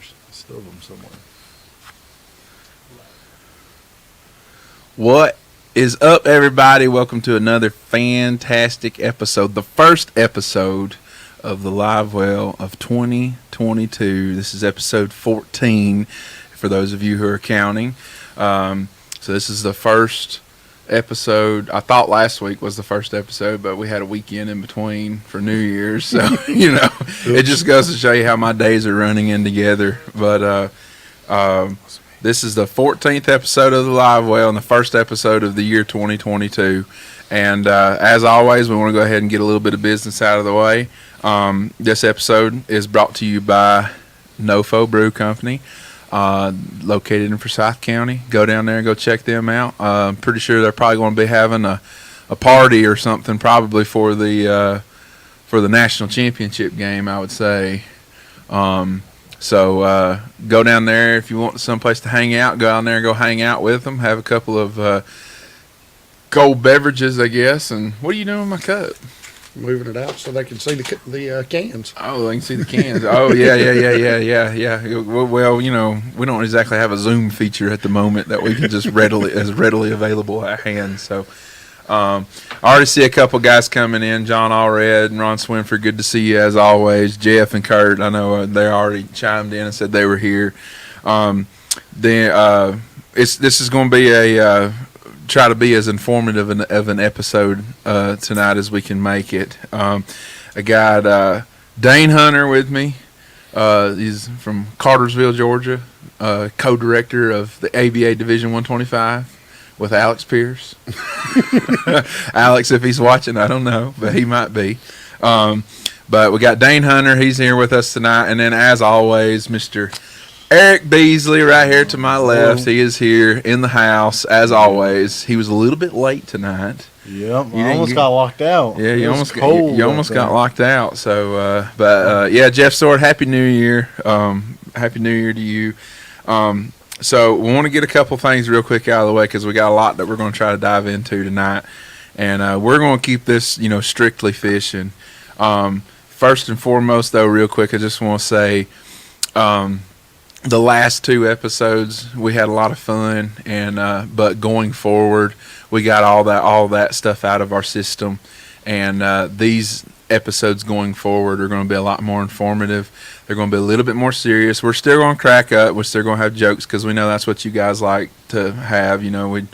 teasers. I still have them somewhere. What is up, everybody? Welcome to another fantastic episode, the first episode of the Livewell of 2022. This is episode 14 for those of you who are counting. So this is the first episode. I thought last week was the first episode, but we had a weekend in between for New Year's, so it just goes to show you how my days are running in together. But this is the 14th episode of the Livewell and the first episode of the year 2022. And as always, we want to go ahead and get a little bit of business out of the way. This episode is brought to you by Nofo Brew Company, located in Forsyth County. Go down there and go check them out. I'm pretty sure they're probably going to be having a party or something, probably for the national championship game, I would say. So go down there if you want someplace to hang out. Go down there and go hang out with them. Have a couple of cold beverages, I guess. And what are you doing with my cup? Moving it out so they can see the cans. Oh, they can see the cans. Oh, yeah. Well, we don't exactly have a Zoom feature at the moment that we can just readily available at hand. So I already see a couple guys coming in. John Allred and Ron Swinford, good to see you as always. Jeff and Kurt, I know they already chimed in and said they were here. This is going to be try to be as informative of an episode tonight as we can make it. I got Dane Hunter with me. He's from Cartersville, Georgia, co-director of the ABA Division 125 with Alex Pierce. Alex, if he's watching, I don't know, but he might be. But we got Dane Hunter. He's here with us tonight. And then, as always, Mr. Eric Beasley right here to my left. He is here in the house, as always. He was a little bit late tonight. Yep, I almost got locked out. Yeah, you almost got locked out. So, yeah, Jeff Sword, Happy New Year. Happy New Year to you. So we want to get a couple things real quick out of the way because we got a lot that we're going to try to dive into tonight. And we're going to keep this, strictly fishing. First and foremost, though, real quick, I just want to say the last two episodes, we had a lot of fun. And but going forward, we got all that stuff out of our system. And these episodes going forward are going to be a lot more informative. They're going to be a little bit more serious. We're still going to crack up. We're still going to have jokes because we know that's what you guys like to have. We'd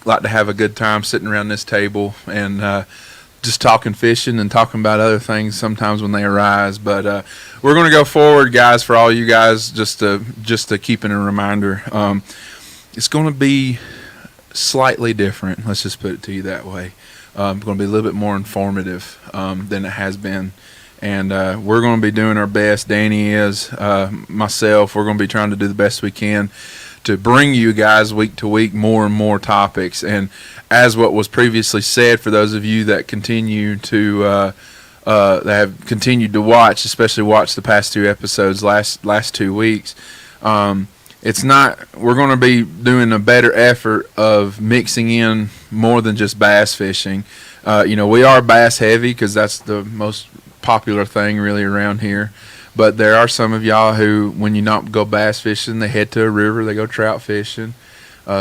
like to have a good time sitting around this table and just talking fishing and talking about other things sometimes when they arise. But we're going to go forward, guys, for all you guys, just to keep in a reminder. It's going to be slightly different. Let's just put it to you that way. Going to be a little bit more informative than it has been. And we're going to be doing our best. Danny is, myself, we're going to be trying to do the best we can to bring you guys week to week more and more topics. And as what was previously said, for those of you that continue to that have continued to watch, especially watch the past two episodes last 2 weeks, it's not. We're going to be doing a better effort of mixing in more than just bass fishing. We are bass heavy because that's the most popular thing really around here. But there are some of y'all who, when you not go bass fishing, they head to a river, they go trout fishing.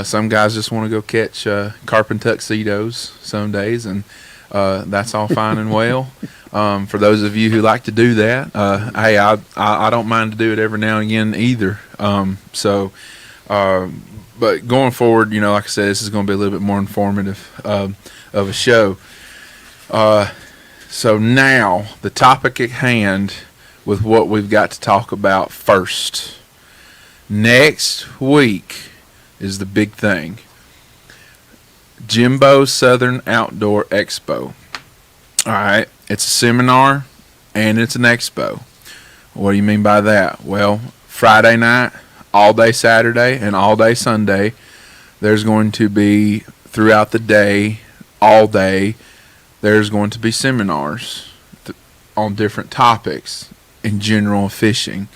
Some guys just want to go catch carp and tuxedos some days, and that's all fine and well. For those of you who like to do that, hey, I don't mind to do it every now and again either. But going forward, like I said, this is going to be a little bit more informative of a show. So now, the topic at hand with what we've got to talk about first. Next week is the big thing. Jimbo Southern Outdoor Expo. All right, it's a seminar and it's an expo. What do you mean by that? Well, Friday night, all day Saturday, and all day Sunday, there's going to be, throughout the day, all day, there's going to be seminars on different topics in general fishing.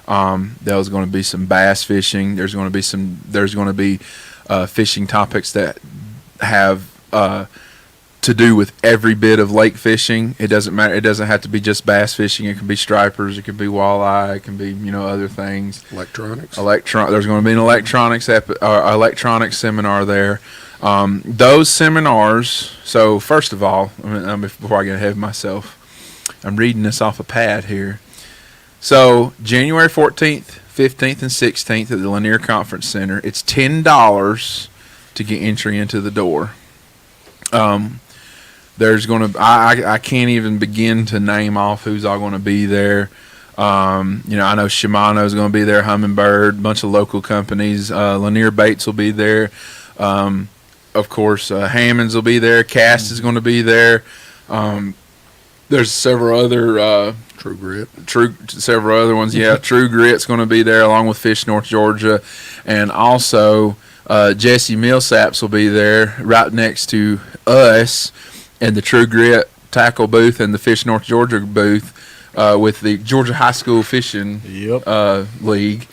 There's going to be some bass fishing. There's going to be fishing topics that have to do with every bit of lake fishing. It doesn't matter. It doesn't have to be just bass fishing. It can be stripers. It can be walleye. It can be, other things. Electronics. There's going to be an electronics seminar there. Those seminars. So first of all, before I get ahead of myself, I'm reading this off a pad here. So January 14th, 15th, and 16th at the Lanier Conference Center. It's $10 to get entry into the door. There's going to I can't even begin to name off who's all going to be there. I know Shimano's going to be there, Humminbird, a bunch of local companies. Lanier Baits will be there. Of course, Hammond's will be there. Cast is going to be there. There's several other True Grit. Several other ones. Yeah, True Grit's going to be there along with Fish North Georgia, and also Jesse Millsaps will be there right next to us in the True Grit tackle booth and the Fish North Georgia booth with the Georgia High School Fishing League,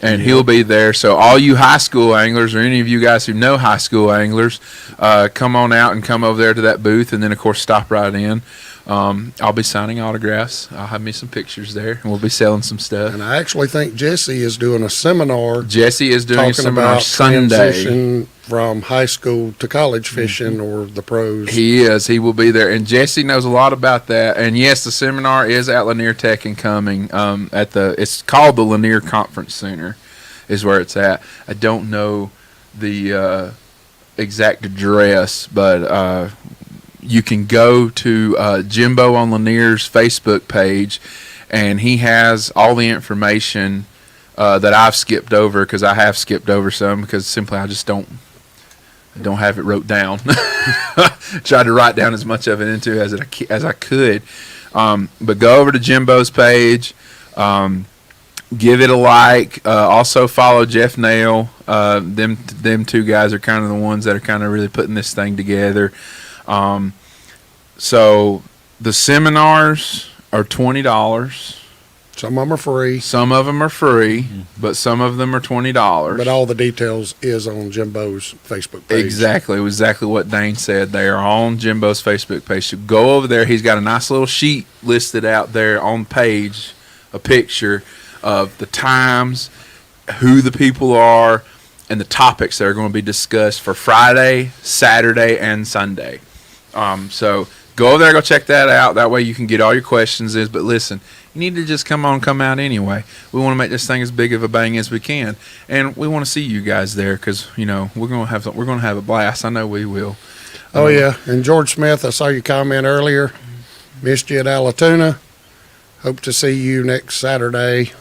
and he'll be there. So all you high school anglers or any of you guys who know high school anglers, come on out and come over there to that booth, and then of course stop right in. I'll be signing autographs. I'll have me some pictures there, and we'll be selling some stuff. And I actually think Jesse is doing a seminar. Jesse is doing a seminar about Sunday. Transition from high school to college fishing or the pros. He is. He will be there, and Jesse knows a lot about that. And yes, the seminar is at Lanier Tech and Cumming. It's called the Lanier Conference Center, is where it's at. I don't know the exact address, but you can go to Jimbo on Lanier's Facebook page, and he has all the information that I've skipped over, because I have skipped over some because simply I just don't have it wrote down. Tried to write down as much of it into as I could. But go over to Jimbo's page, give it a like. Also follow Jeff Nail. Them two guys are kind of the ones that are kind of really putting this thing together. So the seminars are $20. Some of them are free. Some of them are free, but some of them are $20. But all the details is on Jimbo's Facebook page. Exactly what Dane said. They are on Jimbo's Facebook page. So go over there. He's got a nice little sheet listed out there on the page, a picture of the times, who the people are, and the topics that are going to be discussed for Friday, Saturday, and Sunday. So go over there, go check that out. That way you can get all your questions in. But listen, you need to just come out anyway. We want to make this thing as big of a bang as we can, and we want to see you guys there because we're going to have a blast. I know we will. Oh yeah, and George Smith, I saw your comment earlier. Missed you at Allatoona. Hope to see you next Saturday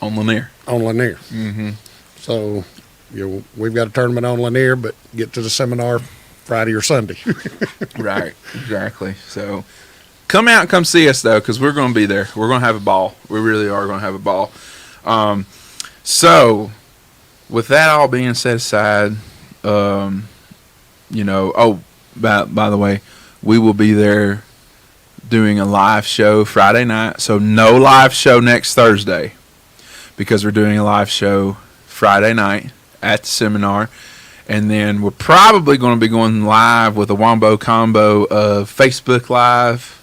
on Lanier. Mm-hmm. So we've got a tournament on Lanier, but get to the seminar Friday or Sunday. Right, exactly. So come out and come see us, though, because we're going to be there. We're going to have a ball. We really are going to have a ball. So with that all being set aside, by the way, we will be there doing a live show Friday night. So no live show next Thursday because we're doing a live show Friday night at the seminar. And then we're probably going to be going live with a Wombo combo of Facebook Live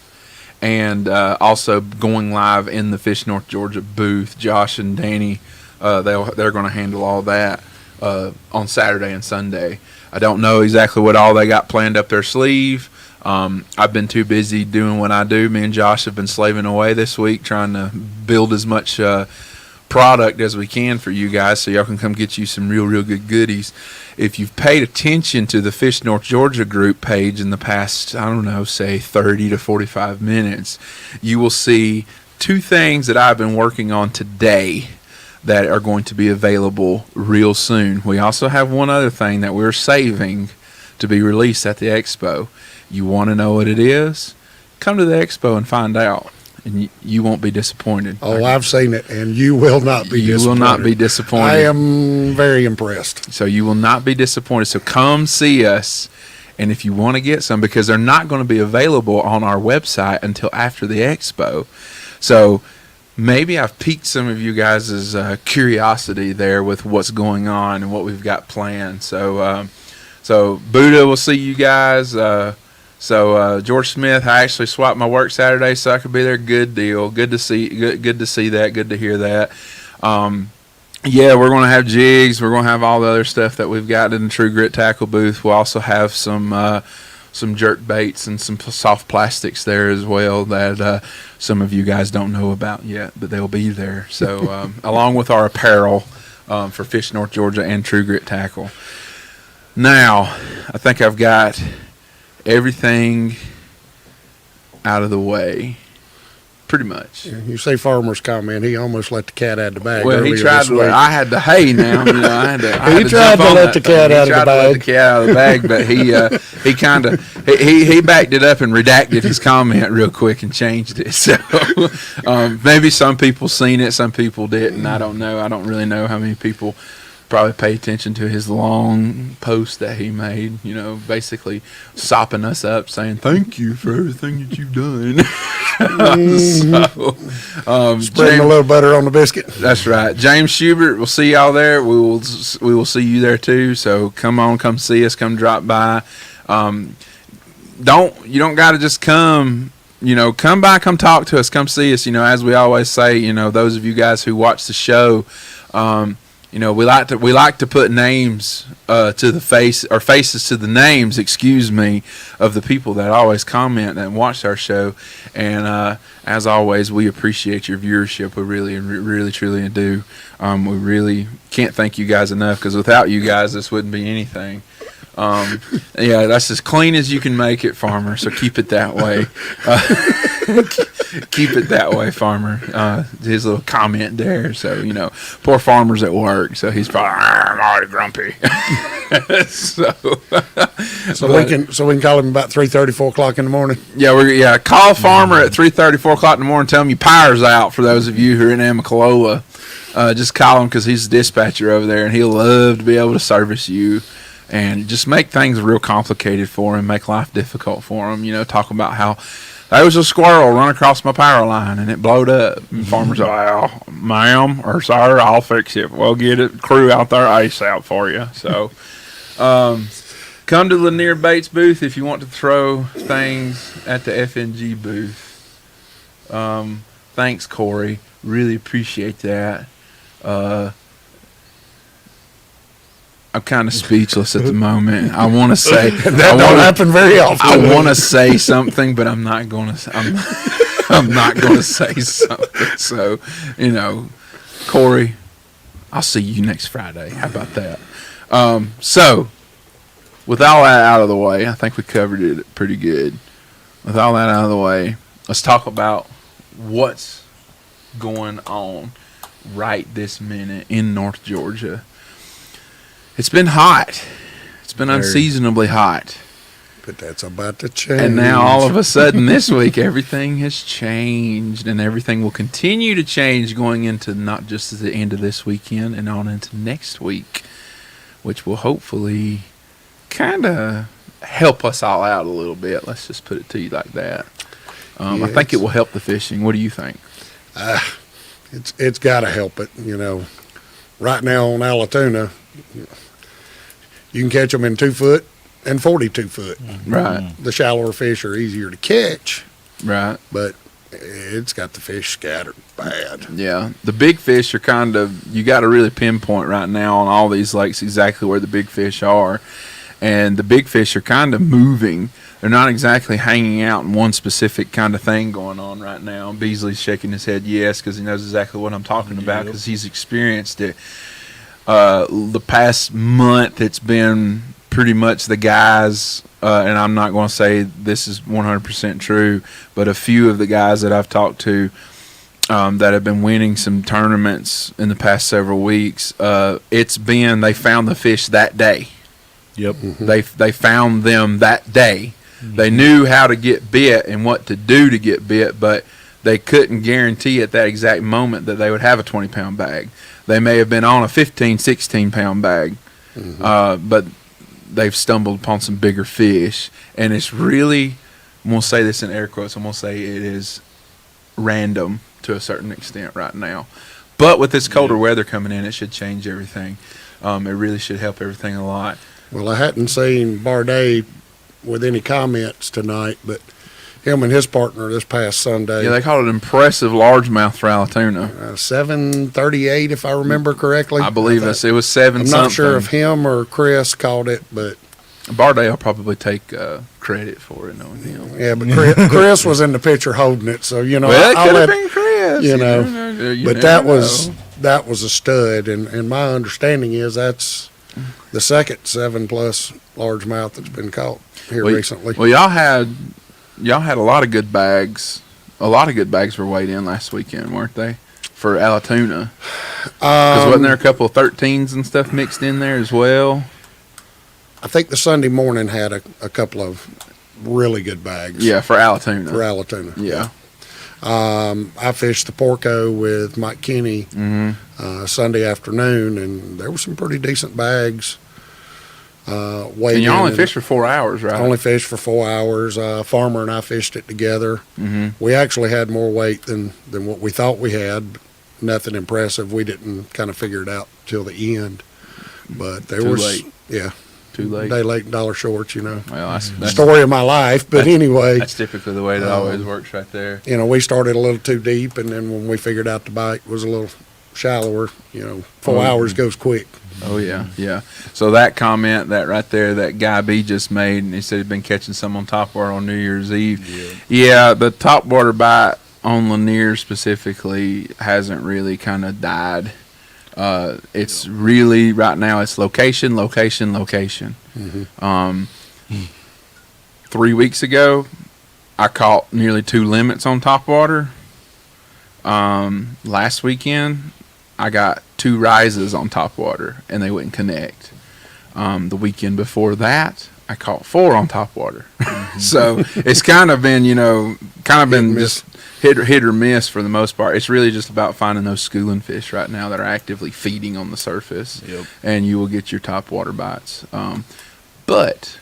and also going live in the Fish North Georgia booth. Josh and Danny, they're going to handle all that on Saturday and Sunday. I don't know exactly what all they got planned up their sleeve. I've been too busy doing what I do. Me and Josh have been slaving away this week trying to build as much product as we can for you guys so y'all can come get you some real good goodies. If you've paid attention to the Fish North Georgia group page in the past, I don't know, say 30 to 45 minutes, you will see two things that I've been working on today that are going to be available real soon. We also have one other thing that we're saving to be released at the Expo. You want to know what it is? Come to the Expo and find out. And you won't be disappointed. Oh, I've seen it, and you will not be disappointed. You will not be disappointed. I am very impressed. So you will not be disappointed. So come see us, and if you want to get some, because they're not going to be available on our website until after the Expo. So maybe I've piqued some of you guys' curiosity there with what's going on and what we've got planned. So Buddha will see you guys So George Smith, I actually swapped my work Saturday so I could be there. Good deal. Good to see. Good to see that. Good to hear that. Yeah, we're going to have jigs. We're going to have all the other stuff that we've got in the True Grit tackle booth. We'll also have some jerk baits and some soft plastics there as well that some of you guys don't know about yet, but they'll be there. So along with our apparel for Fish North Georgia and True Grit tackle. Now, I think I've got everything out of the way, pretty much. You say Farmer's comment. He almost let the cat out of the bag. Well, he tried to. I had to. Hey, now I had to. He tried to let the cat out of the bag. Let the cat out of the bag, but he kind of he backed it up and redacted his comment real quick and changed it. So maybe some people seen it, some people didn't. I don't know. I don't really know how many people probably pay attention to his long post that he made, basically sopping us up, saying thank you for everything that you've done. Spreading a little butter on the biscuit. That's right. James Schubert, we'll see y'all there. We will see you there too. So come see us, come drop by. You don't got to just come. Come by, come talk to us, come see us. As we always say, those of you guys who watch the show. We like to put names to the face or faces to the names, of the people that always comment and watch our show. And as always, we appreciate your viewership. We really, truly do. We really can't thank you guys enough, because without you guys, this wouldn't be anything. Yeah, that's as clean as you can make it, Farmer. So keep it that way. Keep it that way, Farmer. His little comment there. So poor Farmer's at work, so he's probably I'm already grumpy. so we can call him about 3:30, 4 o'clock in the morning. Yeah, call Farmer at 3:30, 4 o'clock in the morning. Tell him your power's out. For those of you who are in Amicalola, just call him, because he's the dispatcher over there, and he'll love to be able to service you. And just make things real complicated for him, make life difficult for him. Talk about how there was a squirrel run across my power line and it blowed up. And Farmer's like, well, ma'am or sir, I'll fix it. We'll get it crew out there ASAP for you. So come to the Lanier Baits booth if you want to throw things at the FNG booth. Thanks, Corey. Really appreciate that. I'm kind of speechless at the moment. I want to say that don't happen very often. I want to say something, but I'm not going to. I'm not going to say something. So, Corey, I'll see you next Friday. How about that? So, with all that out of the way, I think we covered it pretty good. With all that out of the way, let's talk about what's going on right this minute in North Georgia. It's been hot. It's been unseasonably hot. But that's about to change. And now all of a sudden this week everything has changed, and everything will continue to change going into not just the end of this weekend and on into next week, which will hopefully kind of help us all out a little bit. Let's just put it to you like that. I think it will help the fishing. What do you think? It's got to help it. Right now on Allatoona, you can catch them in 2 foot and 42 foot. Right. The shallower fish are easier to catch. Right. But it's got the fish scattered bad. Yeah. The big fish are you got to really pinpoint right now on all these lakes exactly where the big fish are. And the big fish are kind of moving. They're not exactly hanging out in one specific kind of thing going on right now. Beasley's shaking his head yes, because he knows exactly what I'm talking about, because he's experienced it. The past month, it's been pretty much the guys, and I'm not going to say this is 100% true, but a few of the guys that I've talked to that have been winning some tournaments in the past several weeks, they found the fish that day. Yep. Mm-hmm. They found them that day. Mm-hmm. They knew how to get bit and what to do to get bit, but they couldn't guarantee at that exact moment that they would have a 20-pound bag. They may have been on a 15, 16-pound bag, but they've stumbled upon some bigger fish. And it's really, I'm going to say this in air quotes, I'm going to say it is random to a certain extent right now. But with this colder weather coming in, it should change everything. It really should help everything a lot. Well, I hadn't seen Barday with any comments tonight, but him and his partner this past Sunday. Yeah, they call it impressive largemouth for Alatoona. 7:38, if I remember correctly. I believe it was 7 I'm something. not sure if him or Chris called it, but Bardale will probably take credit for it, knowing him. yeah, but Chris was in the picture holding it, so Well, it I'll could let have been Chris. you know. You but never know. that was a stud, and my understanding is that's the second 7+ largemouth that's been caught here recently. Well, y'all had a lot of good bags. A lot of good bags were weighed in last weekend, weren't they? For Alatoona. Because wasn't there a couple of 13s and stuff mixed in there as well? I think the Sunday morning had a couple of really good bags. Yeah, for Alatoona. For Alatoona. Yeah. I fished the Porco with Mike Kinney Sunday afternoon, and there were some pretty decent bags. And you only fished for 4 hours, right? Only fished for 4 hours. Farmer and I fished it together. Mm-hmm. We actually had more weight than what we thought we had. Nothing impressive. We didn't kind of figure it out till the end. But there was late. Yeah. Too late. Day late and dollar short, Well, that's story of my life. But anyway. That's typically the way it always works right there. We started a little too deep, and then when we figured out the bite was a little shallower, 4 hours goes quick. Oh, yeah, yeah. So that comment, that right there, that guy B just made, and he said he'd been catching some on topwater on New Year's Eve. Yeah, the topwater bite on Lanier specifically hasn't really kind of died. It's really, right now, it's location. Mm-hmm. 3 weeks ago, I caught nearly 2 limits on topwater. Last weekend, I got 2 rises on topwater, and they wouldn't connect. The weekend before that, I caught 4 on topwater. So it's kind of been, just hit or miss for the most part. It's really just about finding those schooling fish right now that are actively feeding on the surface, and you will get your topwater bites. But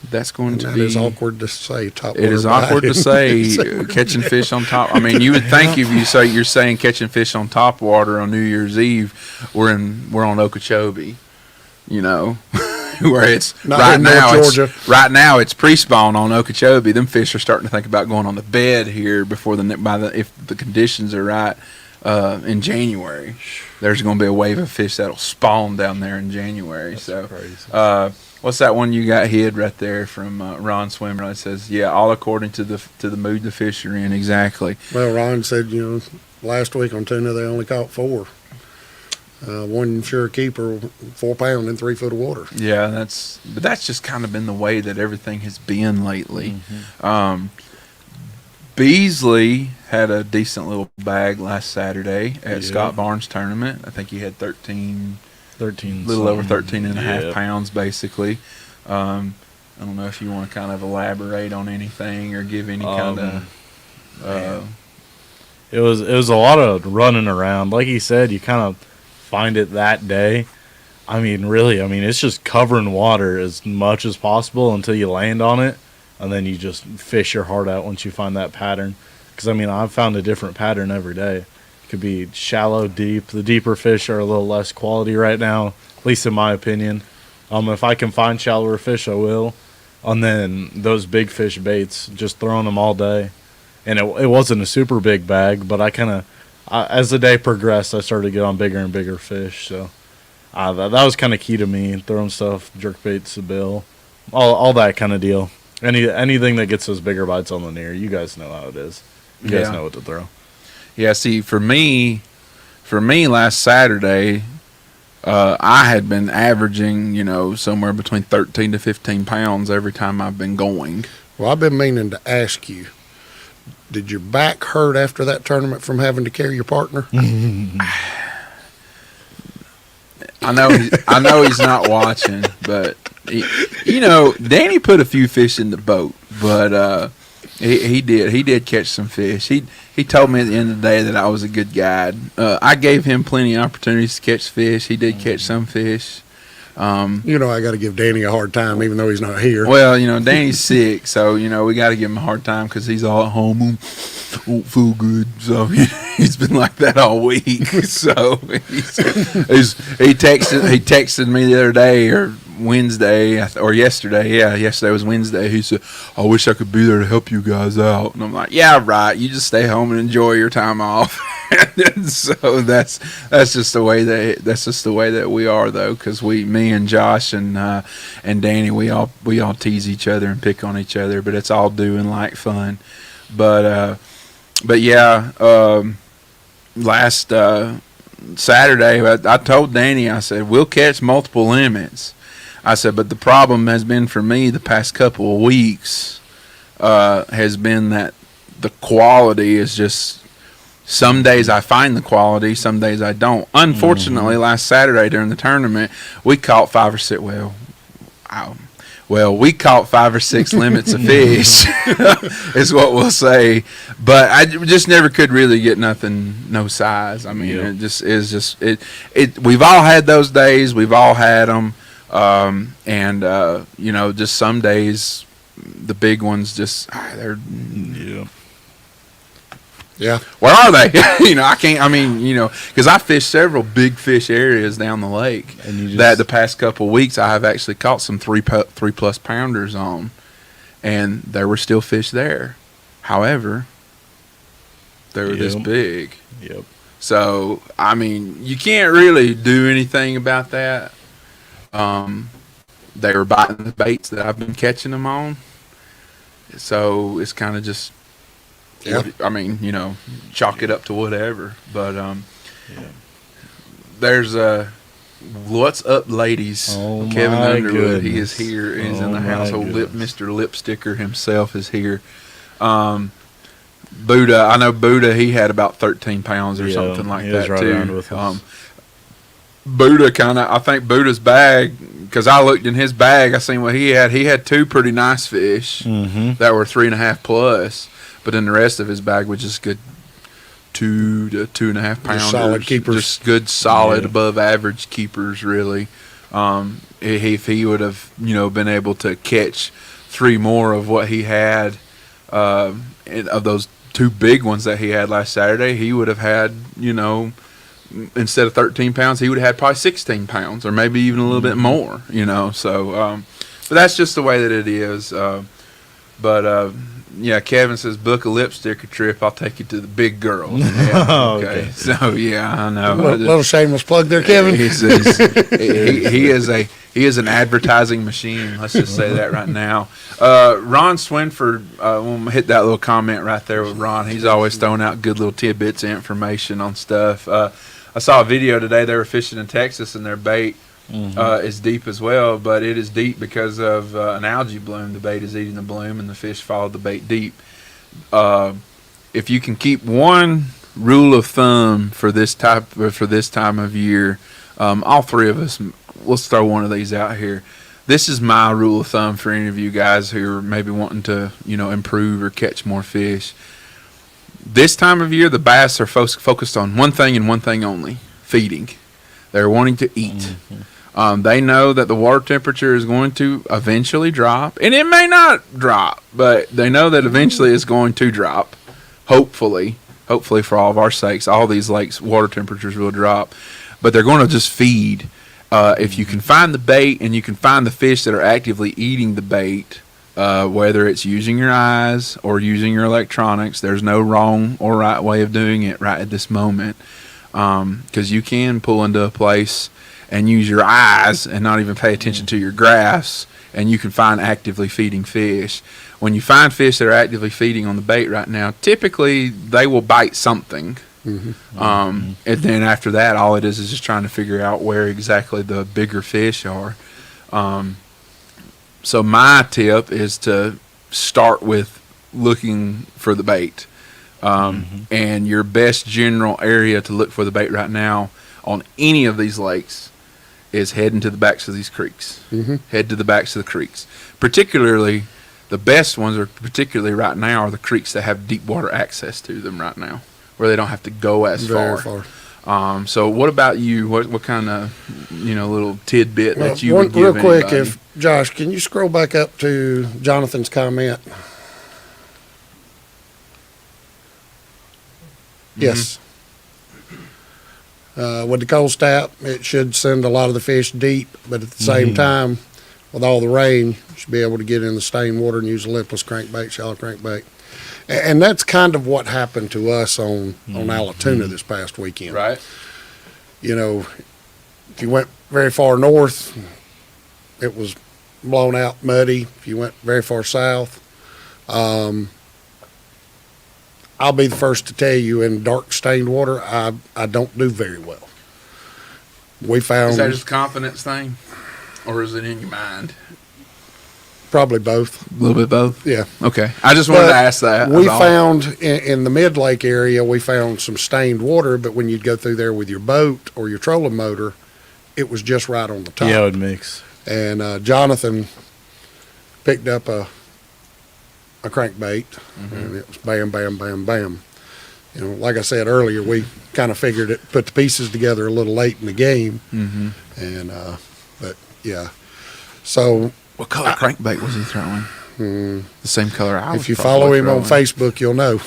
that's going to be. It is awkward to say topwater. It is awkward to say catching fish on top. I mean, you would think if you say you're saying catching fish on topwater on New Year's Eve, we're on Okeechobee, where it's right now it's pre-spawn on Okeechobee. Them fish are starting to think about going on the bed here before if the conditions are right in January. There's going to be a wave of fish that'll spawn down there in January. That's crazy. What's that one you got hid right there from Ron Swimmer? It says, "Yeah, all according to the mood the fish are in." Exactly. Well, Ron said, last week on tuna they only caught 4. One sure keeper, 4 pound in 3 foot of water. Yeah, that's just kind of been the way that everything has been lately. Mm-hmm. Beasley had a decent little bag last Saturday at Scott Barnes' tournament. I think he had 13, little over 13 and a half pounds, basically. I don't know if you want to kind of elaborate on anything or give any kind of. It was a lot of running around. Like he said, you kind of find it that day. It's just covering water as much as possible until you land on it, and then you just fish your heart out once you find that pattern. Because, I've found a different pattern every day. It could be shallow, deep. The deeper fish are a little less quality right now, at least in my opinion. If I can find shallower fish, I will. And then those big fish baits, just throwing them all day. And it wasn't a super big bag, but as the day progressed, I started to get on bigger and bigger fish. So that was kind of key to me, throwing stuff, jerk baits, a bill, all that kind of deal. Anything that gets those bigger bites on the near, you guys know how it is. You guys know what to throw. Yeah, see, for me last Saturday, I had been averaging, somewhere between 13 to 15 pounds every time I've been going. Well, I've been meaning to ask you, did your back hurt after that tournament from having to carry your partner? I know he's not watching, but Danny put a few fish in the boat, but he did catch some fish. He told me at the end of the day that I was a good guide. I gave him plenty of opportunities to catch fish. He did catch some fish. I got to give Danny a hard time, even though he's not here. Well, Danny's sick, so we got to give him a hard time because he's all at home and won't feel good. So he's been like that all week. So he texted me the other day or Wednesday or yesterday. Yeah, yesterday was Wednesday. He said, "I wish I could be there to help you guys out." And I'm like, "Yeah, right. You just stay home and enjoy your time off." So that's just the way that we are, though, because me and Josh and Danny, we all tease each other and pick on each other, but it's all doing like fun. But yeah, last Saturday, I told Danny, I said, we'll catch multiple limits. I said, but the problem has been for me the past couple of weeks has been that the quality is just, some days I find the quality, some days I don't. Unfortunately, last Saturday during the tournament, we caught we caught 5 or 6 limits of fish, is what we'll say. But I just never could really get no size. I mean, It just is just we've all had those days. We've all had them, and just some days the big ones just they're. Yeah. Where are they? I can't. I mean, because I fished several big fish areas down the lake. And that the past couple of weeks, I have actually caught some 3+ pounders on, and there were still fish there. However, they were this big. Yep. So I mean, you can't really do anything about that. They were biting the baits that I've been catching them on. So it's kind of just. Yeah. I mean, chalk it up to whatever. But there's what's up, ladies? Oh, Kevin my Underwood, he goodness. is here. He's in the Oh, house. my Mr. Lipsticker himself is here. Buddha, I know Buddha. He had about 13 pounds or something like he was that right too. around with us. Buddha I think Buddha's bag, because I looked in his bag, I seen what he had. He had 2 pretty nice fish that were 3.5 plus. But then the rest of his bag was just good 2 to 2.5 pounders. Just solid keepers. Just good, solid, above average keepers, really. If he would have, been able to catch 3 more of what he had, of those 2 big ones that he had last Saturday, he would have had, instead of 13 pounds, he would have had probably 16 pounds or maybe even a little bit more, So, but that's just the way that it is. Yeah, Kevin says, book a lipsticker trip. I'll take you to the big girls. Yeah, okay. So, yeah, I know. Little shameless plug there, Kevin. He says he is an advertising machine. Let's just say that right now. Ron Swinford, we'll hit that little comment right there with Ron. He's always throwing out good little tidbits of information on stuff. I saw a video today. They were fishing in Texas, and their bait is deep as well, but it is deep because of an algae bloom. The bait is eating the bloom, and the fish followed the bait deep. If you can keep one rule of thumb for this time of year, all 3 of us, let's throw one of these out here. This is my rule of thumb for any of you guys who are maybe wanting to, improve or catch more fish. This time of year, the bass are focused on one thing and one thing only: feeding. They're wanting to eat. They know that the water temperature is going to eventually drop, and it may not drop, but they know that eventually it's going to drop. Hopefully for all of our sakes, all these lakes' water temperatures will drop, but they're going to just feed. If you can find the bait and you can find the fish that are actively eating the bait, whether it's using your eyes or using your electronics, there's no wrong or right way of doing it right at this moment, because you can pull into a place and use your eyes and not even pay attention to your graphs, and you can find actively feeding fish. When you find fish that are actively feeding on the bait right now, typically they will bite something. And then after that, all it is just trying to figure out where exactly the bigger fish are. So my tip is to start with looking for the bait. And your best general area to look for the bait right now on any of these lakes is heading to the backs of these creeks. Head to the backs of the creeks. Particularly, the best ones are particularly right now are the creeks that have deep water access to them right now, where they don't have to go as Very far. far. So what about you? What kind of little tidbit that you would give real quick, anybody? if Josh, can you scroll back up to Jonathan's comment? Yes. With the cold snap, it should send a lot of the fish deep, but at the same time, with all the rain, you should be able to get in the stained water and use a lipless crankbait, shallow crankbait. And that's kind of what happened to us on Allatoona this past weekend. Right. You know, if you went very far north, it was blown out muddy. If you went very far south, I'll be the first to tell you, in dark stained water, I don't do very well. We found... Is that just a confidence thing? Or is it in your mind? Probably both. A little bit both? Yeah. Okay. I just wanted to ask that. We found, in the mid-lake area, we found some stained water, but when you'd go through there with your boat or your trolling motor, it was just right on the top. Yeah, it would mix. And Jonathan picked up a crankbait, and it was bam, bam, bam, bam. You know, like I said earlier, we kind of figured it, put the pieces together a little late in the game. And, but yeah. So... What color crankbait was he throwing? The same color I was. If you follow him on Facebook, you'll know.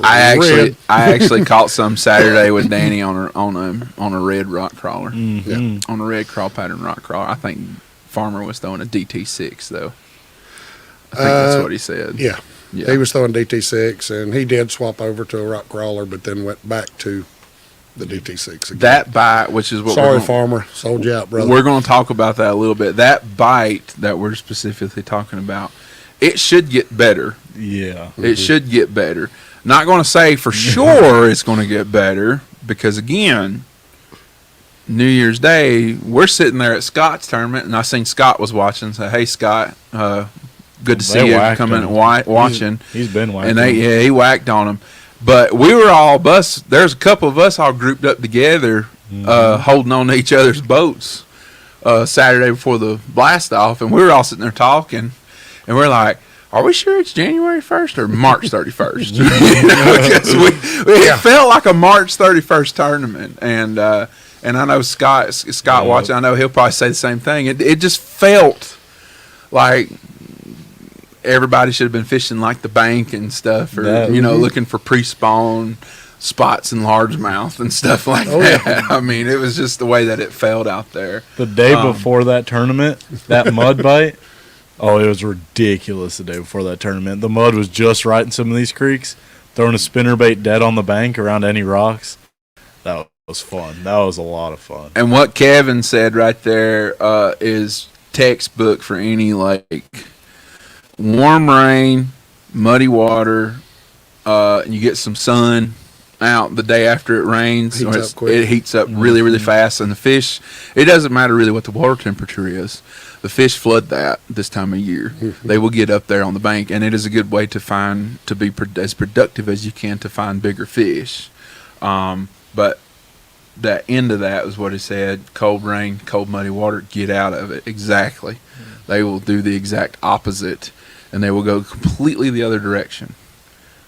I actually caught some Saturday with Danny on a red rock crawler. On a red crawl pattern rock crawler. I think Farmer was throwing a DT6 though. I think that's what he said. Yeah. He was throwing DT6, and he did swap over to a rock crawler, but then went back to the DT6 again. That bite, which is what Sorry, Farmer. Sold you out, brother. We're going to talk about that a little bit. That bite that we're specifically talking about, it should get better. Yeah. It should get better. Not going to say for sure it's going to get better because, again, New Year's Day, we're sitting there at Scott's tournament, and I seen Scott was watching. Say, hey, Scott, good to see you coming and watching. He's been whacking. And he whacked on him. But we were all there's a couple of us all grouped up together, holding on to each other's boats Saturday before the blast off, and we were all sitting there talking, and we're like, are we sure it's January 1st or March 31st? Because it felt like a March 31st tournament, and I know Scott watching, I know he'll probably say the same thing. It just felt like everybody should have been fishing like the bank and stuff, or looking for pre-spawn spots in largemouth and stuff like that. Yeah. I mean, it was just the way that it felt out there. The day before that tournament, that mud bite, it was ridiculous. The day before that tournament, the mud was just right in some of these creeks. Throwing a spinnerbait dead on the bank around any rocks, that was fun. That was a lot of fun. And what Kevin said right there is textbook for any lake. Warm rain, muddy water, and you get some sun out the day after it rains. It heats up really, really fast. And the fish, it doesn't matter really what the water temperature is. The fish flood that this time of year. They will get up there on the bank, and it is a good way to be as productive as you can to find bigger fish. But the end of that was what he said, cold rain, cold muddy water, get out of it. Exactly. They will do the exact opposite. And they will go completely the other direction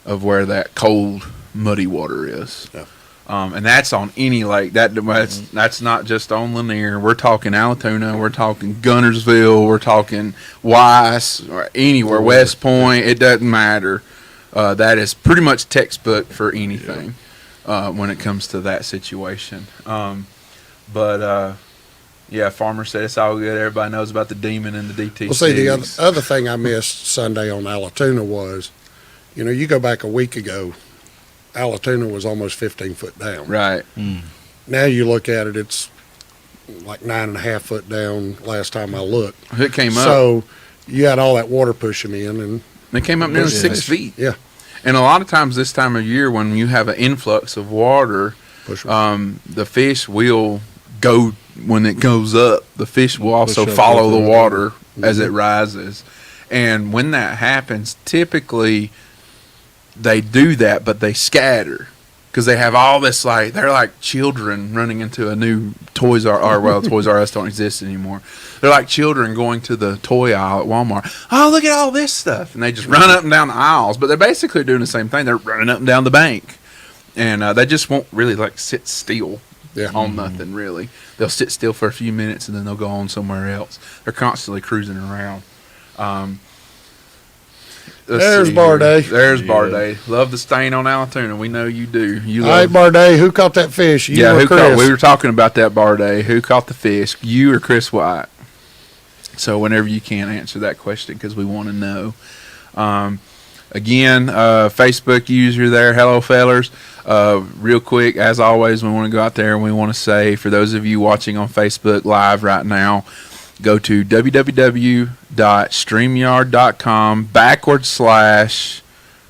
of where that cold, muddy water is. Yeah. And that's on any lake. That's not just on Lanier. We're talking Allatoona. We're talking Gunnersville. We're talking Weiss, or anywhere, West Point. It doesn't matter. That is pretty much textbook for anything when it comes to that situation. Yeah, Farmer said it's all good. Everybody knows about the Demon and the DT. Well, see, the other thing I missed Sunday on Allatoona was, you go back a week ago, Allatoona was almost 15 foot down. Right. Now you look at it, it's like 9.5 foot down last time I looked. It came up. So you had all that water pushing in. And it came up nearly 6 feet. Yeah. And a lot of times this time of year when you have an influx of water, the fish will go. When it goes up, the fish will also follow the water as it rises. And when that happens, typically they do that, but they scatter because they have all this, they're like children running into a new Toys R Us. Well, Toys R Us don't exist anymore. They're like children going to the toy aisle at Walmart. Oh, look at all this stuff. And they just run up and down the aisles, but they're basically doing the same thing. They're running up and down the bank. And they just won't really sit still. On nothing, really. They'll sit still for a few minutes, and then they'll go on somewhere else. They're constantly cruising around. There's Barday. There's Barday. Love the stain on Allatoona. We know you do. All right, Barday, who caught that fish? You or Chris? We were talking about that, Barday. Who caught the fish? You or Chris White? So whenever you can, answer that question because we want to know. Again, Facebook user there. Hello, fellers. Real quick, as always, we want to go out there and we want to say, for those of you watching on Facebook Live right now, go to www.streamyard.com /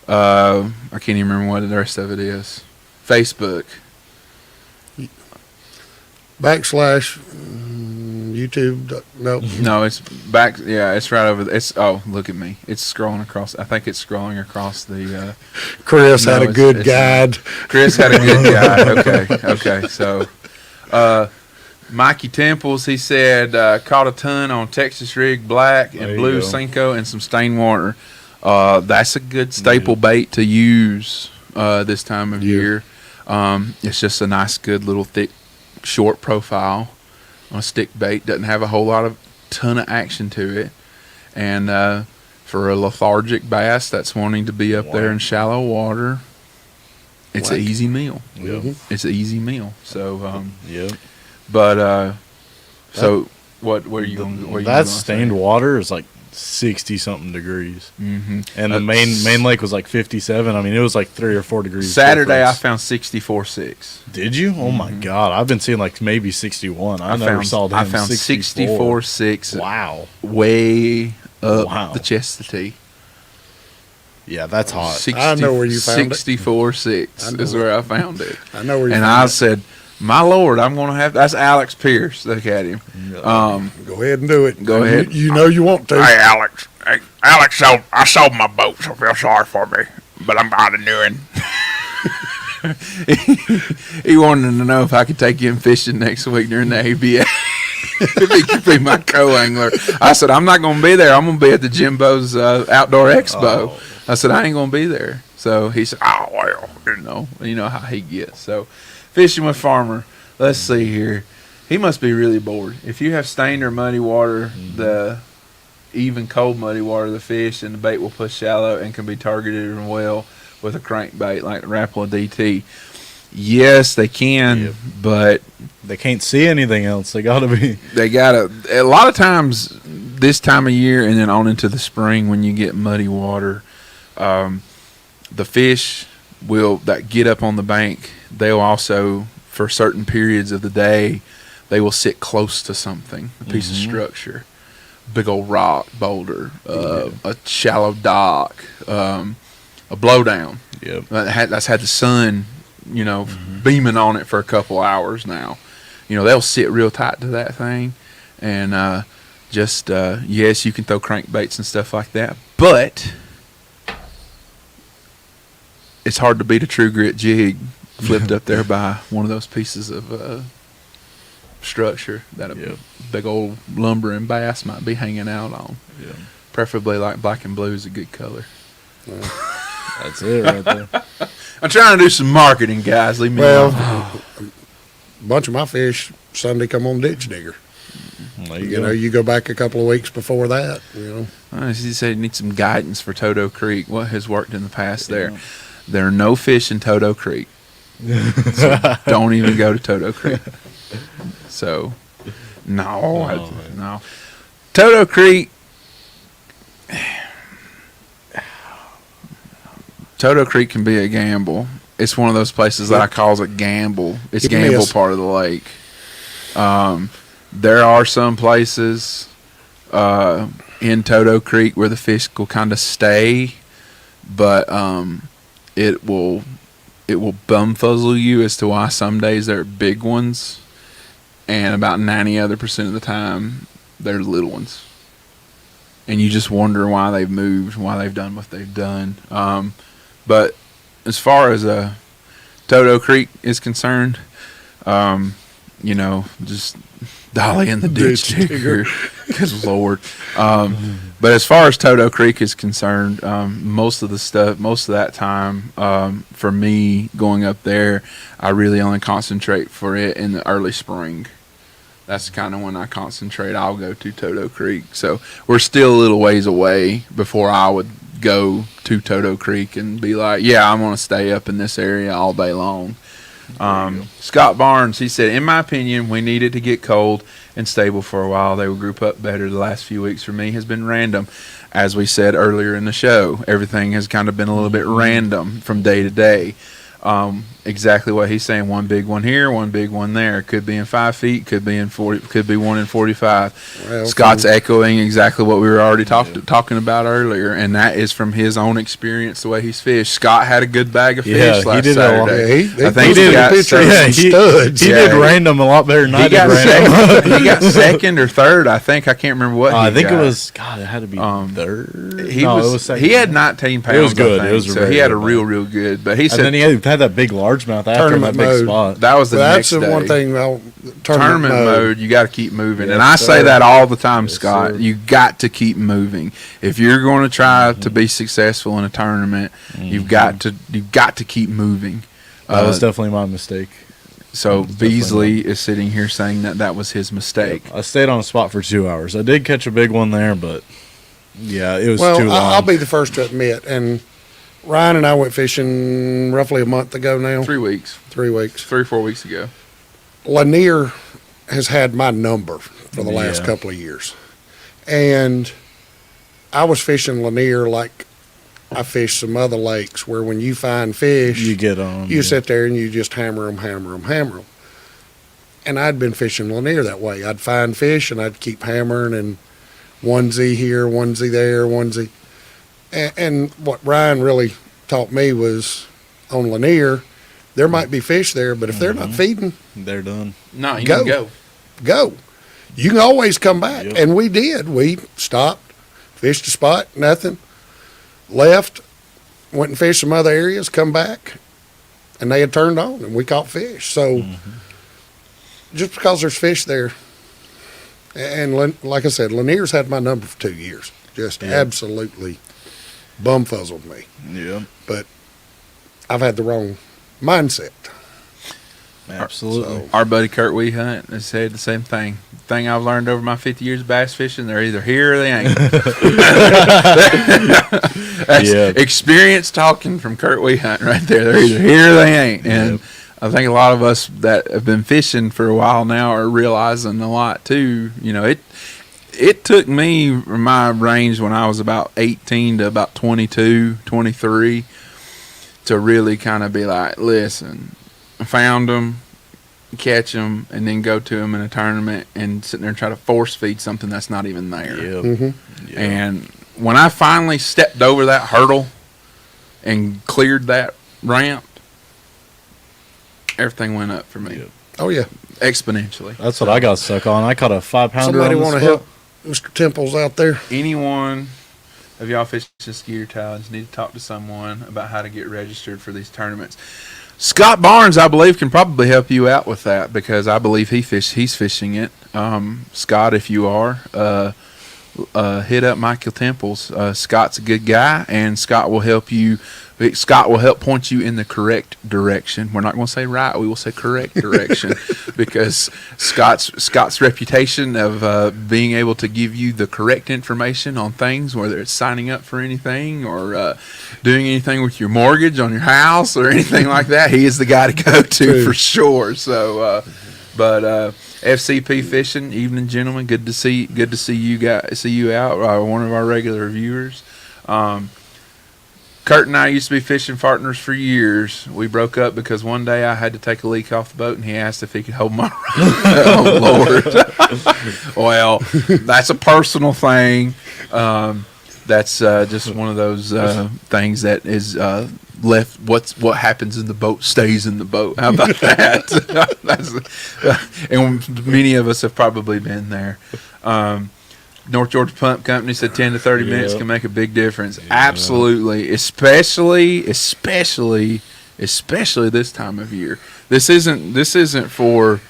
I can't even remember what the rest of it is. Facebook. /YouTube. No. No, it's back. Yeah, it's right over. It's look at me. It's scrolling across. I think it's scrolling across the. Chris had a good guide. Chris had a good guide. Okay. So, Mikey Temples, he said caught a ton on Texas Rig Black and Blue Cinco and some stain water. That's a good staple bait to use this time of year. It's just a nice, good little thick, short profile on a stick bait. Doesn't have a whole lot of ton of action to it. And for a lethargic bass that's wanting to be up there in shallow water, it's an easy meal. It's an easy meal. So, But so what are you going? That stained water is like 60 something degrees, and the main lake was like 57. I mean, it was like 3 or 4 degrees. Saturday I found 64.6. Did you? Oh my God! I've been seeing like maybe 61. I never saw them. I found 64.6. Wow, way up the chastity. Yeah, that's hot. I know where you found it. 64.6 is where I found it. I know where you and found I it. said, my Lord, I'm going to have. That's Alex Pierce. Look at him. Go ahead and do it. Go ahead. You know you want to. Hey, Alex. I sold my boat, so feel sorry for me. But I'm out of doing. He wanted to know if I could take him fishing next week during the ABA. If he could be my co-angler. I said, I'm not going to be there. I'm going to be at the Jimbo's Outdoor Expo. I said, I ain't going to be there. So he said, oh, well, you know how he gets. So fishing with Farmer. Let's see here. He must be really bored. If you have stained or muddy water, the even cold muddy water, the fish and the bait will push shallow and can be targeted and well with a crankbait like the Rapala DT. Yes, they can, but they can't see anything else. They gotta be. A lot of times this time of year and then on into the spring when you get muddy water, the fish that get up on the bank, they'll also, for certain periods of the day, they will sit close to something, a piece of structure, big old rock, boulder, a shallow dock, a blowdown. That's had the sun, beaming on it for a couple hours now. They'll sit real tight to that thing, and yes, you can throw crankbaits and stuff like that, but it's hard to beat a true grit jig flipped up there by one of those pieces of structure that a big old lumbering bass might be hanging out on. Preferably like black and blue is a good color. That's it right there. I'm trying to do some marketing, guys. Leave me alone. A bunch of my fish Sunday come on ditch digger. You go back a couple of weeks before that. He said you need some guidance for Toto Creek. What has worked in the past there? There are no fish in Toto Creek. So don't even go to Toto Creek. So, no. Toto Creek. Toto Creek can be a gamble. It's one of those places that I call it gamble. It's gamble part of the lake. There are some places in Toto Creek where the fish will kind of stay, but it will bumfuzzle you as to why some days they're big ones, and about 90% of the time they're little ones, and you just wonder why they've moved, why they've done what they've done. But as far as Toto Creek is concerned, just dolly in the ditch digger. Good Lord. But as far as Toto Creek is concerned, most of that time, for me going up there, I really only concentrate for it in the early spring. That's kind of when I concentrate. I'll go to Toto Creek. So we're still a little ways away before I would go to Toto Creek and be like, yeah, I'm going to stay up in this area all day long. Scott Barnes, he said, in my opinion, we needed to get cold and stable for a while. They will group up better. The last few weeks for me has been random. As we said earlier in the show, everything has kind of been a little bit random from day to day. Exactly what he's saying. One big one here, one big one there. Could be in 5 feet, could be in 40, could be one in 45. Well, Scott's echoing exactly what we were already talking about earlier, and that is from his own experience, the way he's fished. Scott had a good bag of fish last did Saturday. Yeah, I think he he got picture of some studs. He did random a lot better than I he did got random. second. He got second or third. I think I can't remember what. I think got. it was. God, it had to be third. He no, was. It was second. He had 19 pounds. It was good. I think, It was so very he had a good, real good. But he And said then he had that big largemouth after in that Tournament big mode. spot. that was the That's next the day. one thing. Tournament mode, you got to keep moving, and Yes, I say sir. that all the time, Yes, Scott. sir. You got to keep moving if you're going to try to be successful in a tournament. You've got to keep moving. That was definitely my mistake. So definitely Beasley is sitting here saying that was his mistake. I stayed on a spot for 2 hours. I did catch a big one there, but yeah, it was Well, too long. I'll be the first to admit, and Ryan and I went fishing roughly a month ago now. 3 weeks, 3 weeks. 3 or 4 weeks ago. Lanier has had my number for the last Yeah. couple of years. And I was fishing Lanier like I fished some other lakes where when you find fish, you get on. you sit there and you just hammer them. And I'd been fishing Lanier that way. I'd find fish and I'd keep hammering and onesie here, onesie there, onesie. And what Ryan really taught me was on Lanier, there might be fish there, but if they're not feeding, They're done. No, you Go. can go. go. You can always come back. Yep. And we did. We stopped, fished a spot, nothing, left, went and fished some other areas, come back, and they had turned on and we caught fish. So just because there's fish there, and like I said, Lanier's had my number for 2 years. Just absolutely bumfuzzled me. Yeah, But I've had the wrong mindset. absolutely. So- Our buddy Kurt Weehunt has said the same thing. Thing I've learned over my 50 years of bass fishing, they're either here or they ain't. That's Yeah. experience talking from Kurt Weehunt right there. They're either here or they ain't. And I think a lot of us that have been fishing for a while now are realizing a lot too. You know, it took me my range when I was about 18 to about 22, 23 to really kind of be like, listen, I found them, catch them, and then go to them in a tournament and sit there and try to force feed something that's not even there. Yeah. Yeah. And when I finally stepped over that hurdle and cleared that ramp, everything went up for me Yeah. Oh, yeah. exponentially. That's what I got stuck on. I caught a 5-pounder. Somebody want want to help Mr. Temples out there? Anyone of y'all fishing skeeter tides need to talk to someone about how to get registered for these tournaments. Scott Barnes, I believe, can probably help you out with that because I believe he's fishing it. Scott, if you are, hit up Michael Temples. Scott's a good guy, and Scott will help you. Scott will help point you in the correct direction. We're not going to say right; we will say correct direction, because Scott's reputation of being able to give you the correct information on things, whether it's signing up for anything or doing anything with your mortgage on your house or anything like that, he is the guy to go to True. for sure. So, FCP Fishing, evening, gentlemen. Good to see you guys. See you out. One of our regular viewers. Kurt and I used to be fishing partners for years. We broke up because one day I had to take a leak off the boat, and he asked if he could hold my. Oh Lord! Well, that's a personal thing. That's just one of those things that is left. What happens in the boat stays in the boat. How about that? And many of us have probably been there. North Georgia Pump Company said 10 to 30 minutes can make a big difference. Absolutely, especially this time of year. This isn't for.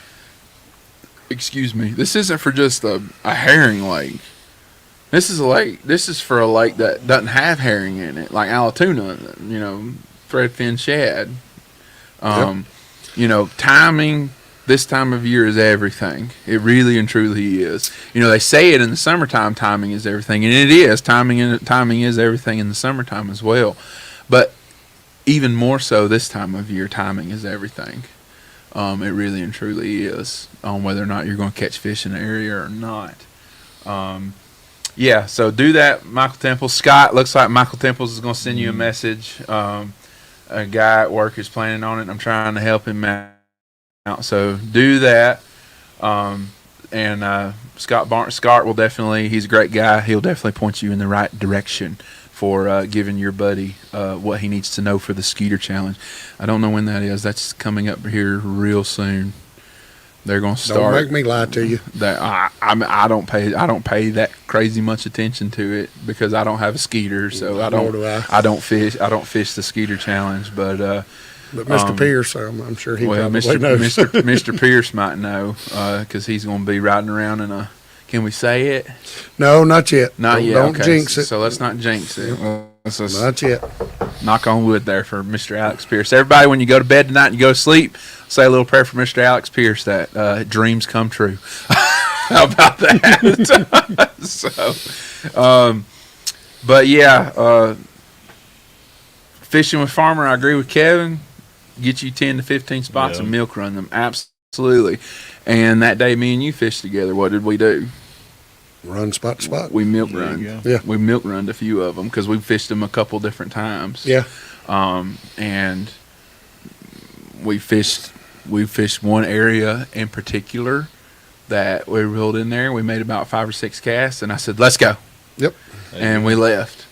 Excuse me. This isn't for just a herring lake. This is a lake. This is for a lake that doesn't have herring in it, like Allatoona. You know, threadfin shad. You know, timing. This time of year is everything. It really and truly is. You know, they say it in the summertime, timing is everything, and it is. Timing is everything in the summertime as well. But even more so this time of year, timing is everything. It really and truly is on whether or not you're going to catch fish in the area or not. Yeah, so do that, Michael Temples. Scott, looks like Michael Temples is going to send you a message. A guy at work is planning on it, and I'm trying to help him out. So do that. And Scott will definitely, he's a great guy. He'll definitely point you in the right direction for giving your buddy what he needs to know for the Skeeter Challenge. I don't know when that is. That's coming up here real soon. They're going to start. Don't make me lie to you. That I don't pay that crazy much attention to it because I don't have a Skeeter, so I don't fish the Skeeter Challenge. But Mr. Pierce, I'm sure he probably Mr. knows. Mr. Pierce might know because he's going to be riding around in a. Can we say it? No, not yet. Not yet. Don't Okay. jinx it. So let's not jinx it. Let's just Not yet. knock on wood there for Mr. Alex Pierce. Everybody, when you go to bed tonight and you go to sleep, say a little prayer for Mr. Alex Pierce that dreams come true. How about that? But yeah, fishing with Farmer, I agree with Kevin. Get you 10 to 15 spots and milk run them. Absolutely. And that day, me and you fished together. What did we do? Run spot to spot. We milk There run. you go. Yeah. We milk runned a few of them because we fished them a couple different times. Yeah. And we fished one area in particular that we reeled in there. We made about 5 or 6 casts, and I said, "Let's go." Yep. And we left.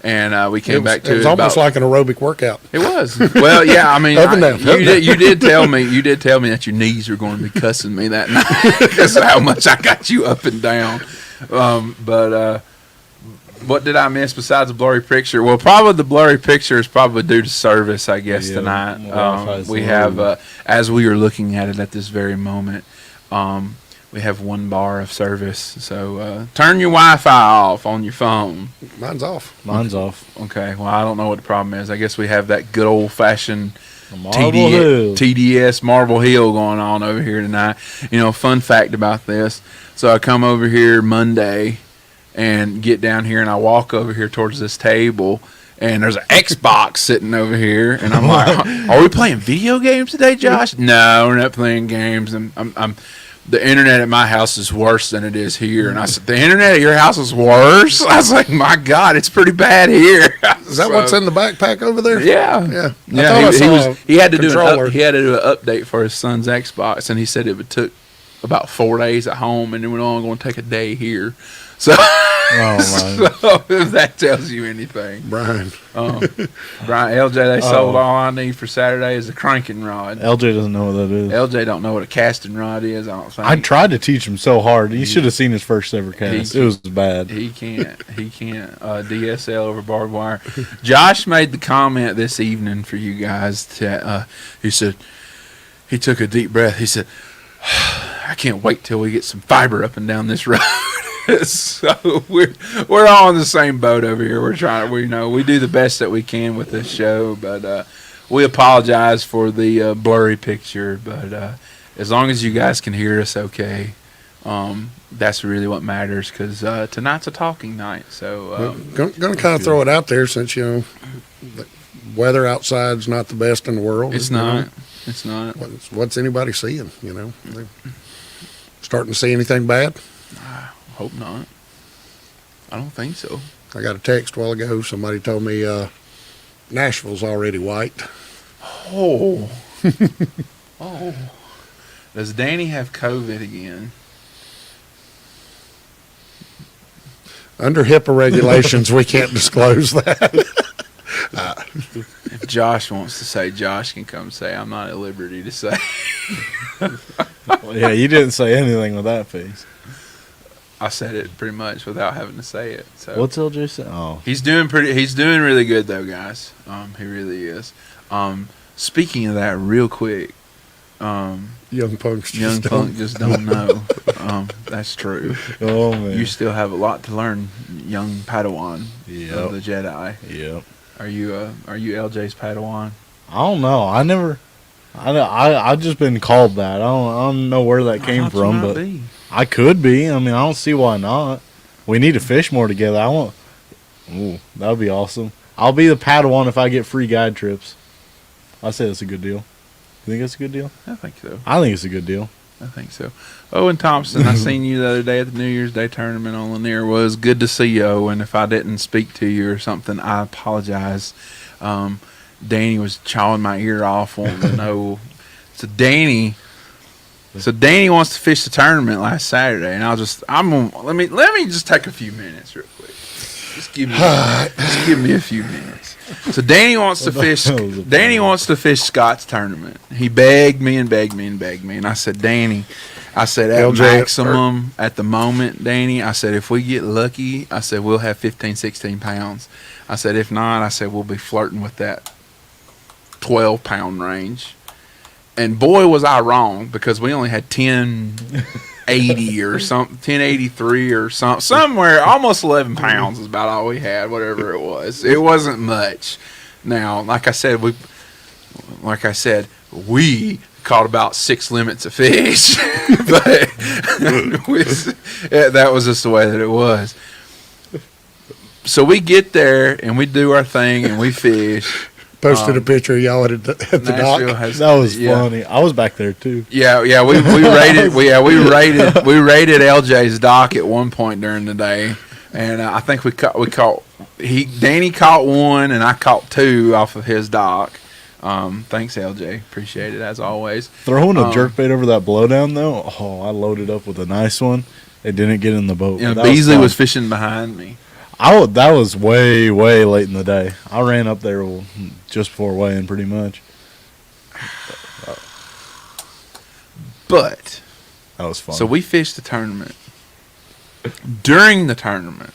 And we came back to it was almost like an aerobic workout. it was. Well, yeah. I mean, Up and down, up and down. you did tell me that your knees were going to be cussing me that night because of how much I got you up and down. But what did I miss besides the blurry picture? Well, probably the blurry picture is probably due to service, I guess, Yeah, tonight. Wi-Fi's We low. have, as we are looking at it at this very moment, we have 1 bar of service. So turn your Wi-Fi off on your phone. Mine's off. Mine's off. Okay, well, I don't know what the problem is. I guess we have that good old-fashioned Marble Hill. TDS Marble Hill going on over here tonight. You know, fun fact about this. So I come over here Monday and get down here, and I walk over here towards this table, and there's an Xbox sitting over here, and I'm like, "Are we playing video games today, Josh?" No, we're not playing games. And I'm the internet at my house is worse than it is here. And I said, "The internet at your house is worse?" I was like, "My God, it's pretty bad here." Is that what's in the backpack over there? Yeah, Yeah. yeah. He had to do controller. he had to do an update for his son's Xbox, and he said it would took about 4 days at home, and it was only going to take a day here. So, Oh, so if that tells you anything, Brian. Brian LJ, they sold all I need for Saturday is a cranking rod. LJ doesn't know what that is. LJ don't know what a casting rod is. I don't think. I tried to teach him so hard. He should have seen his first ever cast. It was bad. He can't. He can't. DSL over barbed wire. Josh made the comment this evening for you guys. He said, he took a deep breath. He said, "I can't wait till we get some fiber up and down this road." So we're all in the same boat over here. We're trying. We do the best that we can with this show, but we apologize for the blurry picture. But as long as you guys can hear us, okay. That's really what matters because tonight's a talking night. So Gonna kind of throw it out there since, the weather outside's not the best in the world. it's not. It's not. What's anybody seeing, They starting to see anything bad? Hope not. I don't think so. I got a text a while ago. Somebody told me Nashville's already white. Oh. Oh. Does Danny have COVID again? Under HIPAA regulations, we can't disclose that. If Josh wants to say, Josh can come say. I'm not at liberty to say. Well, yeah, you didn't say anything with that face. I said it pretty much without having to say it. So What's LJ say? Oh, he's doing really good though, guys. He really is. Speaking of that, real quick, Young punks young just punk don't. just don't know. That's true. oh man. You still have a lot to learn, young Padawan Yep. of the Jedi. Yep. Are you LJ's Padawan? I don't know. I just been called that. I don't know where that came from, but I could be. I mean, I don't see why not. We need to fish more together. That would be awesome. I'll be the Padawan if I get free guide trips. I say that's a good deal. You think that's a good deal? I think so. I think it's a good deal. I think so. Owen Thompson, I seen you the other day at the New Year's Day tournament on Lanier. Was good to see you, Owen. If I didn't speak to you or something, I apologize. Danny was chawing my ear off, wanting to know. So Danny wants to fish the tournament last Saturday, and let me just take a few minutes real quick. Just give me a few minutes. So Danny wants to fish. Danny wants to fish Scott's tournament. He begged me, and I said, Danny, at LJ, maximum at the moment, Danny, I said, if we get lucky, I said we'll have 15, 16 pounds. I said if not, I said we'll be flirting with that 12-pound range. And boy, was I wrong, because we only had 1080 or something, 1083 or something, somewhere, almost 11 pounds is about all we had, whatever it was. It wasn't much. Now, like I said, we caught about 6 limits of fish, but that was just the way that it was. So we get there and we do our thing and we fish. Posted a picture of y'all at the dock. That was funny. I was back there too. Yeah. We rated LJ's dock at one point during the day, and I think Danny caught one and I caught 2 off of his dock. Thanks, LJ. Appreciate it as always. Throwing a jerkbait over that blowdown though. Oh, I loaded up with a nice one. It didn't get in the boat. Beasley was fishing behind me. That was way, way late in the day. I ran up there just before weighing, pretty much. But that was fun. So we fished the tournament. During the tournament,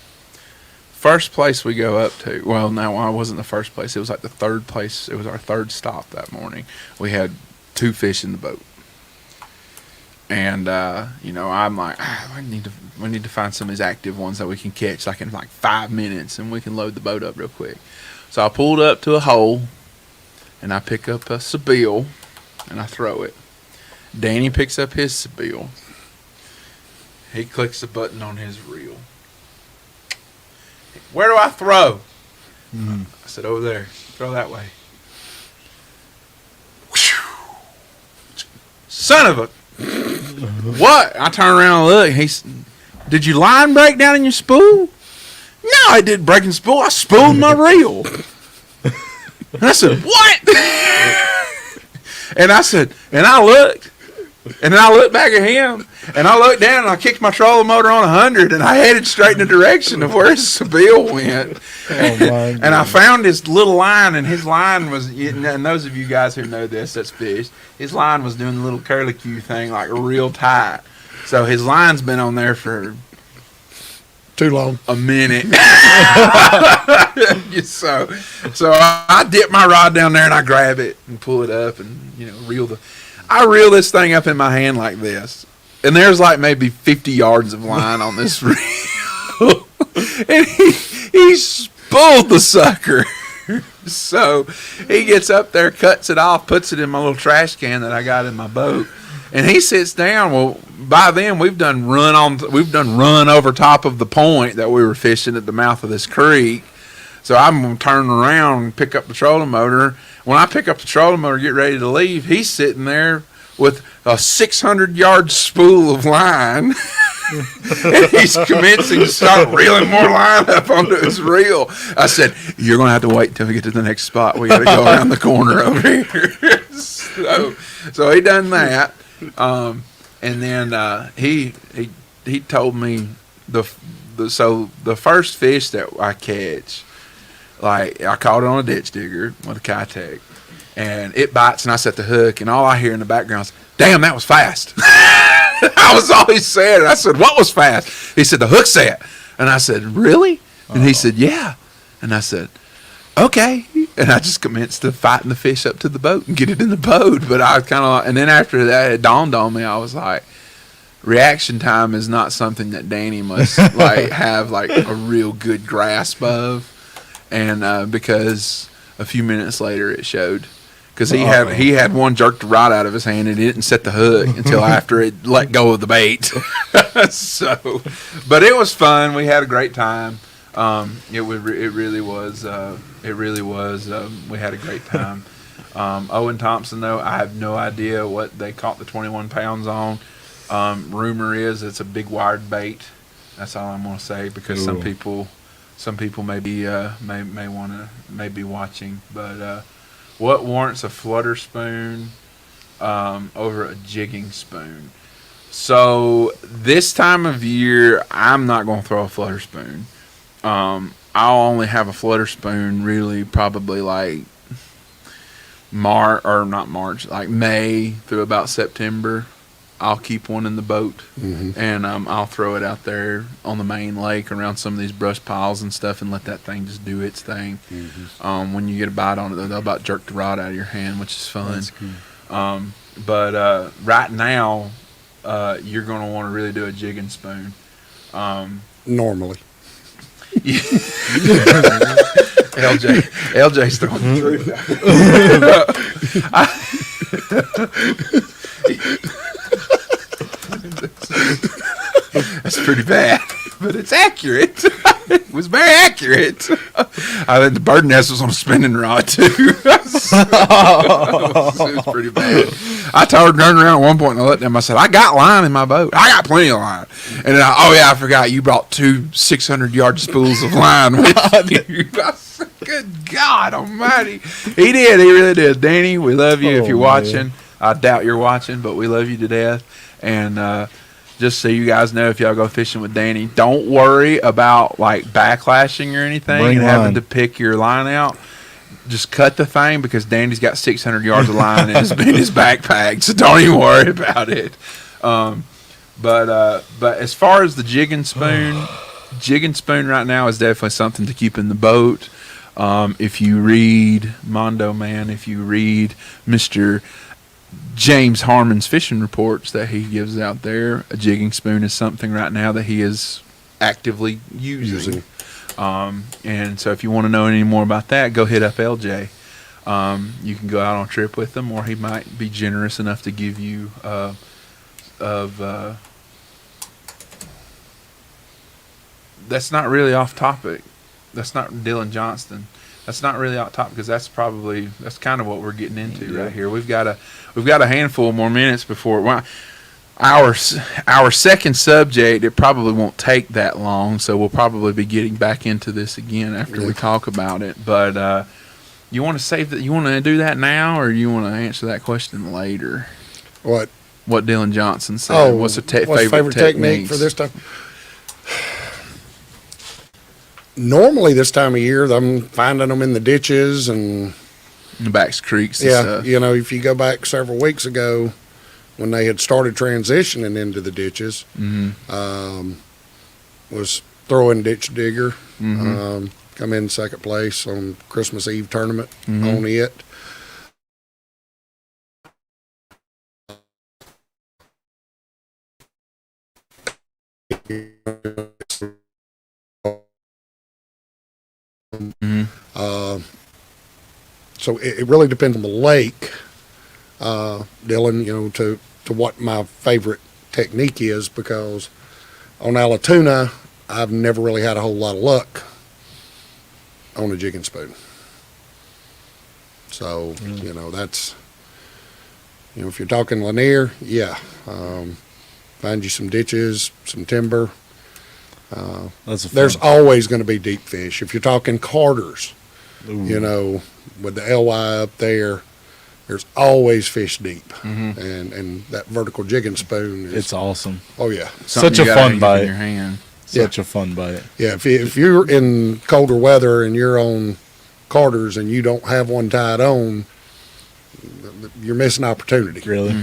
first place we go up to. Well, no, I wasn't the first place. It was like the third place. It was our third stop that morning. We had 2 fish in the boat. And I'm like, we need to find some of these active ones that we can catch like in like 5 minutes, and we can load the boat up real quick. So I pulled up to a hole, and I pick up a Sebile, and I throw it. Danny picks up his Sebile. He clicks the button on his reel. Where do I throw? I said, over there. Throw that way. Son of a... What? I turn around and look. Did your line break down in your spool? No, I didn't break in spool. I spooled my reel. And I said, what? And I looked. And then I looked back at him. And I looked down and I kicked my trolling motor on 100. And I headed straight in the direction of where his Sebile went. And I found his little line. And his line was, and those of you guys who know this, that's fish. His line was doing the little curlicue thing like real tight. So his line's been on there for too long. A minute. So I dip my rod down there and I grab it and pull it up and I reel this thing up in my hand like this. And there's like maybe 50 yards of line on this reel. And he spooled the sucker. So he gets up there, cuts it off, puts it in my little trash can that I got in my boat. And he sits down. Well, by then we've done run over top of the point that we were fishing at the mouth of this creek. So I'm gonna turn around and pick up the trolling motor. When I pick up the trolling motor, get ready to leave, he's sitting there with a 600-yard spool of line. And he's commencing to start reeling more line up onto his reel. I said, you're going to have to wait until we get to the next spot. We got to go around the corner over here. So he done that. And then he told me the first fish that I catch, like I caught it on a ditch digger with a Kitech, and it bites and I set the hook, and all I hear in the background is, damn, that was fast. I was always saying it. I said, what was fast? He said, the hook set. And I said, really? And he said, yeah. And I said, okay. And I just commenced to fighting the fish up to the boat and get it in the boat. But I kind of, and then after that, it dawned on me. I was like, reaction time is not something that Danny must like have like a real good grasp of. And because a few minutes later it showed. Because he had one jerked right out of his hand and he didn't set the hook until after it let go of the bait. So, but it was fun. We had a great time. It really was. We had a great time. Owen Thompson, though, I have no idea what they caught the 21 pounds on. Rumor is it's a big wired bait. That's all I'm going to say, because some people may be may be watching. But what warrants a flutter spoon over a jigging spoon? So this time of year, I'm not going to throw a flutter spoon. I'll only have a flutter spoon really probably like like May through about September. I'll keep one in the boat, and I'll throw it out there on the main lake around some of these brush piles and stuff, and let that thing just do its thing. When you get a bite on it, they'll about jerk the rod out of your hand, which is fun. That's cool. But right now, you're going to want to really do a jigging spoon. Normally. LJ's throwing the truth. That's pretty bad, but it's accurate. It was very accurate. I think the bird nest was on a spinning rod too. It was pretty bad. I told her, turned around at one point and I looked at him. I said, "I got line in my boat. I got plenty of line." And then I forgot you brought 2 600-yard spools of line with you. I said, "Good God Almighty!" He did. He really did. Danny, we love you. If you're watching, I doubt you're watching, but we love you to death. And just so you guys know, if y'all go fishing with Danny, don't worry about like backlashing or anything and having to pick your line out. Just cut the thing, because Danny's got 600 yards of line in his backpack, so don't even worry about it. But as far as the jigging spoon right now is definitely something to keep in the boat. If you read Mondo Man, if you read Mr. James Harmon's fishing reports that he gives out there, a jigging spoon is something right now that he is actively using. And so if you want to know any more about that, go hit up LJ. You can go out on a trip with him, or he might be generous enough to give you that's not really off topic. That's not Dylan Johnston. That's not really off topic, because that's kind of what we're getting into right here. We've got a handful more minutes before our second subject. It probably won't take that long, so we'll probably be getting back into this again after we talk about it. But you want to save that? You want to do that now, or you want to answer that question later? What Dylan Johnson said. What's favorite technique for this time? Normally this time of year, I'm finding them in the ditches and in the backs creeks and stuff. You know, if you go back several weeks ago when they had started transitioning into the ditches, was throwing ditch digger, come in second place on Christmas Eve tournament on it. So it really depends on the lake, Dylan, you know, to what my favorite technique is, because on Allatoona, I've never really had a whole lot of luck on a jigging spoon. So, you know, that's, you know, if you're talking Lanier, find you some ditches, some timber. There's always going to be deep fish. If you're talking Carters, you know, with the LY up there, there's always fish deep. And that vertical jigging spoon it's awesome. Oh yeah, such a fun bite. In your hand. Such a fun bite. Yeah, if you're in colder weather and you're on Carters and you don't have one tied on, you're missing opportunity. Really?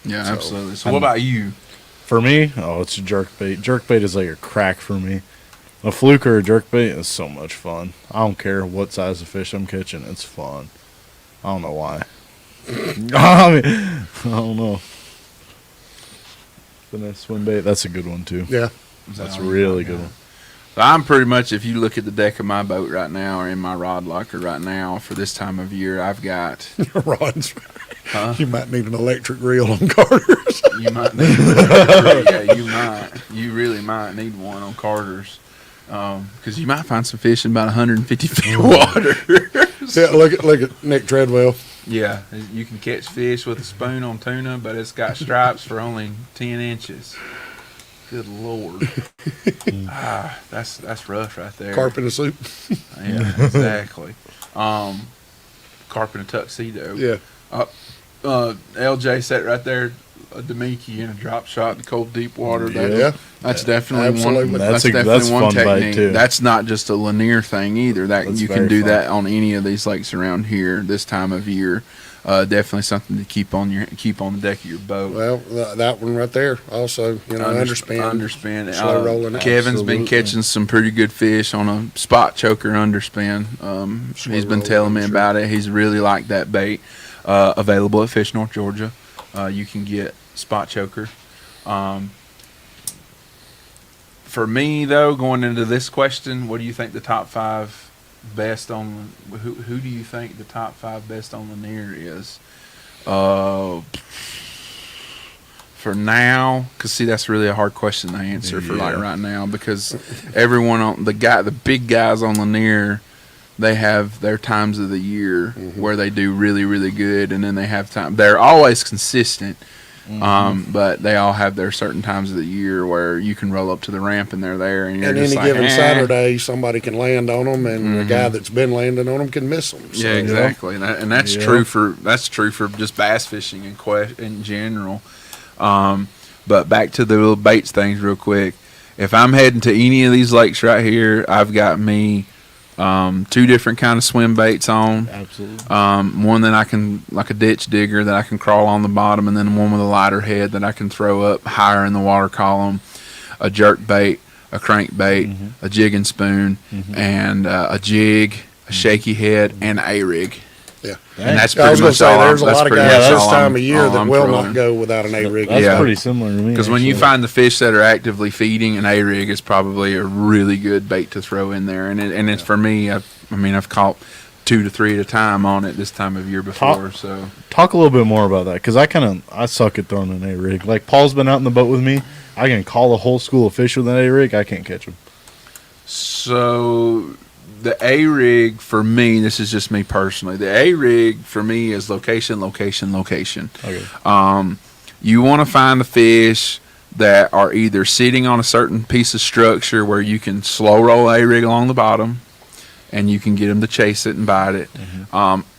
Yeah, absolutely. So what about you? For me, it's a jerkbait. Jerkbait is like a crack for me. A fluke or a jerkbait is so much fun. I don't care what size of fish I'm catching. It's fun. I don't know why. I don't know. Finesse swim bait, that's a good one too. Yeah. That's a really good one. So I'm pretty much, if you look at the deck of my boat right now, or in my rod locker right now for this time of year, I've got rods. You might need an electric reel on Carters. You might need an electric reel. Yeah, you might. You really might need one on Carters, because you might find some fish in about 150 feet of water. Yeah, look at Nick Treadwell. Yeah, you can catch fish with a spoon on tuna, but it's got stripes for only 10 inches. Good Lord. That's rough right there. Carp in a soup. Yeah, exactly. Carp in a tuxedo. Yeah. LJ sat right there, a Demiki in a drop shot in cold deep water. Yeah. That's definitely Absolutely. one. That's Definitely one fun bait, technique. too. That's not just a Lanier thing either. That That's you can very do fun. that on any of these lakes around here this time of year. Definitely something to keep on the deck of your boat. Well, that one right there also, underspin. Underspin. Slow rolling it. Kevin's been Absolutely. catching some pretty good fish on a spot choker underspin. Slow He's been rolling, telling me sure. about it. He's really liked that bait. Available at Fish North Georgia. You can get spot choker. For me though, going into this question, what do you think the top 5 best on? Who do you think the top 5 best on Lanier is? For now, because see, that's really a hard question to answer for like Yeah. right now, because everyone on the big guys on Lanier, they have their times of the year where they do really, really good, and then they have time. They're always consistent, but they all have their certain times of the year where you can roll up to the ramp and they're there, and you're And just any like, given eh. Saturday, somebody can land on them, and the guy that's been landing on them can miss them. Yeah, exactly, and that's Yeah. true for just bass fishing in general. But back to the little baits things real quick. If I'm heading to any of these lakes right here, I've got me 2 different kind of swim baits on. Absolutely. One that I can, like a ditch digger, that I can crawl on the bottom, and then one with a lighter head that I can throw up higher in the water column. A jerk bait, a crank bait, a jig and spoon, and a jig, a shaky head, and a rig. Yeah. And that's I was pretty going much to say, all. there's a That's lot of pretty guys much this all time of year all that I'm will throwing. not go without an A-rig. That's Yeah. pretty similar to me. Because when you actually. find the fish that are actively feeding, an A-rig is probably a really good bait to throw in there. And it's for me, I've caught 2 to 3 at a time on it this time of year before. So Talk a little bit more about that, because I suck at throwing an A-rig. Like, Paul's been out in the boat with me. I can call a whole school of fish with an A-rig. I can't catch them. So the A-rig for me, this is just me personally. The A-rig for me is location, location, location. Okay. You want to find the fish that are either sitting on a certain piece of structure where you can slow roll A-rig along the bottom, and you can get them to chase it and bite it,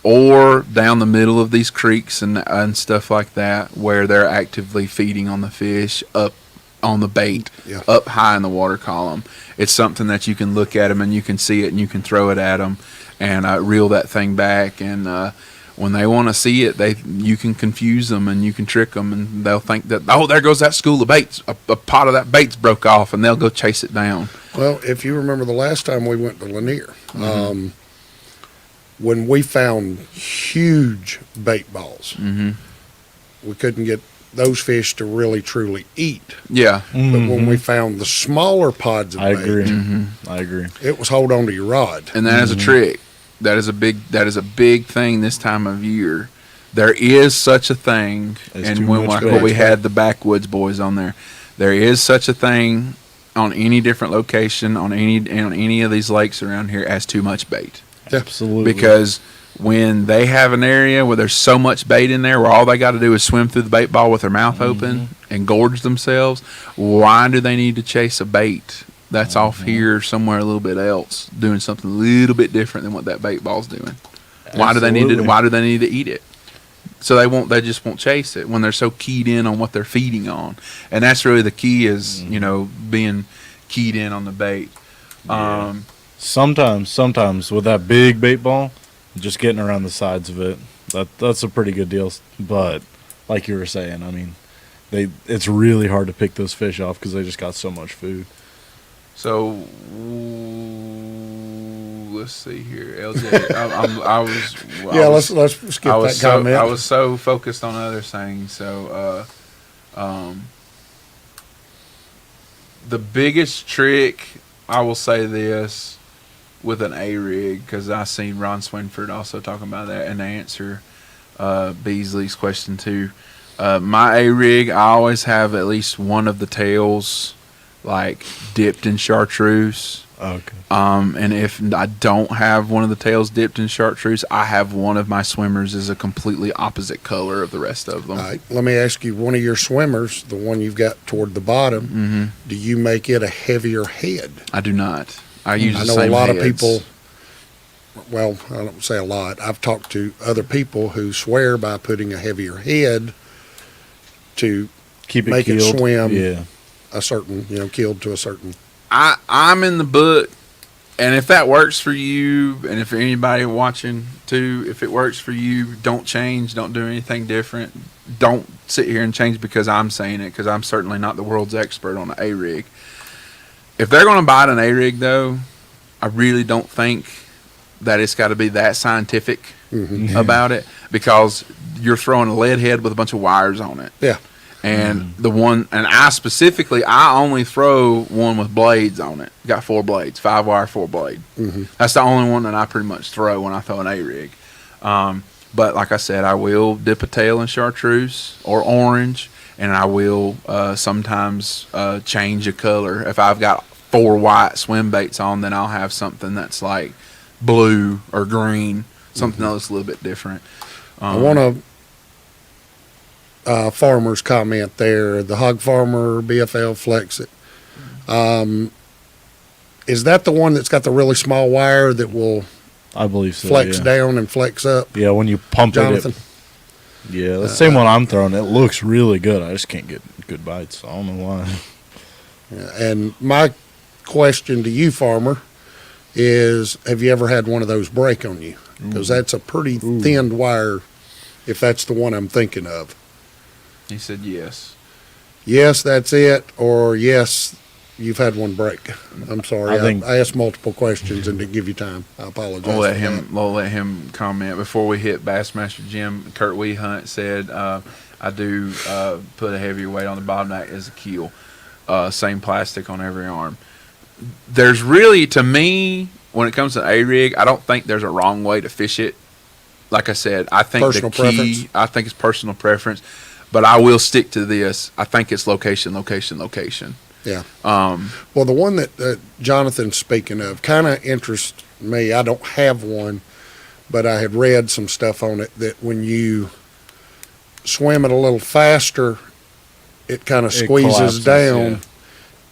or down the middle of these creeks and stuff like that, where they're actively feeding on the fish up on the bait, Yeah. up high in the water column. It's something that you can look at them and you can see it and you can throw it at them and reel that thing back. And when they want to see it, you can confuse them and you can trick them, and they'll think that, oh, there goes that school of baits. A pot of that bait's broke off, and they'll go chase it down. Well, if you remember the last time we went to Lanier, when we found huge bait balls, we couldn't get those fish to really truly eat. Yeah. But when we found the smaller pods of I bait, agree. I agree. it was hold on to your rod. And that is a trick. That is a big thing this time of year. There is such a thing, It's and too when much we bait. had the backwoods boys on there is such a thing on any different location on any of these lakes around here as too much bait. Absolutely. Because when they have an area where there's so much bait in there, where all they got to do is swim through the bait ball with their mouth open and gorge themselves, why do they need to chase a bait that's off here somewhere a little bit else, doing something a little bit different than what that bait ball's doing? Why do they need to eat it? So they just won't chase it when they're so keyed in on what they're feeding on. And that's really the key is, being keyed in on the bait. Sometimes with that big bait ball, just getting around the sides of it, that's a pretty good deal. But like you were saying, I mean, it's really hard to pick those fish off because they just got so much food. So let's see here, LJ. Let's skip that comment. I was so focused on other things. So the biggest trick, I will say this, with an A-rig, because I seen Ron Swinford also talking about that and answer Beasley's question too. My A-rig, I always have at least one of the tails like dipped in chartreuse Okay. And if I don't have one of the tails dipped in chartreuse, I have one of my swimmers is a completely opposite color of the rest of them. All right, let me ask you, one of your swimmers, the one you've got toward the bottom, do you make it a heavier head? I do not. I use I the know same a lot heads. of people, well, I don't say a lot. I've talked to other people who swear by putting a heavier head to Keep it make it keeled. swim. Yeah. a certain, keeled to a certain. I'm in the book, and if that works for you, and if anybody watching too, if it works for you, don't change, don't do anything different. Don't sit here and change because I'm saying it, because I'm certainly not the world's expert on an A-rig. If they're going to buy an A-rig, though, I really don't think that it's got to be that scientific about it, because you're throwing a lead head with a bunch of wires on it. Yeah. And I only throw one with blades on it. Got 4 blades, 5-wire, 4-blade. That's the only one that I pretty much throw when I throw an A-rig. But like I said, I will dip a tail in chartreuse or orange, and I will sometimes change a color. If I've got 4 white swim baits on, then I'll have something that's like blue or green, something else a little bit different. I want to farmer's comment there. The Hog Farmer BFL Flex It. Is that the one that's got the really small wire that will I believe so. flex yeah. down and flex up? Yeah, when you pump Jonathan? it. Yeah, the same one I'm throwing. It looks really good. I just can't get good bites. I don't know why. Yeah, and my question to you, farmer, is have you ever had one of those break on you? Because that's a pretty thin wire, if that's the one I'm thinking of. He said yes. Yes, that's it, or yes, you've had one break. I'm sorry. I think- I asked multiple questions and didn't give you time. I apologize. We'll let for that. We'll let him comment before we hit Bassmaster Jim. Kurt Weehunt said, "I do put a heavier weight on the bottom back as a keel. Same plastic on every arm." There's really, to me, when it comes to A-rig, I don't think there's a wrong way to fish it. Like I said, I think Personal the key. preference. I think it's personal preference, but I will stick to this. I think it's location, location, location. Yeah. Well, the one that Jonathan's speaking of kind of interests me. I don't have one, but I had read some stuff on it that when you swim it a little faster, it kind of It squeezes collapses, down, yeah.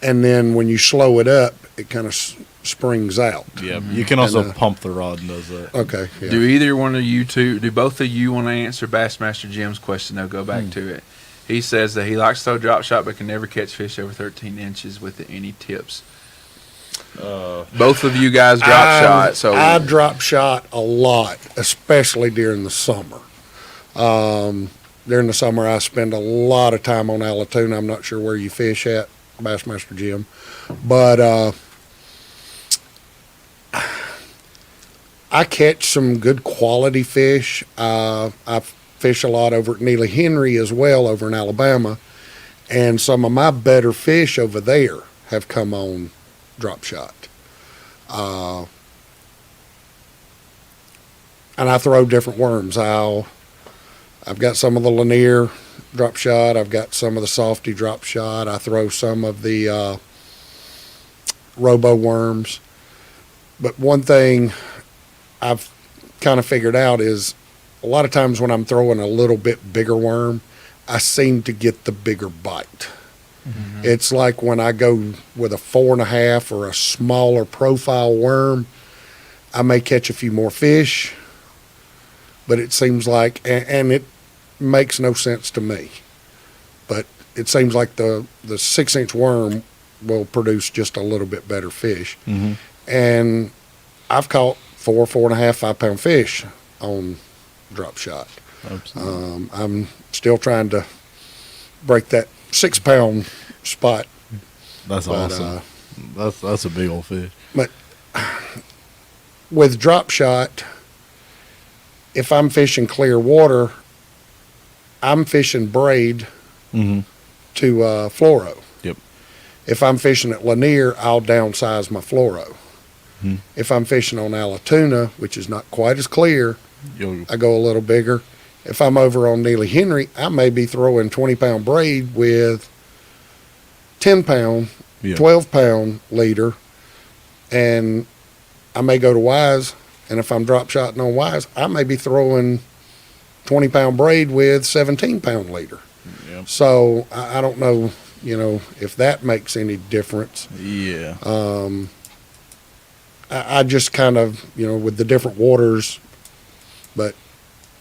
and then when you slow it up, it kind of springs out. Yeah, you can also And, pump the rod and does that. Okay. Yeah. Do either one of you two, do both of you want to answer Bassmaster Jim's question? They'll go back to it. He says that he likes to throw drop shot but can never catch fish over 13 inches with any tips. Both of you guys drop shot, so I drop shot a lot, especially during the summer. During the summer, I spend a lot of time on Allatoona. I'm not sure where you fish at, Bassmaster Jim, but I catch some good quality fish. I fish a lot over at Neely Henry as well, over in Alabama, and some of my better fish over there have come on drop shot. And I throw different worms. I've got some of the Lanier drop shot. I've got some of the Softy drop shot. I throw some of the Robo worms. But one thing I've kind of figured out is a lot of times when I'm throwing a little bit bigger worm, I seem to get the bigger bite. It's like when I go with a 4.5 or a smaller profile worm, I may catch a few more fish, but it seems like, and it makes no sense to me, but it seems like the 6-inch worm will produce just a little bit better fish. And I've caught 4.5, 5-pound fish on drop shot. Absolutely. I'm still trying to break that 6-pound spot. That's but, awesome. That's a big old fish. But with drop shot, if I'm fishing clear water, I'm fishing braid Mm-hmm. to fluoro. Yep. If I'm fishing at Lanier, I'll downsize my fluoro. If I'm fishing on Allatoona, which is not quite as clear, I go a little bigger. If I'm over on Neely Henry, I may be throwing 20-pound braid with 10-pound, Yeah. 12-pound leader and I may go to Wise, and if I'm drop shotting on Wise, I may be throwing 20-pound braid with 17-pound leader. Yep. So I don't know, if that makes any difference. Yeah. I just kind of, with the different waters, but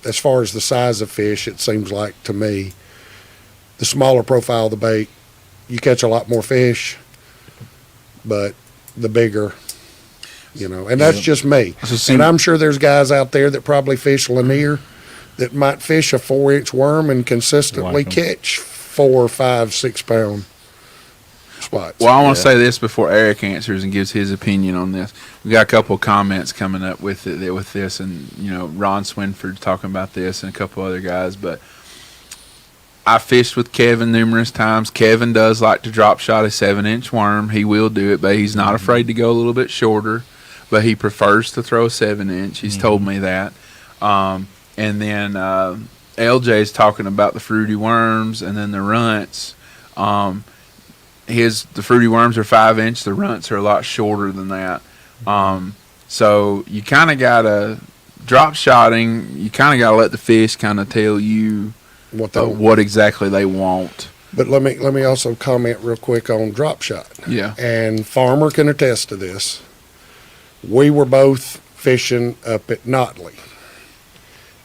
as far as the size of fish, it seems like to me, the smaller profile of the bait, you catch a lot more fish, but the bigger, and that's just me. And I'm sure there's guys out there that probably fish Lanier that might fish a 4-inch worm and consistently catch 4, 5, 6-pound spots. Well, I want to say this before Eric answers and gives his opinion on this. We got a couple of comments coming up with this, and Ron Swinford talking about this, and a couple other guys. But I fished with Kevin numerous times. Kevin does like to drop shot a 7-inch worm. He will do it, but he's not afraid to go a little bit shorter. But he prefers to throw a 7-inch. He's told me that. And then LJ's talking about the fruity worms and then the runts. The fruity worms are 5-inch. The runts are a lot shorter than that. So you kind of got to drop shotting. You kind of got to let the fish kind of tell you what exactly they want. But let me also comment real quick on drop shot. Yeah. And Farmer can attest to this. We were both fishing up at Notley.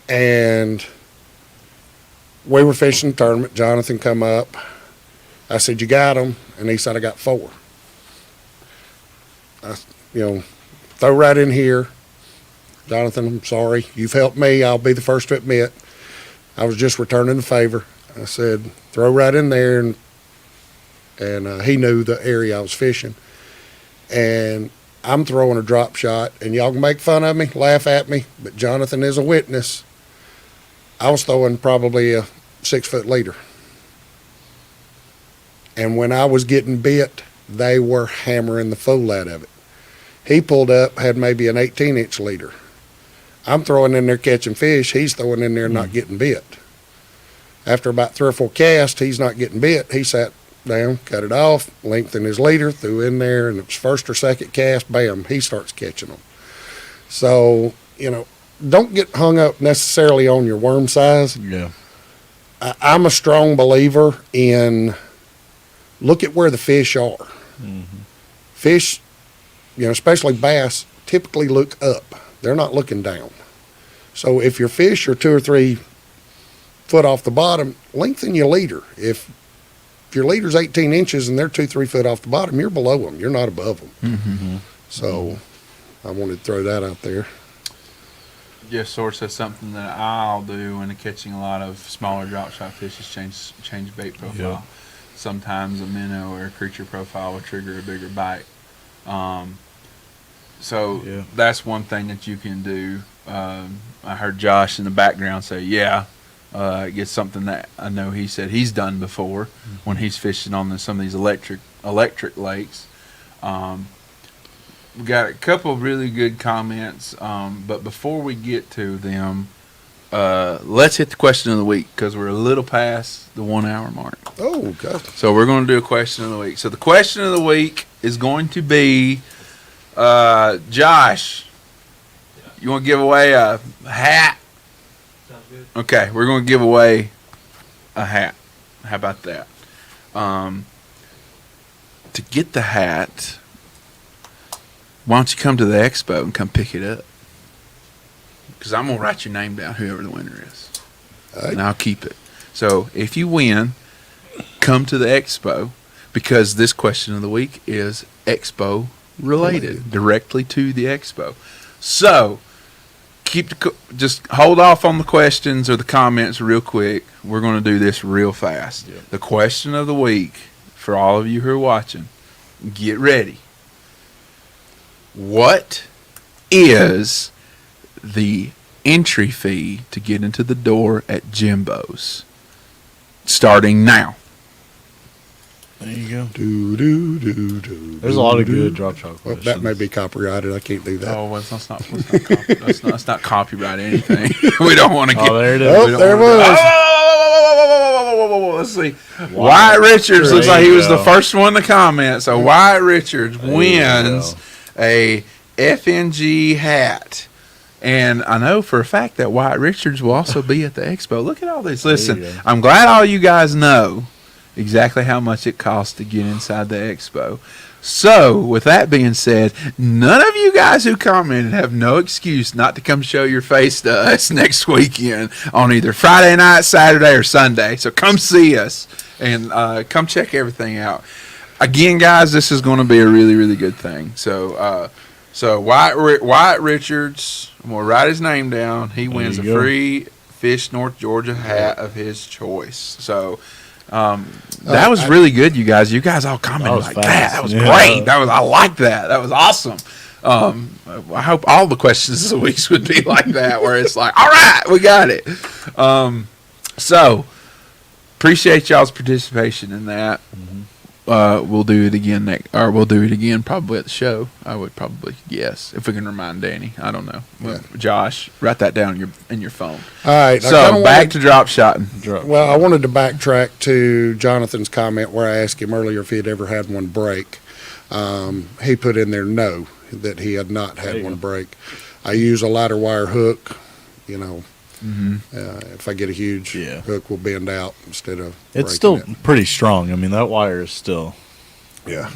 And we were fishing the tournament. Jonathan come up. I said, "You got them?" And he said, "I got 4." Throw right in here. Jonathan, I'm sorry. You've helped me. I'll be the first to admit. I was just returning the favor. I said, "Throw right in there." And he knew the area I was fishing. And I'm throwing a drop shot. And y'all can make fun of me, laugh at me. But Jonathan is a witness. I was throwing probably a 6-foot leader. And when I was getting bit, they were hammering the fool out of it. He pulled up, had maybe an 18-inch leader. I'm throwing in there catching fish. He's throwing in there not getting bit. After about 3 or 4 casts, he's not getting bit. He sat down, cut it off, lengthened his leader, threw in there, and it was first or second cast, bam, he starts catching them. So, don't get hung up necessarily on your worm size. Yeah. I'm a strong believer in look at where the fish are. Mm-hmm. Fish, especially bass, typically look up. They're not looking down. So if your fish are 2 or 3 foot off the bottom, lengthen your leader. If your leader's 18 inches and they're 2, 3 foot off the bottom, you're below them. You're not above them. Mm-hmm. So I wanted to throw that out there. Jeff Sword says something that I'll do when catching a lot of smaller drop shot fish is change bait profile. Yep. Sometimes a minnow or a creature profile will trigger a bigger bite. So that's one thing that you can do. I heard Josh in the background say, it's something that I know he said he's done before when he's fishing on some of these electric lakes. We got a couple of really good comments, but before we get to them, let's hit the question of the week because we're a little past the 1 hour mark. Oh, God. So we're going to do a question of the week. So the question of the week is going to be, Josh, you want to give away a hat? Sounds good. Okay, we're going to give away a hat. How about that? To get the hat, why don't you come to the expo and come pick it up? Because I'm going to write your name down, whoever the winner is. And I'll keep it. So if you win, come to the expo because this question of the week is expo related, directly to the expo. So just hold off on the questions or the comments real quick. We're going to do this real fast. Yep. The question of the week for all of you who are watching, get ready. What is the entry fee to get into the door at Jimbo's? Starting now. There you go. There's a lot of good drop shot Well, questions. that may be copyrighted. I can't do that. Oh, well, let's not copyright anything. We don't want to get. Oh, there it is. Oh, there it was. Let's see. Wyatt Richards looks like he was the first one to comment. So Wyatt Richards wins a FNG hat. And I know for a fact that Wyatt Richards will also be at the expo. Look at all this. Listen, I'm glad all you guys know exactly how much it costs to get inside the expo. So, with that being said, none of you guys who commented have no excuse not to come show your face to us next weekend on either Friday night, Saturday, or Sunday. So come see us and come check everything out. Again, guys, this is going to be a really, really good thing. So Wyatt Richards, we'll write his name down. He wins a free Fish North Georgia hat of his choice. So that was really good, you guys. You guys all commented like that. That was great. I like that. That was awesome. I hope all the questions this week would be like that, where it's like, all right, we got it. So appreciate y'all's participation in that. We'll do it again we'll do it again probably at the show. I would probably guess, if we can remind Danny. I don't know. Josh, write that down in your phone. All right. So back to drop shotting. Well, I wanted to backtrack to Jonathan's comment where I asked him earlier if he had ever had one break. He put in there no, that he had not had one break. I use a lighter wire hook, you know. If I get a huge hook, will bend out instead of it's still pretty strong. I mean, that wire is still okay.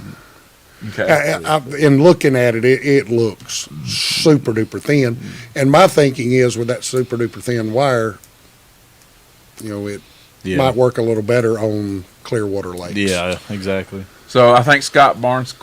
In looking at it, it looks super duper thin, and my thinking is with that super duper thin wire, you know, it might work a little better on clear water lakes. Yeah, exactly. So I think Scott Barnes'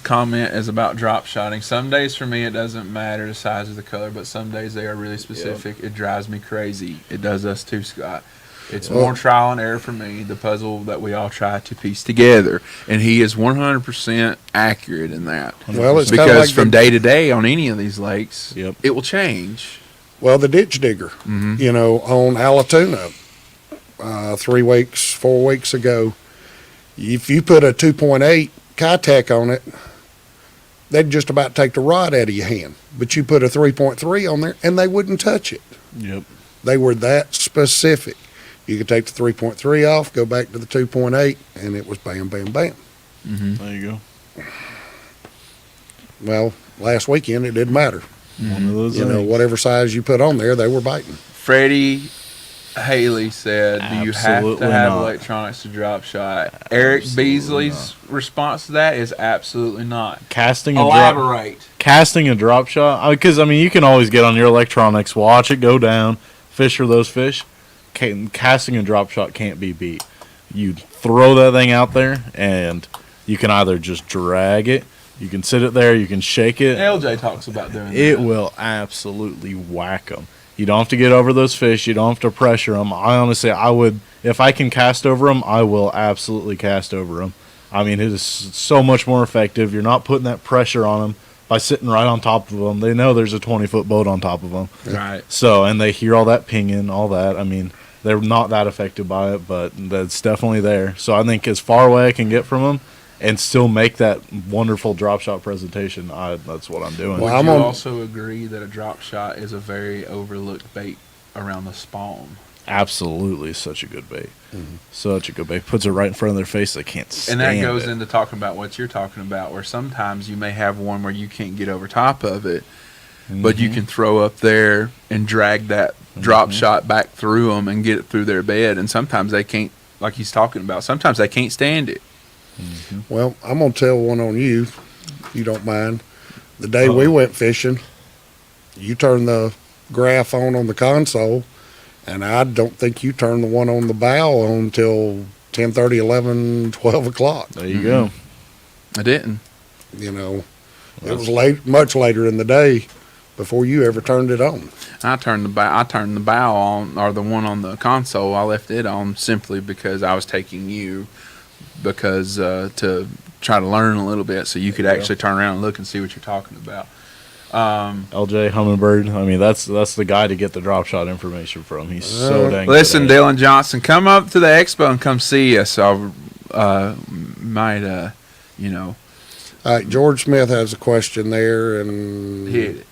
comment is about drop shotting. Some days for me it doesn't matter the size of the color, but some days they are really specific. It drives me crazy. It does us too, Scott. It's more trial and error for me, the puzzle that we all try to piece together. And he is 100% accurate in that. Well, it's because like from day to day on any of these lakes, it will change. Well, the ditch digger, you know, on Allatoona, 4 weeks ago, if you put a 2.8 Kitech on it, they'd just about take the rod out of your hand. But you put a 3.3 on there, and they wouldn't touch it. Yep. They were that specific. You could take the 3.3 off, go back to the 2.8, and it was bam, bam, bam. There you go. Well, last weekend, it didn't matter. One of those you know, whatever size you put on there, they were biting. Freddie Haley said, do you have to have electronics to drop shot? Eric Beasley's response to that is absolutely not. Casting and drop shot? Because, I mean, you can always get on your electronics, watch it go down, fish for those fish. Casting and drop shot can't be beat. You throw that thing out there, and you can either just drag it, you can sit it there, you can shake it. LJ talks about doing that. It will absolutely whack them. You don't have to get over those fish. You don't have to pressure them. I honestly, I would, if I can cast over them, I will absolutely cast over them. I mean, it is so much more effective. You're not putting that pressure on them by sitting right on top of them. They know there's a 20-foot boat on top of them. Right. So, and they hear all that pinging, all that. I mean, they're not that affected by it, but that's definitely there. So I think as far away I can get from them and still make that wonderful drop shot presentation, that's what I'm doing. Would you also agree that a drop shot is a very overlooked bait around the spawn? Absolutely, such a good bait. Such a good bait. Puts it right in front of their face. They can't stand it. And that goes into talking about what you're talking about, where sometimes you may have one where you can't get over top of it, but you can throw up there and drag that drop shot back through them and get it through their bed. And sometimes they can't, like he's talking about, sometimes they can't stand it. Well, I'm going to tell one on you, if you don't mind. The day we went fishing, you turned the graph on the console, and I don't think you turned the one on the bow on until 10:30, 11, 12 o'clock. There you go. I didn't. You know, it was late, much later in the day before you ever turned it on. I turned the bow on, or the one on the console. I left it on simply because I was taking you, because to try to learn a little bit, so you could actually turn around and look and see what you're talking about. LJ Hummingbird. I mean, that's the guy to get the drop shot information from. He's so dang. Listen, Dylan Johnson, come up to the expo and come see us. I might, you know. All right, George Smith has a question there, and Hit it.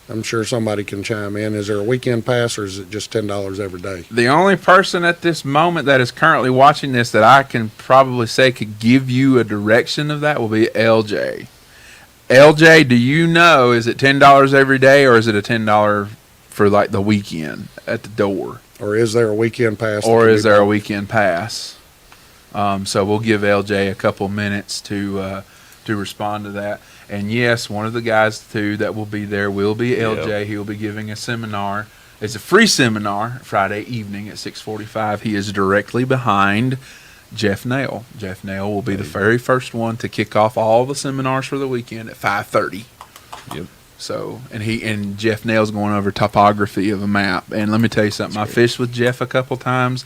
I'm sure somebody can chime in. Is there a weekend pass, or is it just $10 every day? The only person at this moment that is currently watching this that I can probably say could give you a direction of that will be LJ. LJ, do you know, is it $10 every day or is it a $10 for like the weekend at the door? Or is there a weekend pass? that Or can is be there a bought? weekend pass? So we'll give LJ a couple minutes to respond to that. And yes, one of the guys too that will be there will be LJ. Yep. He will be giving a seminar. It's a free seminar Friday evening at 6:45. He is directly behind Jeff Nail. Jeff Nail will be the very first one to kick off all the seminars for the weekend at 5:30. Yep. So, and Jeff Nail's going over topography of a map. And let me tell you something. I fished with Jeff a couple times.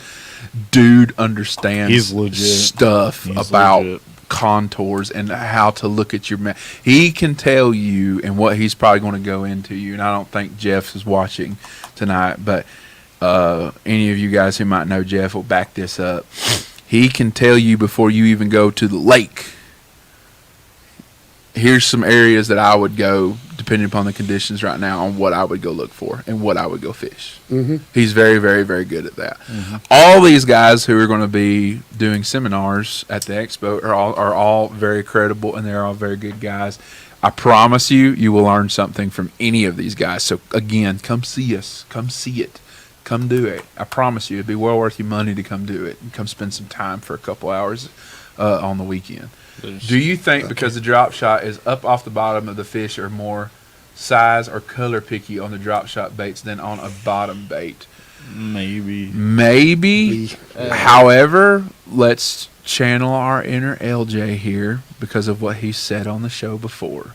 Dude understands He's legit. stuff He's about legit. contours and how to look at your map. He can tell you, and what he's probably going to go into you. And I don't think Jeff is watching tonight, but any of you guys who might know Jeff will back this up. He can tell you before you even go to the lake. Here's some areas that I would go, depending upon the conditions right now, on what I would go look for and what I would go fish. Mm-hmm. He's very, very, very good at that. All these guys who are going to be doing seminars at the Expo are all very credible, and they're all very good guys. I promise you, you will learn something from any of these guys. So, again, come see us. Come see it. Come do it. I promise you, it'd be well worth your money to come do it and come spend some time for a couple hours on the weekend. Do you think because the drop shot is up off the bottom of the fish are more size or color picky on the drop shot baits than on a bottom bait? Maybe. However, let's channel our inner LJ here because of what he said on the show before.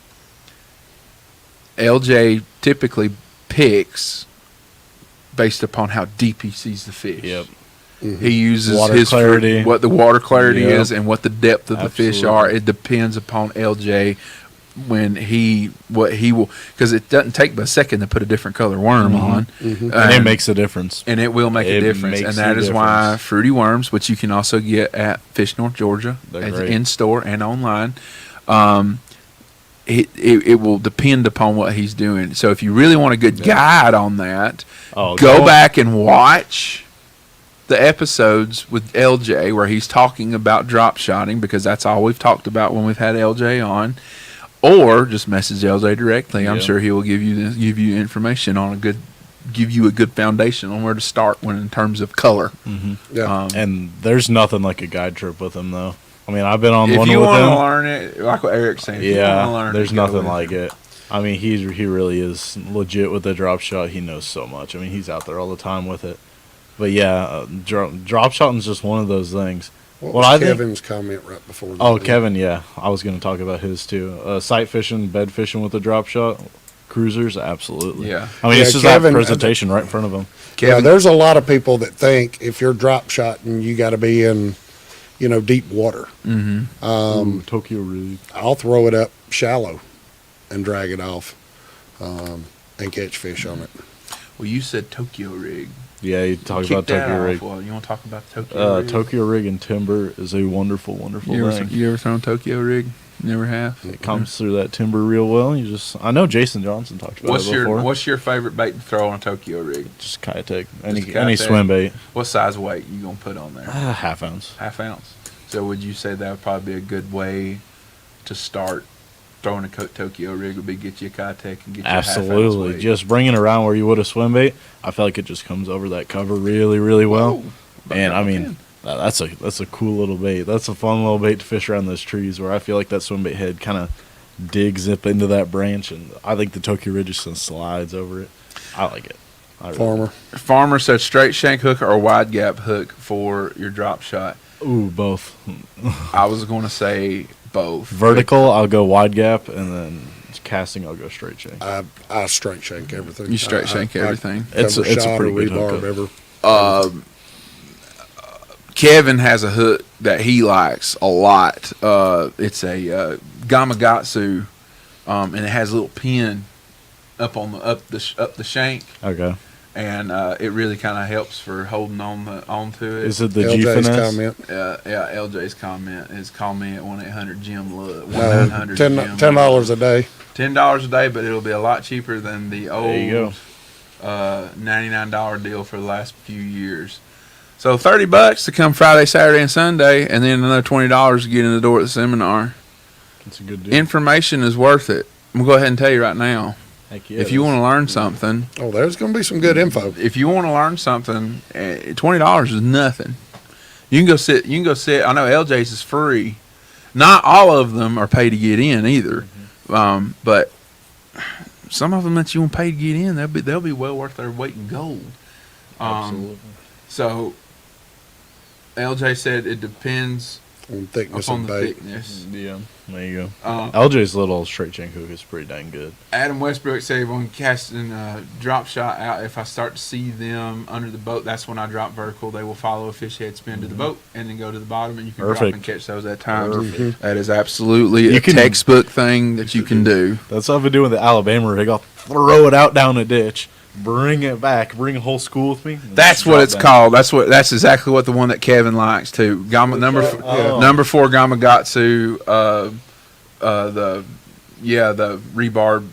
LJ typically picks based upon how deep he sees the fish. Yep. He uses Water his clarity. what the water clarity Yep. is and what the depth of the fish Absolutely. are. It depends upon LJ when what he will, because it doesn't take but a second to put a different color worm on, And it makes a difference. and it will make a It difference. makes And that a is why difference. fruity worms, which you can also get at Fish North Georgia, They're great. in store and online. It will depend upon what he's doing. So if you really want a good guide on that, go back and watch the episodes with LJ where he's talking about drop shotting, because that's all we've talked about when we've had LJ on. Or just message LJ directly. I'm Yeah. sure he will give you information on give you a good foundation on where to start when in terms of color. Yeah. And there's nothing like a guide trip with him, though. I mean, I've been on If one you with want to him. learn it, like what Eric's saying, if you wanna Yeah, learn there's it, go nothing with like it. it. I mean, he really is legit with the drop shot. He knows so much. I mean, he's out there all the time with it. But yeah, drop shotting is just one of those things. What Well, was I think- Kevin's comment right before that? Oh, Kevin, yeah, I was going to talk about his too. Sight fishing, bed fishing with a drop shot, cruisers, absolutely. Yeah. I mean, Yeah, it's just Kevin, that presentation right in front of him. Yeah, there's a lot of people that think if you're drop shotting, you got to be in, deep water. Tokyo rig. I'll throw it up shallow and drag it off and catch fish on it. Well, you said Tokyo rig. Yeah, you talk Kick about that Tokyo off. rig. Well, you want to talk about Tokyo rig? Tokyo rig and timber is a wonderful, wonderful thing. You ever thrown Tokyo rig? Never have. It comes through that timber real well. I know Jason Johnson talked about What's it before. What's your favorite bait to throw on a Tokyo rig? Just kayak, Just any kayak. swim bait. What size weight you gonna put on there? Half ounce. Half ounce. So would you say that would probably be a good way to start throwing a Tokyo rig? Would be get you a kayak and get you a half ounce Absolutely. weight? Just bring it around where you would a swim bait. I feel like it just comes over that cover really, really well. And I mean, that's a cool little bait. That's a fun little bait to fish around those trees where I feel like that swim bait head kind of digs up into that branch, and I think the Tokyo rig just slides over it. I like it. I really Farmer said straight shank hook or wide gap hook for your drop shot. Ooh, both. I was going to say both. Vertical, I'll go wide gap, and then casting, I'll go straight shank. I straight shank everything. You straight shank everything. It's a shot pretty or good rebar, hookup. whatever. Kevin has a hook that he likes a lot. It's a Gamakatsu, and it has a little pin up the shank, Okay. and it really kind of helps for holding onto it. Is it the G LJ's finesse? comment. Yeah, LJ's comment is call me at 1-800-JIM-LUG. No, 1-900 $10 a day. $10 a day, but it'll be a lot cheaper than the old There you go. $99 deal for the last few years. So $30 to come Friday, Saturday, and Sunday, and then another $20 to get in the door at the seminar. It's a good deal. information is worth it. I'm gonna go ahead and tell you right now. Heck yeah, If you want to learn something, Oh, there's going to be some good info. if you want to learn something, $20 is nothing. You can go sit. You can go sit. I know LJ's is free. Not all of them are pay to get in either, but some of them that you want to pay to get in, they'll be well worth their weight in gold. Absolutely. So LJ said it depends On thickness upon of the bait. thickness. Yeah, there you go. Um, LJ's little straight chain hook is pretty dang good. Adam Westbrook said when casting a drop shot out, if I start to see them under the boat, that's when I drop vertical. They will follow a fish head spin to the boat and then go to the bottom, and you can drop Perfect. and catch those at times. Perfect. That is absolutely You a can- textbook thing that you can do. That's what I've been doing with the Alabama rig. I'll throw it out down a ditch, bring it back, bring a whole school with me. and That's just what drop it's down. called. That's exactly what the one that Kevin likes too. Number four Gamakatsu. The rebar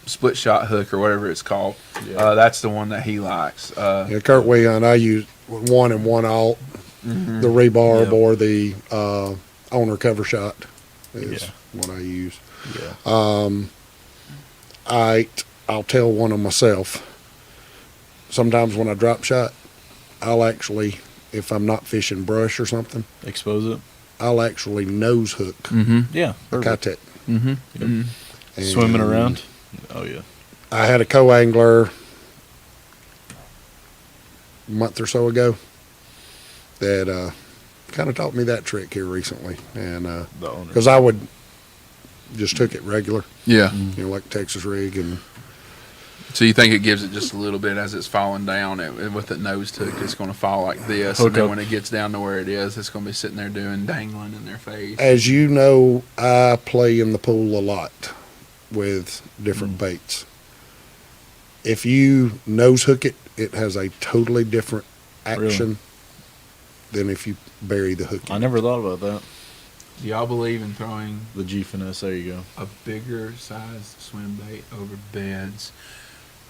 split shot hook or whatever it's called. Yeah. That's the one that he likes. Yeah, Kurt Weon, I use 1 and 1 alt, the rebarb Yep. or the owner cover shot is Yeah. what I use. Yeah. I'll tell one of myself. Sometimes when I drop shot, I'll actually, if I'm not fishing brush or something, Expose it. I'll actually nose hook Yeah. a Kitek. And Swimming around. Oh yeah. I had a co-angler a month or so ago that kind of taught me that trick here recently, and The owner. because I would just took it regular, Yeah. like Texas rig, and So you think it gives it just a little bit as it's falling down? With the nose hook, it's going to fall like this, Hook and then up. when it gets down to where it is, it's going to be sitting there dangling in their face. as you know, I play in the pool a lot with different baits. If you nose hook it, it has a totally different action than if you bury the hook in I it. never thought about that. Do y'all believe in throwing The G finesse. There you go. a bigger sized swim bait over beds?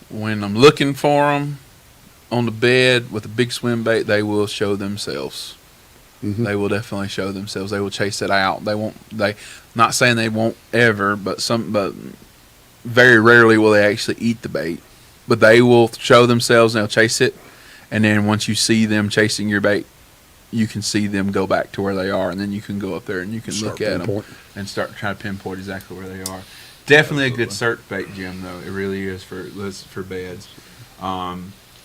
When I'm looking for them on the bed with a big swim bait, they will show themselves. Mhm. They will definitely show themselves. They will chase it out. They won't. Not saying they won't ever, but very rarely will they actually eat the bait. But they will show themselves and they'll chase it. And then once you see them chasing your bait, you can see them go back to where they are, and then you can go up there and you can Start look at them pinpoint. and start trying to pinpoint exactly where they are. Definitely a good cert bait, Jim, though. It really is for beds.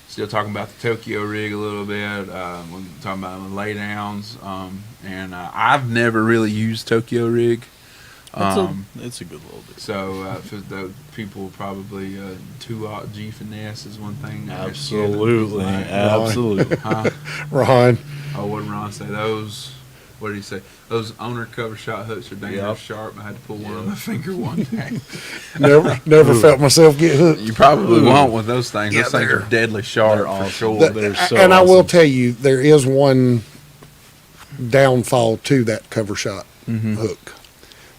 Still talking about the Tokyo rig a little bit. We're talking about the laydowns. And I've never really used Tokyo rig. It's a good little bit. So for the people probably 2-aught G finesse is one thing. Absolutely. Like, Absolutely. huh? Ron, Oh, what did Ron say? Those, what did he say? Those owner cover shot hooks are dangerous Yep. sharp. I had to pull one on my finger one day. never felt myself get hooked. You probably won't with those things. Yeah, Those things they're- are deadly sharp they're for awesome. sure. They're so And I will awesome. tell you, there is one downfall to that cover shot hook.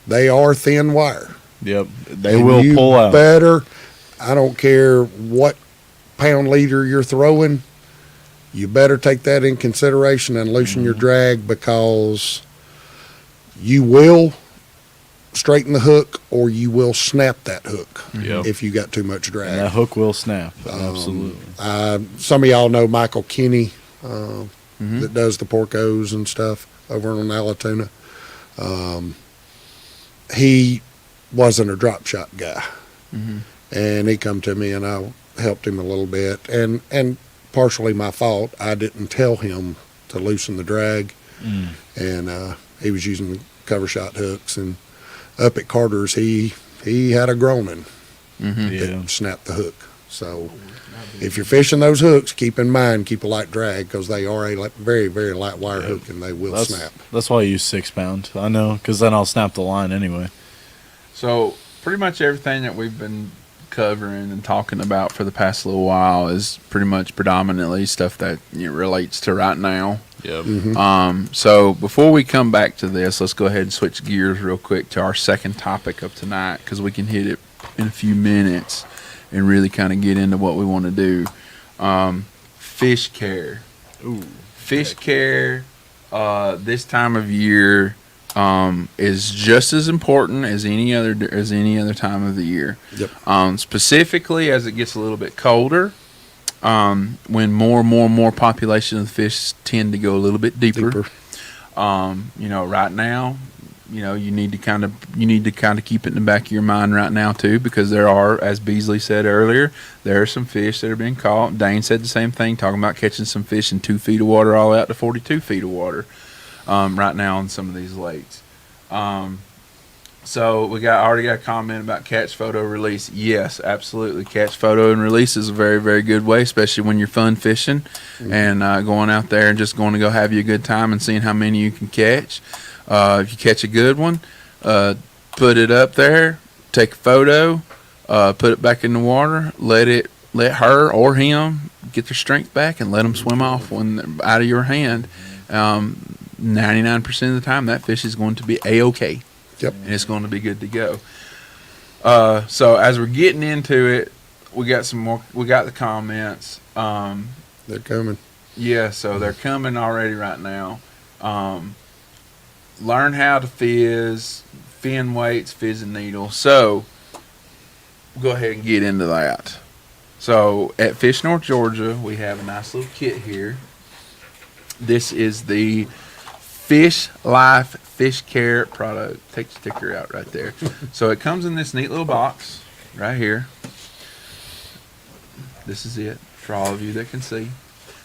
They are thin wire. Yep. They And will you pull out. better, I don't care what pound leader you're throwing, you better take that in consideration and loosen your drag, because you will straighten the hook or you will snap that hook Yep. if you got too much And that drag. hook will snap. Absolutely. Some of y'all know Michael Kinney that does the Porcos and stuff over on Allatoona. He wasn't a drop shot guy, and he come to me and I helped him a little bit, and partially my fault. I didn't tell him to loosen the drag, and he was using the cover shot hooks, and up at Carter's he had a groaning Yeah. that snapped the hook. So if you're fishing those hooks, keep in mind, keep a light drag, because they are a very, very light wire hook, and they will snap. That's why I use 6-pound. I know, because then I'll snap the line anyway. So pretty much everything that we've been covering and talking about for the past little while is pretty much predominantly stuff that relates to right now. Yep. So before we come back to this, let's go ahead and switch gears real quick to our second topic of tonight, because we can hit it in a few minutes and really kind of get into what we want to do. Fish care. Ooh. Fish care this time of year is just as important as any other time of the year. Yep. Specifically, as it gets a little bit colder, when more population of the fish tend to go a little bit deeper. Right now, you need to kind of keep it in the back of your mind right now too, because there are, as Beasley said earlier, there are some fish that are being caught. Dane said the same thing, talking about catching some fish in 2 feet of water all the way out to 42 feet of water right now on some of these lakes. So we already got a comment about catch, photo, release. Yes, absolutely. Catch, photo, and release is a very, very good way, especially when you're fun fishing and going out there and just going to go have you a good time and seeing how many you can catch. If you catch a good one, put it up there, take a photo, put it back in the water, let her or him get their strength back and let them swim off when they're out of your hand. 99% of the time, that fish is going to be A-OK. Yep. And it's going to be good to go. So as we're getting into it, we got some more. We got the comments. They're coming. Yeah, so they're coming already right now. Learn how to fizz, fin weights, fizz and needle. So we'll go ahead and get into that. So at Fish North Georgia, we have a nice little kit here. This is the Fish Life Fish Care product. Take the sticker out right there. So it comes in this neat little box right here. This is it for all of you that can see.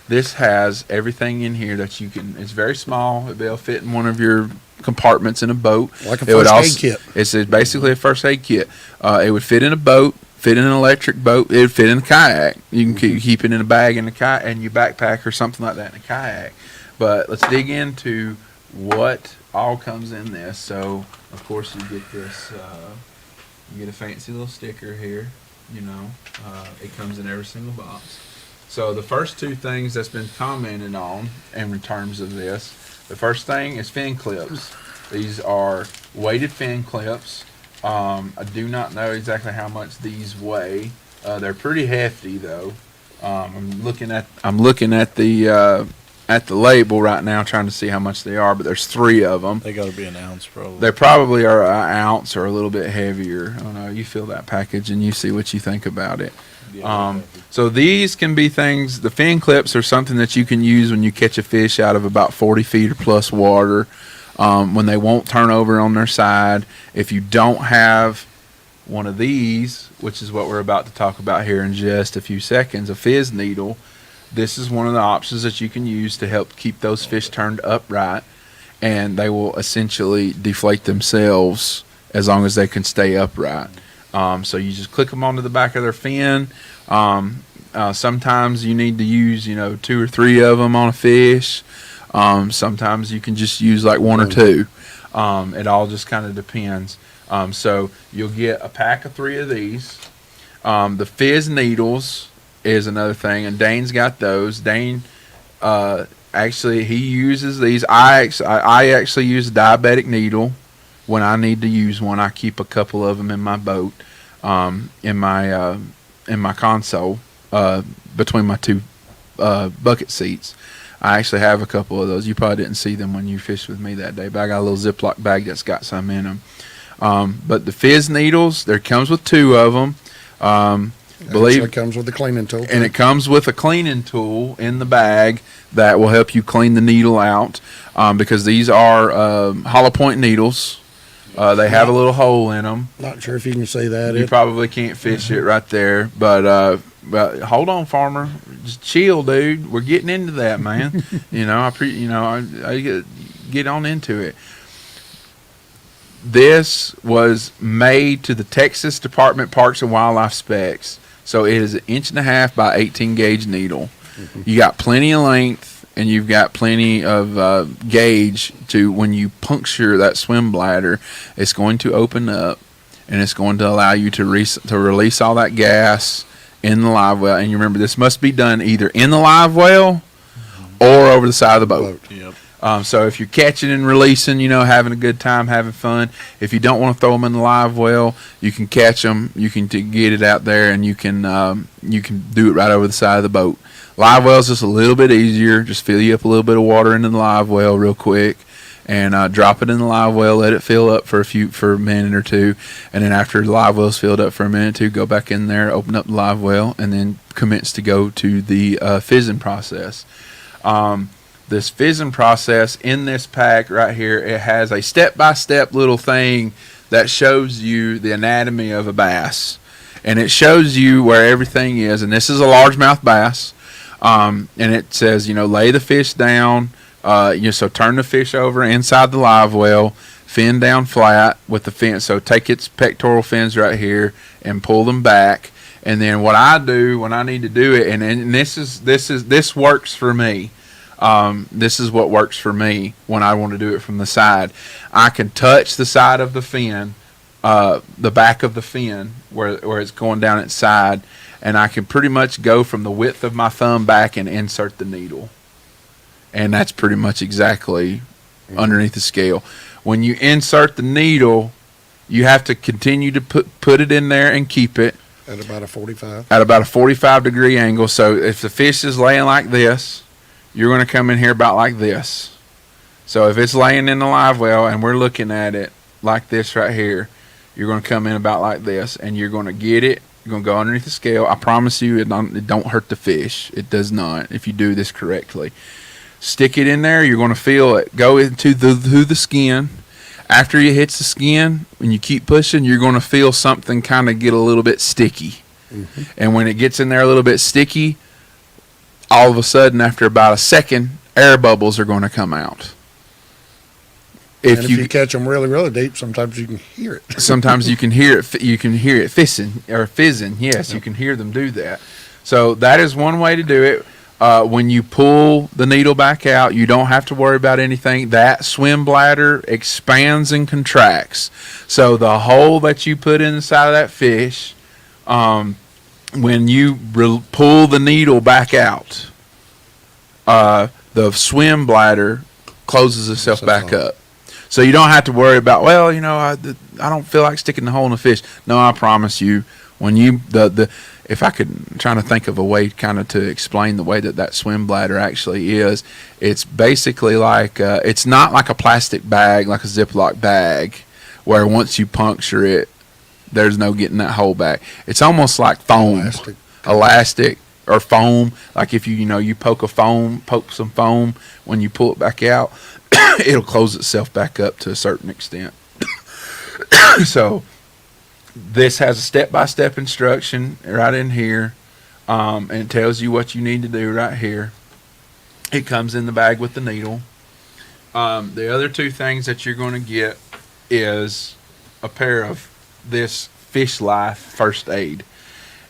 This has everything in here that you can. It's very small. It'll fit in one of your compartments in a boat. Like a first aid kit. It's basically a first aid kit. It would fit in a boat, fit in an electric boat. It would fit in a kayak. You can keep it in a bag in a kayak and your backpack or something like that in a kayak. But let's dig into what all comes in this. So of course you get this. You get a fancy little sticker here. It comes in every single box. So the first two things that's been commented on in terms of this, the first thing is fin clips. These are weighted fin clips. I do not know exactly how much these weigh. They're pretty hefty though. I'm looking at the label right now, trying to see how much they are. But there's 3 of them. They got to be an ounce probably. They probably are an ounce or a little bit heavier. I don't know. You feel that package and you see what you think about it. So these can be things. The fin clips are something that you can use when you catch a fish out of about 40 feet or plus water, when they won't turn over on their side. If you don't have one of these, which is what we're about to talk about here in just a few seconds, a fizz needle, this is one of the options that you can use to help keep those fish turned upright, and they will essentially deflate themselves as long as they can stay upright. So you just click them onto the back of their fin. Sometimes you need to use, 2 or 3 of them on a fish. Sometimes you can just use like 1 or 2. It all just kind of depends. So you'll get a pack of 3 of these. The fizz needles is another thing, and Dane's got those. Dane, actually, he uses these. I actually use a diabetic needle. When I need to use one, I keep a couple of them in my boat, in my console, between my 2 bucket seats. I actually have a couple of those. You probably didn't see them when you fished with me that day, but I got a little Ziploc bag that's got some in them. But the fizz needles, there comes with 2 of them. It comes with a cleaning tool. And it comes with a cleaning tool in the bag that will help you clean the needle out, because these are hollow point needles. They have a little hole in them. Not sure if you can see that. You probably can't fish it right there, but hold on, farmer. Just chill, dude. We're getting into that, man. I get on into it. This was made to the Texas Department Parks and Wildlife specs. So it is 1.5 inch by 18 gauge needle. Mm-hmm. You got plenty of length, and you've got plenty of gauge to, when you puncture that swim bladder, it's going to open up, and it's going to allow you to release all that gas in the live well. And you remember, this must be done either in the live well or over the side of the boat. Yep. So if you're catching and releasing, having a good time, having fun, if you don't want to throw them in the live well, you can catch them, you can get it out there, and you can do it right over the side of the boat. Live well is just a little bit easier. Just fill you up a little bit of water into the live well real quick, and drop it in the live well, let it fill up for a minute or two, and then after the live well's filled up for a minute or two, go back in there, open up the live well, and then commence to go to the fizzing process. This fizzing process in this pack right here, it has a step-by-step little thing that shows you the anatomy of a bass, and it shows you where everything is. And this is a largemouth bass, and it says, lay the fish down. So turn the fish over inside the live well, fin down flat with the fin. So take its pectoral fins right here and pull them back. And then what I do when I need to do it, and this works for me. This is what works for me when I want to do it from the side. I can touch the side of the fin, the back of the fin where it's going down its side, and I can pretty much go from the width of my thumb back and insert the needle. And that's pretty much exactly underneath the scale. When you insert the needle, you have to continue to put it in there and keep it. At about a 45? At about a 45-degree angle. So if the fish is laying like this, you're going to come in here about like this. So if it's laying in the live well and we're looking at it like this right here, you're going to come in about like this, and you're going to get it. You're going to go underneath the scale. I promise you it don't hurt the fish. It does not if you do this correctly. Stick it in there. You're going to feel it go through the skin. After it hits the skin, when you keep pushing, you're going to feel something kind of get a little bit sticky. Mm-hmm. And when it gets in there a little bit sticky, all of a sudden, after about a second, air bubbles are going to come out. If you catch them really, really deep, sometimes you can hear it. Sometimes you can hear it. You can hear it fizzing. Yes, you can hear them do that. So that is one way to do it. When you pull the needle back out, you don't have to worry about anything. That swim bladder expands and contracts. So the hole that you put inside of that fish, when you pull the needle back out, the swim bladder closes itself back up. So you don't have to worry about, I don't feel like sticking the hole in the fish. No, I promise you, when you if I could, I'm trying to think of a way kind of to explain the way that swim bladder actually is. It's basically like, it's not like a plastic bag, like a Ziploc bag, where once you puncture it, there's no getting that hole back. It's almost like foam, elastic or foam. Like if you poke some foam, when you pull it back out, it'll close itself back up to a certain extent. So this has a step-by-step instruction right in here, and it tells you what you need to do right here. It comes in the bag with the needle. The other two things that you're going to get is a pair of this Fish Life first aid.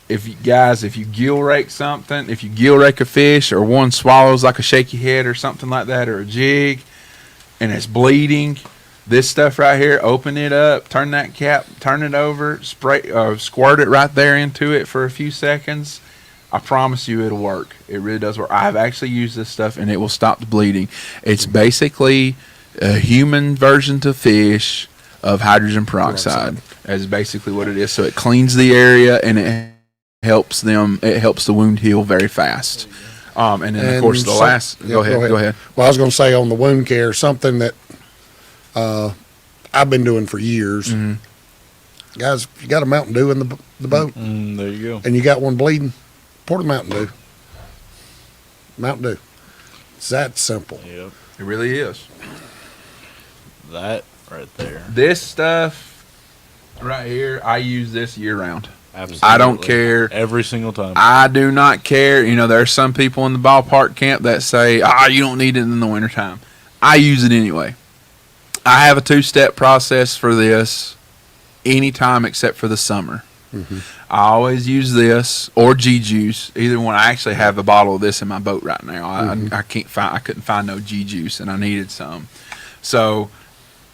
If you gill rake something, if you gill rake a fish, or one swallows like a shaky head or something like that, or a jig, and it's bleeding, this stuff right here, open it up, turn that cap, turn it over, squirt it right there into it for a few seconds. I promise you it'll work. It really does work. I've actually used this stuff and it will stop the bleeding. It's basically a human version to fish of hydrogen peroxide. That's basically what it is. So it cleans the area and it helps the wound heal very fast. And then of course go ahead. Well, I was going to say on the wound care, something that I've been doing for years. Mm-hmm. Guys, if you got a Mountain Dew in the boat, there you go, and you got one bleeding, pour the Mountain Dew. Mountain Dew. It's that simple. Yep. It really is. That right there. This stuff right here, I use this year round. Absolutely. I don't care. Every single time. I do not care. There's some people in the ballpark camp that say, you don't need it in the wintertime. I use it anyway. I have a 2-step process for this anytime except for the summer. Mm-hmm. I always use this or G-Juice. Either one. I actually have a bottle of this in my boat right now. I couldn't find no G-Juice, and I needed some. So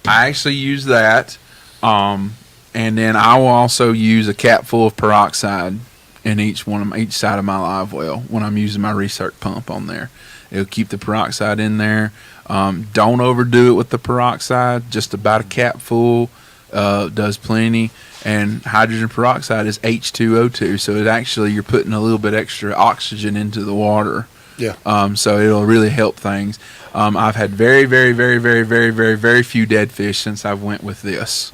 I actually use that. And then I will also use a cap full of peroxide in each side of my live well when I'm using my recirc pump on there. It'll keep the peroxide in there. Don't overdo it with the peroxide. Just about a cap full does plenty. And hydrogen peroxide is H2O2, so you're putting a little bit extra oxygen into the water Yeah. So it'll really help things. I've had very, very, very, very, very, very, very few dead fish since I've went with this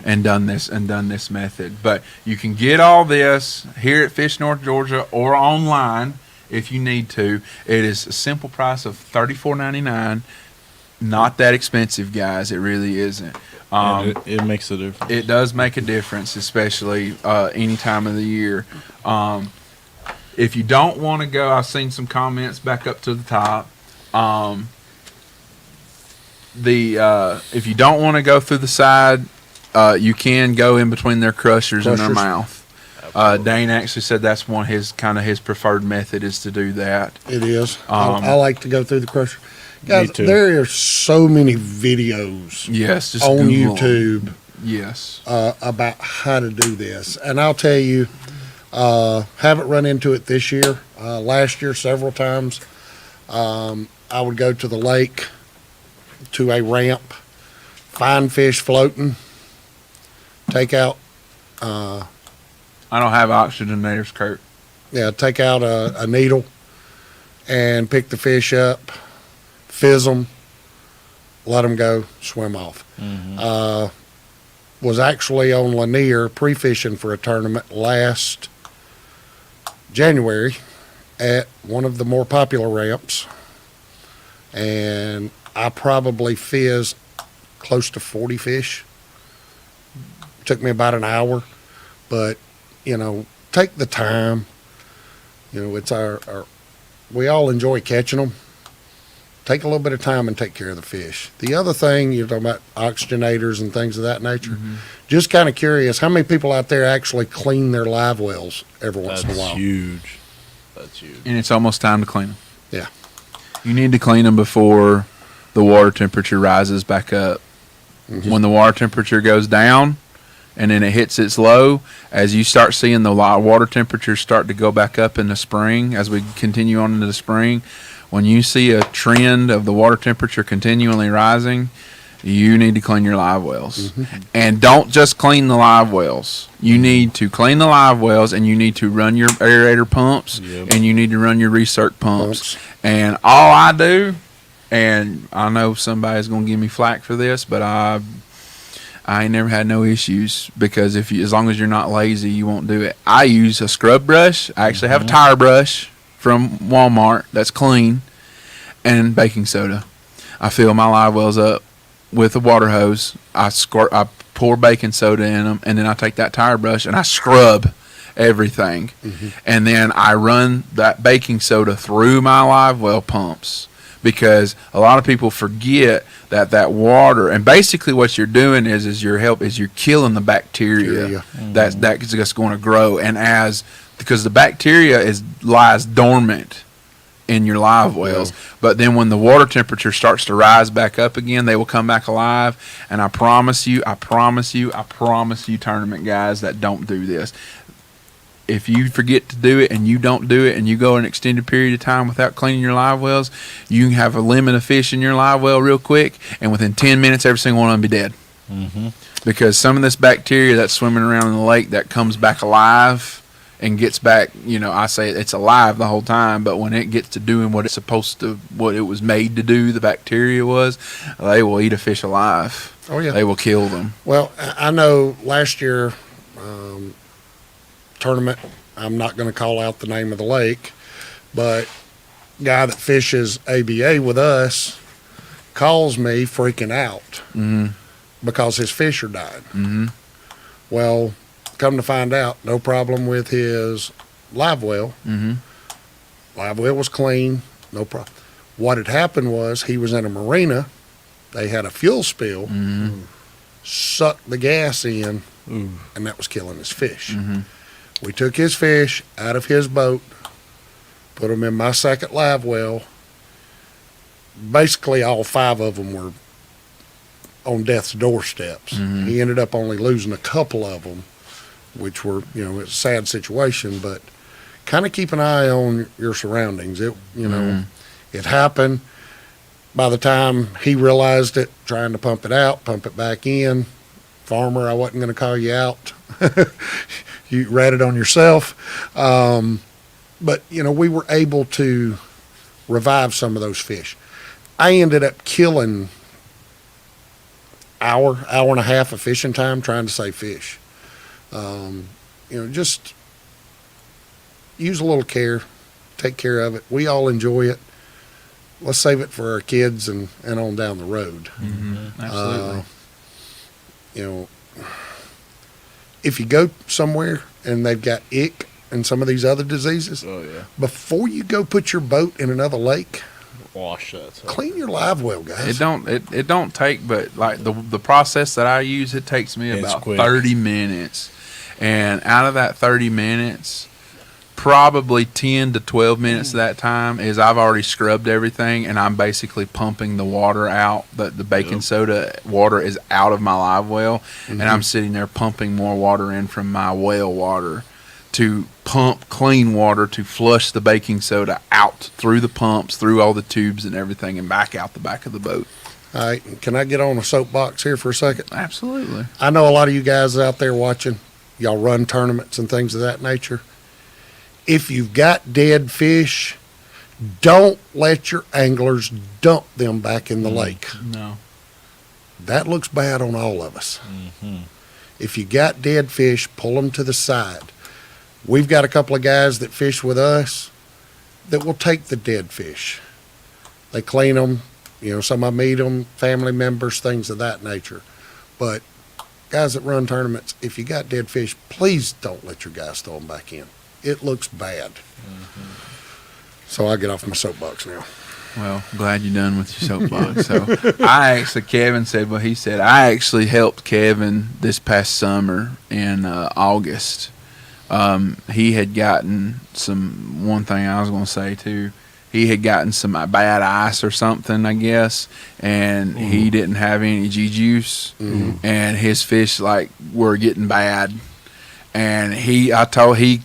and done this method. But you can get all this here at Fish North Georgia or online if you need to. It is a simple price of $34.99. Not that expensive, guys. It really isn't. It makes a difference. It does make a difference, especially any time of the year. If you don't want to go, I've seen some comments back up to the top. If you don't want to go through the side, you can go in between their crushers and their mouth. Dane actually said that's one of his preferred method is to do that. It is. I like to go through the crusher. Guys, Me too. there are so many videos Yes, just on Google 'em. YouTube Yes. about how to do this. And I'll tell you, haven't run into it this year. Last year, several times, I would go to the lake, to a ramp, find fish floating, take out, I don't have oxygenators, Kurt. take out a needle and pick the fish up, fizz them, let them go, swim off. Was actually on Lanier pre-fishing for a tournament last January at one of the more popular ramps, and I probably fizzed close to 40 fish. Took me about an hour, but take the time. It's our we all enjoy catching them. Take a little bit of time and take care of the fish. The other thing, you're talking about oxygenators and things of that nature. Just kind of curious, how many people out there actually clean their live wells every once in a while? That's huge. That's huge. And it's almost time to clean them. Yeah. You need to clean them before the water temperature rises back up. When the water temperature goes down and then it hits its low, as you start seeing the water temperatures start to go back up in the spring, as we continue on into the spring, when you see a trend of the water temperature continually rising, you need to clean your live wells. And don't just clean the live wells. You need to clean the live wells, and you need to run your aerator pumps, and you need to run your recirc pumps. And all I do, and I know somebody's going to give me flack for this, but I ain't never had no issues, because as long as you're not lazy, you won't do it. I use a scrub brush. I actually have a tire brush from Walmart that's clean, and baking soda. I fill my live wells up with a water hose. I pour baking soda in them, and then I take that tire brush and I scrub everything. And then I run that baking soda through my live well pumps, because a lot of people forget that water, and basically what you're doing is you're killing the bacteria that's just going to grow, and because the bacteria lies dormant in your live wells, but then when the water temperature starts to rise back up again, they will come back alive. And I promise you, tournament guys that don't do this, if you forget to do it and you don't do it and you go an extended period of time without cleaning your live wells, you can have a limit of fish in your live well real quick, and within 10 minutes every single one of them be dead. Because some of this bacteria that's swimming around in the lake that comes back alive and gets back, I say it's alive the whole time, but when it gets to doing what it was made to do, the bacteria they will eat a fish alive. Oh, yeah. They will kill them. Well, I know last year, tournament, I'm not going to call out the name of the lake, but guy that fishes ABA with us calls me freaking out because his fish are dying. Well, come to find out, no problem with his live well. Live well was clean, no problem. What had happened was he was in a marina. They had a fuel spill, sucked the gas in, and that was killing his fish. We took his fish out of his boat, put them in my second live well. Basically, all 5 of them were on death's doorsteps. He ended up only losing a couple of them, which were, it's a sad situation, but kind of keep an eye on your surroundings. It happened. By the time he realized it, trying to pump it out, pump it back in. Farmer, I wasn't going to call you out. You read it on yourself. But, we were able to revive some of those fish. I ended up killing hour and a half of fishing time trying to save fish. Just use a little care, take care of it. We all enjoy it. Let's save it for our kids and on down the road. Absolutely. If you go somewhere and they've got ick and some of these other diseases, Oh yeah. before you go put your boat in another lake, Wash that. stuff. clean your live well, guys. It don't take, but like the process that I use, it takes me It's about quick. 30 minutes, and out of that 30 minutes, probably 10 to 12 minutes of that time is I've already scrubbed everything, and I'm basically pumping the water out. The baking soda water is out of my live well, and I'm sitting there pumping more water in from my well water to pump clean water to flush the baking soda out through the pumps, through all the tubes and everything, and back out the back of the boat. All right, can I get on a soapbox here for a second? Absolutely. I know a lot of you guys out there watching, y'all run tournaments and things of that nature. If you've got dead fish, don't let your anglers dump them back in the lake. No. That looks bad on all of us. If you got dead fish, pull them to the side. We've got a couple of guys that fish with us that will take the dead fish. They clean them, some of them eat them, family members, things of that nature. But guys that run tournaments, if you got dead fish, please don't let your guys throw them back in. It looks bad. So I get off my soapbox now. Well, glad you're done with your soapbox. So Kevin said what he said. I actually helped Kevin this past summer in August. He had gotten one thing I was going to say too. He had gotten some bad ice or something, I guess, and he didn't have any G-juice, and his fish were getting bad. And he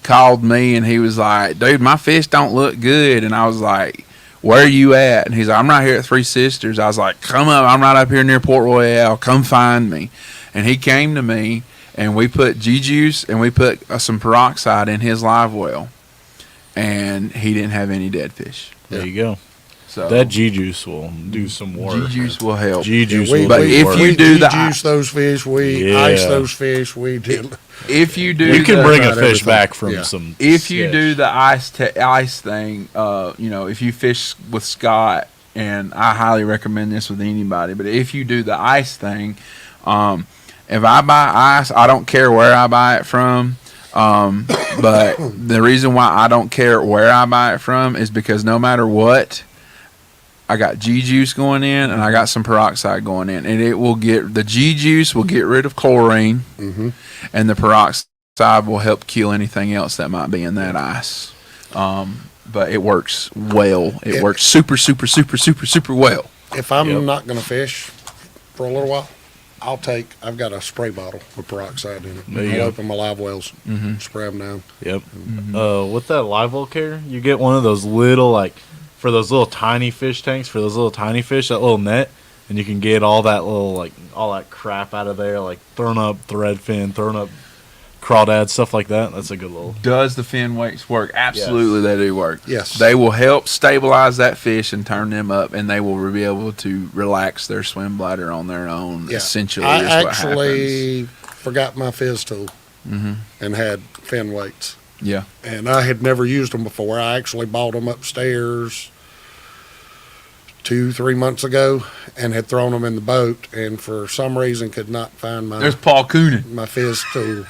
called me and he was like, dude, my fish don't look good. And I was like, where are you at? And he's like, I'm right here at Three Sisters. I was like, come up. I'm right up here near Port Royale. Come find me. And he came to me and we put G-juice and we put some peroxide in his live well. And he didn't have any dead fish. There you go. So That G-juice will do some work. G-juice will help. G-juice we, will But do if work. you do the juice those fish, we Yeah. ice those fish, we did. If you do You can the- bring a Not fish everything. back from Yeah. some. If you sketch. do the ice thing, if you fish with Scott, and I highly recommend this with anybody, but if you do the ice thing, if I buy ice, I don't care where I buy it from. But the reason why I don't care where I buy it from is because no matter what, I got G-juice going in and I got some peroxide going in, and the G-juice will get rid of chlorine, and the peroxide will help kill anything else that might be in that ice. But it works well. It works super, super, super, super, super well. If I'm Yep. not going to fish for a little while, I've got a spray bottle with peroxide in it. There you I'll go. open my live wells, spray them down. Yep. With that Livewell care, you get one of those little for those little tiny fish tanks, for those little tiny fish, that little net, and you can get all that little all that crap out of there, throwing up threadfin, throwing up crawdad, stuff like that. That's a good little. Does the fin weights work? Absolutely, they do work. Yes. They will help stabilize that fish and turn them up, and they will be able to relax their swim bladder on their own. Yeah. Essentially, I is what happens. actually forgot my fizz tool and had fin weights. Yeah. And I had never used them before. I actually bought them upstairs 2-3 months ago and had thrown them in the boat, and for some reason could not find There's Paul Coonan. my fizz tool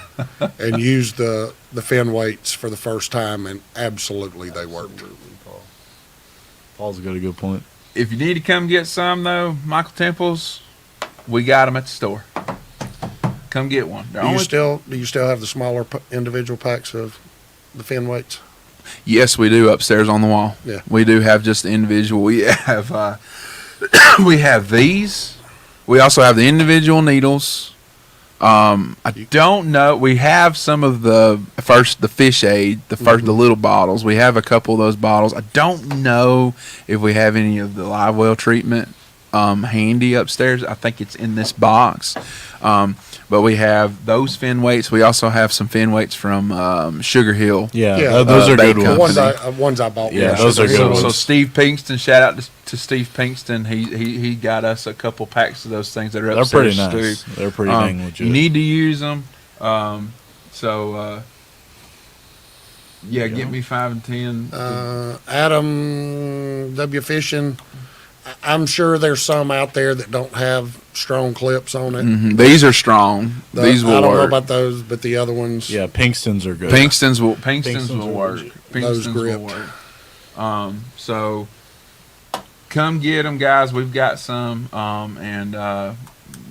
and used the fin weights for the first time, and absolutely they worked. Paul's got a good point. If you need to come get some, though, Michael Temples, we got them at the store. Come get one. They're Do you only- still have the smaller individual packs of the fin weights? Yes, we do upstairs on the wall. Yeah. We do have just the individual. We have we have these. We also have the individual needles. I don't know. We have some of the fish aid, the little bottles. We have a couple of those bottles. I don't know if we have any of the Livewell treatment handy upstairs. I think it's in this box. But we have those fin weights. We also have some fin weights from Sugar Hill. Yeah, those are bait good The ones. ones I bought. Yeah, were those are Sugar good Hill So ones. Steve Pinkston, shout out to Steve Pinkston. He got us a couple packs of those things that are They're upstairs. pretty nice. Stu. They're pretty dang legit. You need to use them. Get me 5 and 10. Adam W. Fishing. I'm sure there's some out there that don't have strong clips on it. Mhm. These are strong. These will I don't know work. about those, but the other ones. Yeah, Pinkston's are good. Pinkston's will Pinkston's will work. legit. Those Pinkston's grip. will work. So come get them, guys. We've got some, and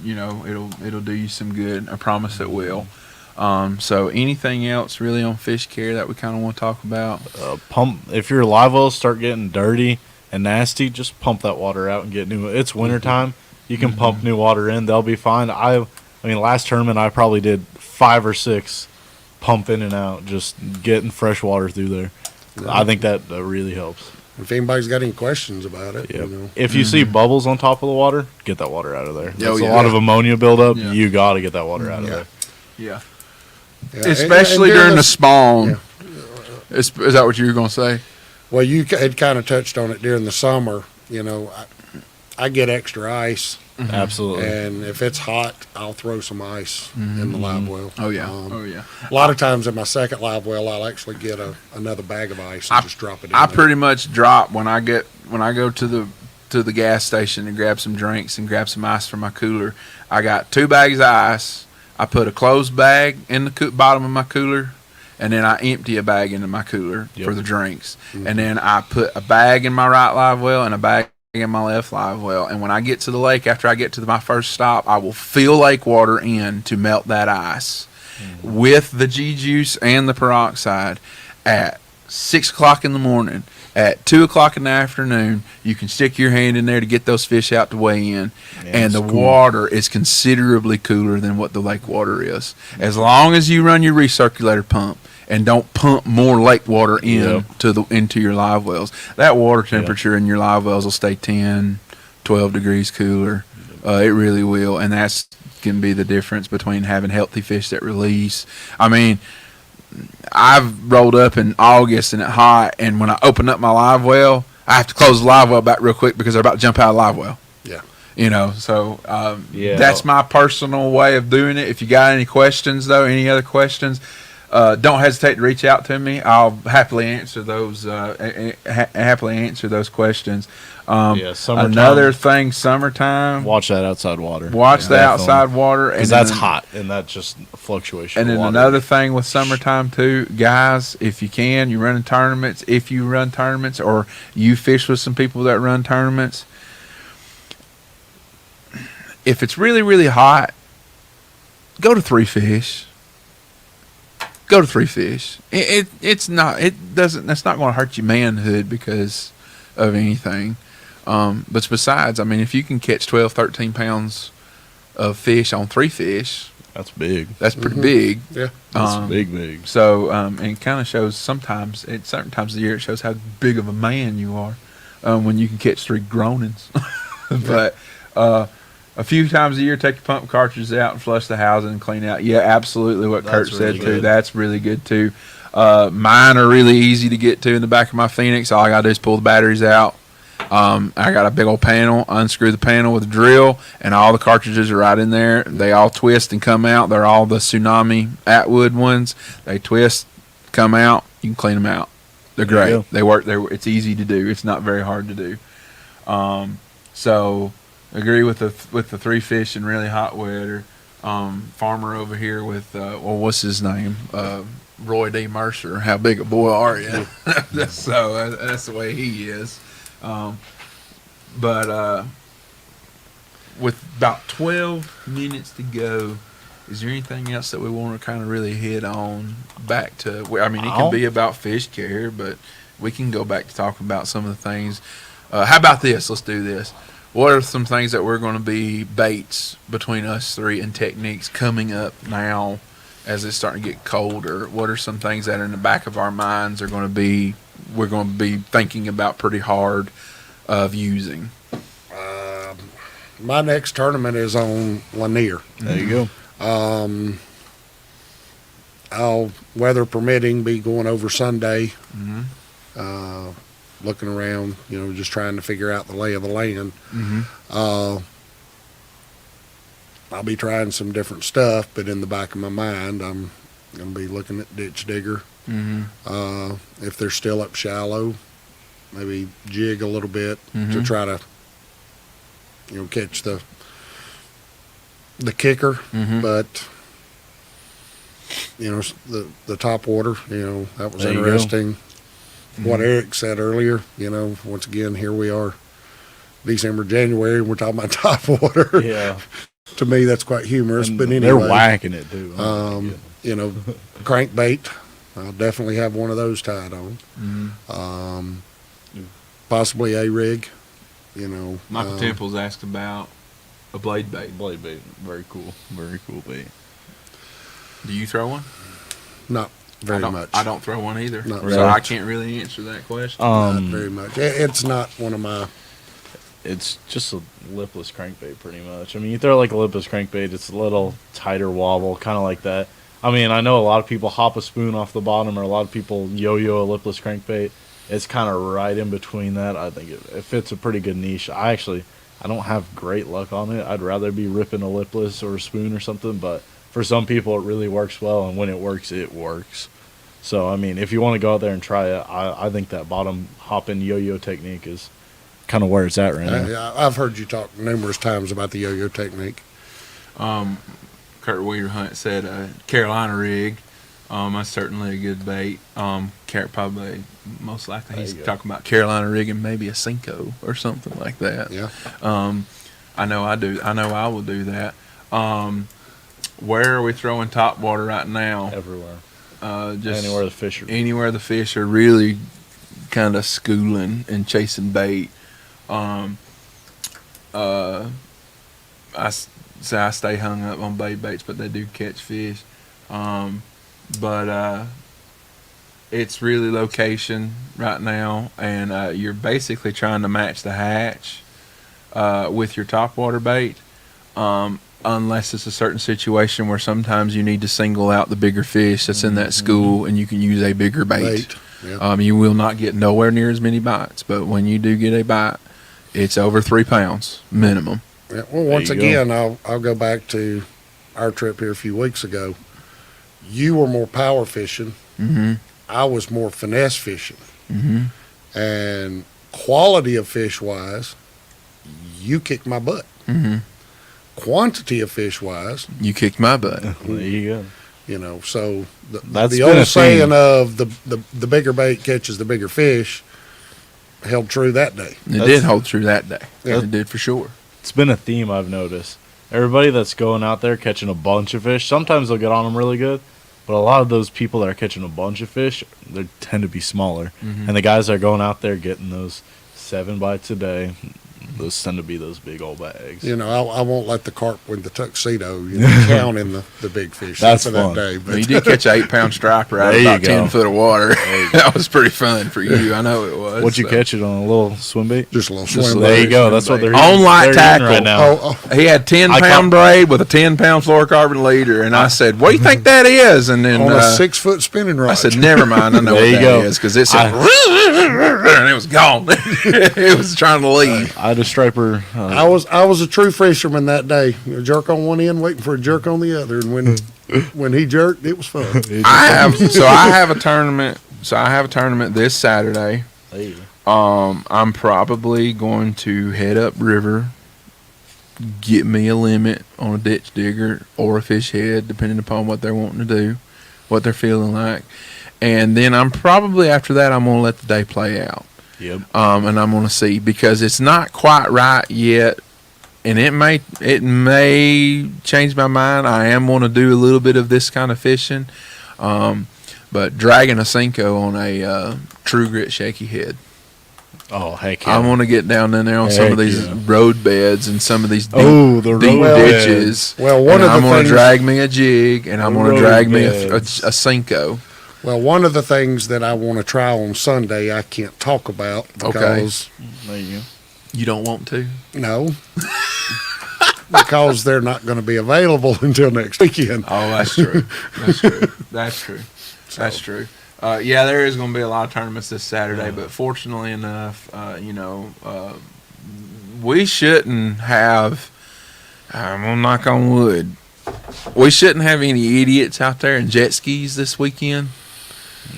it'll do you some good. I promise it will. So anything else really on fish care that we kind of want to talk about? Pump if your live wells start getting dirty and nasty, just pump that water out and get new. It's wintertime. You can pump new water in; they'll be fine. I mean, last tournament I probably did 5 or 6 pump in and out, just getting fresh water through there. I think that really helps. If anybody's got any questions about it, Yep. you know. If you see bubbles on top of the water, get that water out of there. There's yeah. a lot of ammonia buildup. Yeah. You got to get that water out of Yeah. there. Yeah. Yeah, Especially and during the this- spawn. Is that what you were going to say? Well, you had kind of touched on it during the summer. You know, I get extra ice, Absolutely. and if it's hot, I'll throw some ice in the live well. Oh yeah. Um, yeah. A lot of times in my second live well, I'll actually get another bag of ice and just drop it in I there. pretty much drop when I go to the gas station and grab some drinks and grab some ice for my cooler. I got 2 bags of ice. I put a closed bag in the bottom of my cooler, and then I empty a bag into my cooler for the drinks. And then I put a bag in my right live well and a bag in my left live well. And when I get to the lake, after I get to my first stop, I will fill lake water in to melt that ice with the G juice and the peroxide at 6 o'clock in the morning. At 2 o'clock in the afternoon, you can stick your hand in there to get those fish out to weigh in, and the water is considerably cooler than what the lake water is. As long as you run your recirculator pump and don't pump more lake water into your live wells, that water temperature in your live wells will stay 10, 12 degrees cooler. It really will, and that's can be the difference between having healthy fish that release. I mean, I've rolled up in August and it's hot, and when I open up my live well, I have to close the live well back real quick because they're about to jump out of the live well. Yeah. So that's my personal way of doing it. If you got any questions, though, any other questions, don't hesitate to reach out to me. I'll happily answer those. Happily answer those questions. Summertime. Another thing, summertime. Watch that outside water. Watch the outside water, because that's hot, and that's just fluctuation. And of then water. another thing with summertime too, guys, if you can, you're running tournaments. If you run tournaments or you fish with some people that run tournaments, if it's really, really hot, go to 3 fish. Go to 3 fish. That's not going to hurt your manhood because of anything. But besides, I mean, if you can catch 12, 13 pounds of fish on 3 fish, that's big. that's pretty big. Yeah. That's big. So, and it kind of shows sometimes, at certain times of the year, it shows how big of a man you are when you can catch 3 groanings. But a few times a year, take your pump cartridges out and flush the housing and clean out. Yeah, absolutely what Kurt That's said, really too. good. That's really good, too. Mine are really easy to get to in the back of my Phoenix. All I got to do is pull the batteries out. I got a big old panel, unscrew the panel with a drill, and all the cartridges are right in there. They all twist and come out. They're all the Tsunami Atwood ones. They twist, come out. You can clean them out. They're great. Yeah. They work. It's easy to do. It's not very hard to do. So agree with the 3 fish and really hot weather. Farmer over here with what's his name? Roy D. Mercer. How big a boy are you? That's the way he is. But with about 12 minutes to go, is there anything else that we want to kind of really hit on back to? I mean, it can be about fish care, but we can go back to talking about some of the things. How about this? Let's do this. What are some things that we're going to be baits between us 3 and techniques coming up now as it's starting to get colder? What are some things that are in the back of our minds we're going to be thinking about pretty hard of using? My next tournament is on Lanier. There you go. I'll, weather permitting, be going over Sunday, looking around, just trying to figure out the lay of the land. I'll be trying some different stuff, but in the back of my mind, I'm going to be looking at ditch digger. If they're still up shallow, maybe jig a little bit to try to, catch the kicker. But the top water, that was There you go. interesting. What Eric said earlier, once again, here we are, December, January, and we're talking about top water. Yeah. To me, that's quite humorous. And But anyway, they're whacking it too. Crankbait. I'll definitely have one of those tied on. Possibly a rig. Michael Temple's asked about a blade bait. Blade bait, very cool bait. Do you throw one? Not very much. I don't throw one either, Not so really. I can't really answer that question. Not very much. It's not one of my. It's just a lipless crankbait, pretty much. I mean, you throw like a lipless crankbait, it's a little tighter wobble, kind of like that. I mean, I know a lot of people hop a spoon off the bottom, or a lot of people yo-yo a lipless crankbait. It's kind of right in between that. I think it fits a pretty good niche. I don't have great luck on it. I'd rather be ripping a lipless or a spoon or something, but for some people it really works well, and when it works, it works. So, I mean, if you want to go out there and try it, I think that bottom hopping yo-yo technique is kind of where it's at right now. I've heard you talk numerous times about the yo-yo technique. Kurt Weederhunt said Carolina rig. That's certainly a good bait. Probably most likely he's talking about Carolina rig and maybe a Cinco or something like that. Yeah. I know I do. I know I will do that. Where are we throwing top water right now? Everywhere. Just Anywhere the fish are. Anywhere the fish are really kind of schooling and chasing bait. I stay hung up on bait baits, but they do catch fish. But it's really location right now, and you're basically trying to match the hatch with your topwater bait, unless it's a certain situation where sometimes you need to single out the bigger fish that's in that school, and you can use a bigger bait. Yeah. You will not get nowhere near as many bites, but when you do get a bite, it's over 3 pounds minimum. Yeah. Well, once again, I'll go back to our trip here a few weeks ago. You were more power fishing. I was more finesse fishing. And quality of fish wise, you kicked my butt. Quantity of fish wise, You kicked my butt. There you go. So That's the been a old saying theme. of the bigger bait catches the bigger fish held true that day. It did hold true that day. Yeah. It did for sure. It's been a theme I've noticed. Everybody that's going out there catching a bunch of fish, sometimes they'll get on them really good, but a lot of those people that are catching a bunch of fish, they tend to be smaller. And the guys that are going out there getting those 7 bites a day, those tend to be those big old bags. I won't let the carp with the tuxedo count in the big fish That's for fun. that day. Well, you But did catch an 8-pound striper out There of you about go. 10 foot of water. That was pretty fun for you. I know it was. What'd you so. catch it on, a little swim bait? just a little Just swim a There you bait. go. That's what they're On light they're eating tackle. right now. Oh, He had 10-pound caught- braid with a 10-pound fluorocarbon leader, and I said, "What do you think that is?" And then on a 6-foot spinning rod. I said, "Never mind, I know There what you that go. is," because it said, and it was gone. It was trying to leave. I had a striper. I was a true fisherman that day. A jerk on one end, waiting for a jerk on the other, and when he jerked, it was fun. I have a tournament. So I have a tournament this Saturday. Hey. I'm probably going to head up river, get me a limit on a ditch digger or a fish head, depending upon what they're wanting to do, what they're feeling like. And then I'm probably, after that, I'm going to let the day play out. Yep. And I'm going to see, because it's not quite right yet, and it may change my mind. I am going to do a little bit of this kind of fishing, but dragging a Cinco on a true grit shaky head. Oh, heck yeah. I want to get down in there on some of Heck these yeah. road beds and some of these deep, Oh, the deep road ditches. Well, one and of the I'm going to things- drag me a jig, and I'm The going to road drag me beds. a Cinco. Well, one of the things that I want to try on Sunday, I can't talk about because There you go. You don't want to? no, because they're not going to be available until next weekend. Oh, that's true. That's true. That's true. That's true. Yeah, there is going to be a lot of tournaments this Saturday, but fortunately enough, we shouldn't have. I'm gonna knock on wood. We shouldn't have any idiots out there in jet skis this weekend.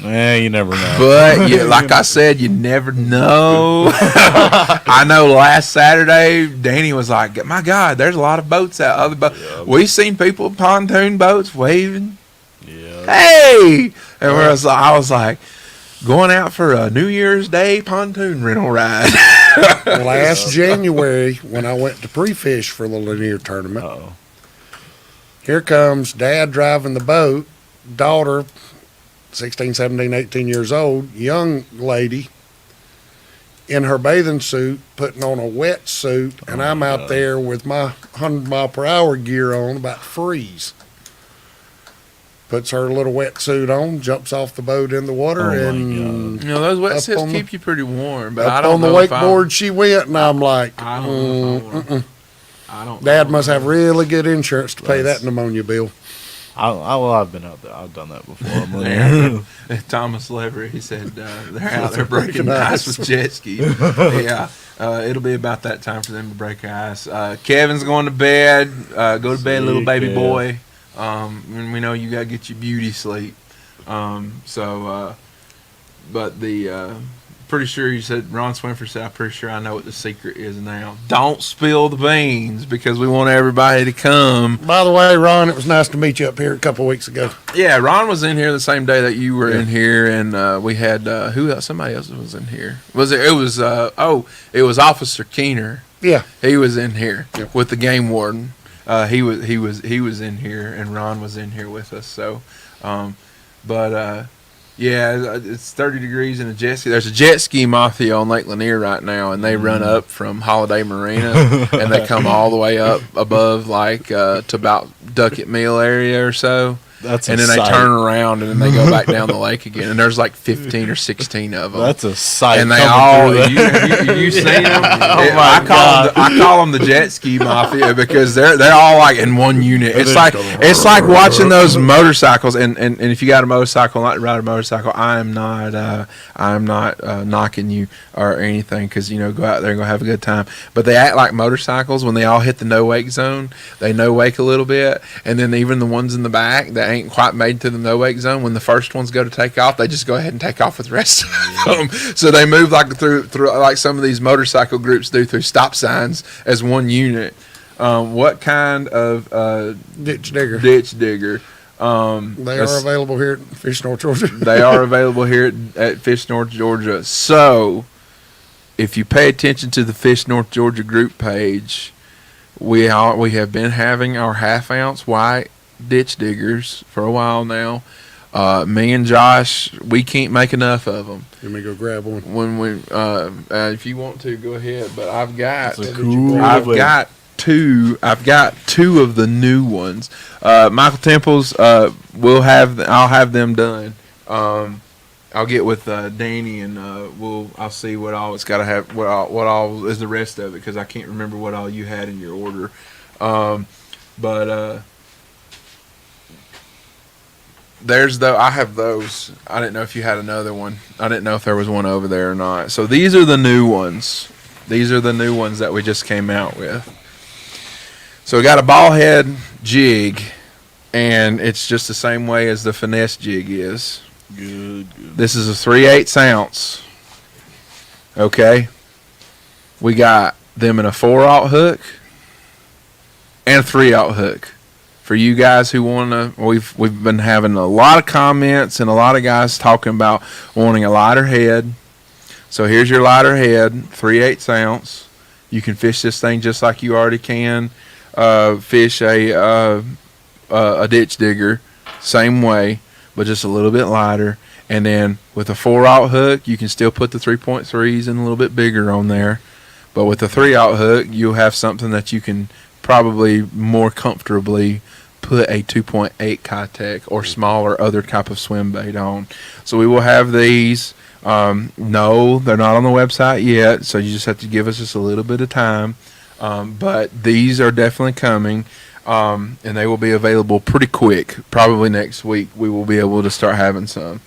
You never know. But yeah, like I said, you never know. I know last Saturday, Danny was like, "My God, there's a lot of boats out. Other boats. Yeah. We seen people pontoon boats waving. Yeah. Hey!" And I was like, going out for a New Year's Day pontoon rental ride. Last January, when I went to pre-fish for the Lanier tournament, Uh-oh. here comes Dad driving the boat, daughter, 16, 17, 18 years old, young lady, in her bathing suit, putting on a wetsuit, and I'm out there with my 100-mile-per-hour gear on, about to freeze. Puts her little wetsuit on, jumps off the boat in the water, and Those wetsuits on keep you pretty warm. But I up don't on the know if wakeboard she went, and I'm like, I don't know. I don't. Dad must have really good insurance to pay that pneumonia bill. I've been out there. I've done that before. I'm Yeah. Thomas Lever, he said they're out there breaking ice with jet skis. Yeah, it'll be about that time for them to break ice. Kevin's going to bed. Go to bed, little baby boy. And we know you got to get your beauty sleep. But pretty sure you said, Ron Swinford said, I'm pretty sure I know what the secret is now. Don't spill the beans because we want everybody to come. By the way, Ron, it was nice to meet you up here a couple of weeks ago. Yeah, Ron was in here the same day that you were in here, and we had who else? Somebody else was in here. It was Officer Keener. Yeah, He was in here with the game warden. He was in here, and Ron was in here with us. So, yeah, it's 30 degrees in a jet ski. There's a jet ski mafia on Lake Lanier right now, and they run up from Holiday Marina, and they come all the way up above, to about Duckett Mill area or so. And then they turn around, and then they go back down the lake again. And there's like 15 or 16 of them. That's a sight. And they all, you see them? I call them the jet ski mafia because they're all like in one unit. It's like watching those motorcycles. And if you got a motorcycle, not to ride a motorcycle, I'm not knocking you or anything because go out there and go have a good time. But they act like motorcycles when they all hit the no wake zone. They no wake a little bit, and then even the ones in the back that ain't quite made to the no wake zone, when the first ones go to take off, they just go ahead and take off with the rest of them. So they move like through like some of these motorcycle groups do through stop signs as one unit. What kind of ditch digger. Ditch digger. They are available here at Fish North, Georgia. They are available here at Fish North, Georgia. So if you pay attention to the Fish North, Georgia group page, we have been having our half-ounce white ditch diggers for a while now. Me and Josh, we can't make enough of them. Let me go grab one. If you want to, go ahead. But I've got two of the new ones. Michael Temples, I'll have them done. I'll get with Danny and I'll see what all it's got to have. What all is the rest of it because I can't remember what all you had in your order. I have those. I didn't know if you had another one. I didn't know if there was one over there or not. So these are the new ones. These are the new ones that we just came out with. So we got a ball head jig, and it's just the same way as the finesse jig is. Good. This is a 3/8 ounce. Okay. We got them in a 4/0 hook and a 3/0 hook. For you guys who want to, we've been having a lot of comments and a lot of guys talking about wanting a lighter head. So here's your lighter head, 3/8 ounce. You can fish this thing just like you already can fish a ditch digger, same way, but just a little bit lighter. And then with a 4/0 hook, you can still put the 3.3s and a little bit bigger on there. But with the 3/0 hook, you'll have something that you can probably more comfortably put a 2.8 Kitech or smaller other type of swim bait on. So we will have these. No, they're not on the website yet, so you just have to give us just a little bit of time. But these are definitely coming, and they will be available pretty quick. Probably next week we will be able to start having some.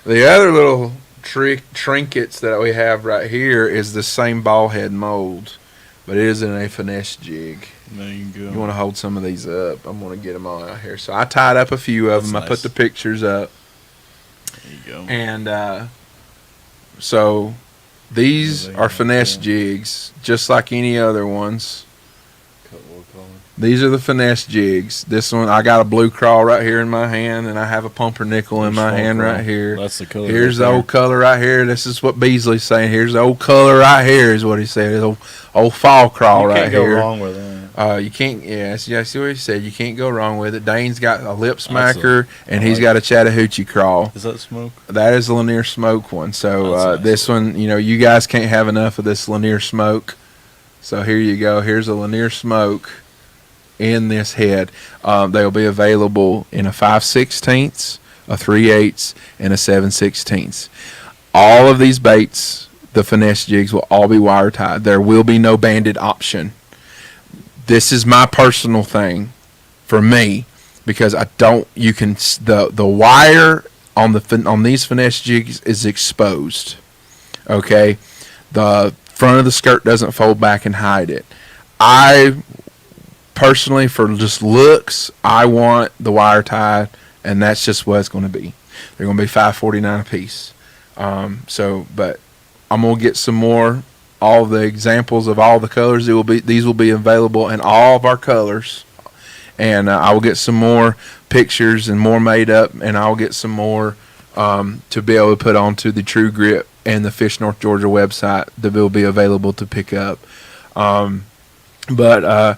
The other little trinkets that we have right here is the same ball head mold, but it is in a finesse jig. There you go. You want to hold some of these up? I'm going to get them all out here. So I tied up a few of them. That's I put nice. the pictures up. There you go. And so these are finesse jigs, just like any other ones. These are the finesse jigs. This one, I got a blue crawl right here in my hand, and I have a pumpernickel in my hand right here. That's the color. Here's right the there. old color right here. This is what Beasley's saying. Here's the old color right here is what he said. It's old fall crawl You right can't go here. wrong with that. You can't. Yes, I see what he said. You can't go wrong with it. Dane's got a lip That's smacker, and I he's like got a Chattahoochee crawl. Is that smoke? That is the Lanier Smoke one. So That's nice. this one, you guys can't have enough of this Lanier Smoke. So here you go. Here's a Lanier Smoke in this head. They'll be available in a 5/16, a 3/8, and a 7/16. All of these baits, the finesse jigs, will all be wire tied. There will be no banded option. This is my personal thing for me, because the wire on these finesse jigs is exposed. Okay, the front of the skirt doesn't fold back and hide it. I personally, for just looks, I want the wire tied, and that's just what it's going to be. They're going to be $5.49 a piece. But I'm going to get some more. All the examples of all the colors. These will be available in all of our colors, and I will get some more pictures and more made up, and I'll get some more to be able to put onto the True Grip and the Fish North Georgia website that will be available to pick up. But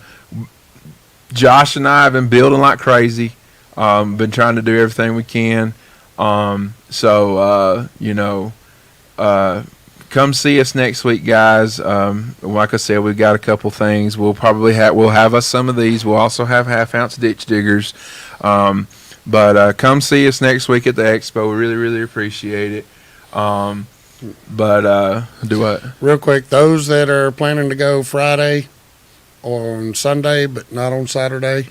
Josh and I have been building like crazy. Been trying to do everything we can. Come see us next week, guys. Like I said, we've got a couple things. We'll have us some of these. We'll also have 1/2 ounce ditch diggers. But come see us next week at the Expo. We really, really appreciate it. Do what? Real quick, those that are planning to go Friday or on Sunday, but not on Saturday,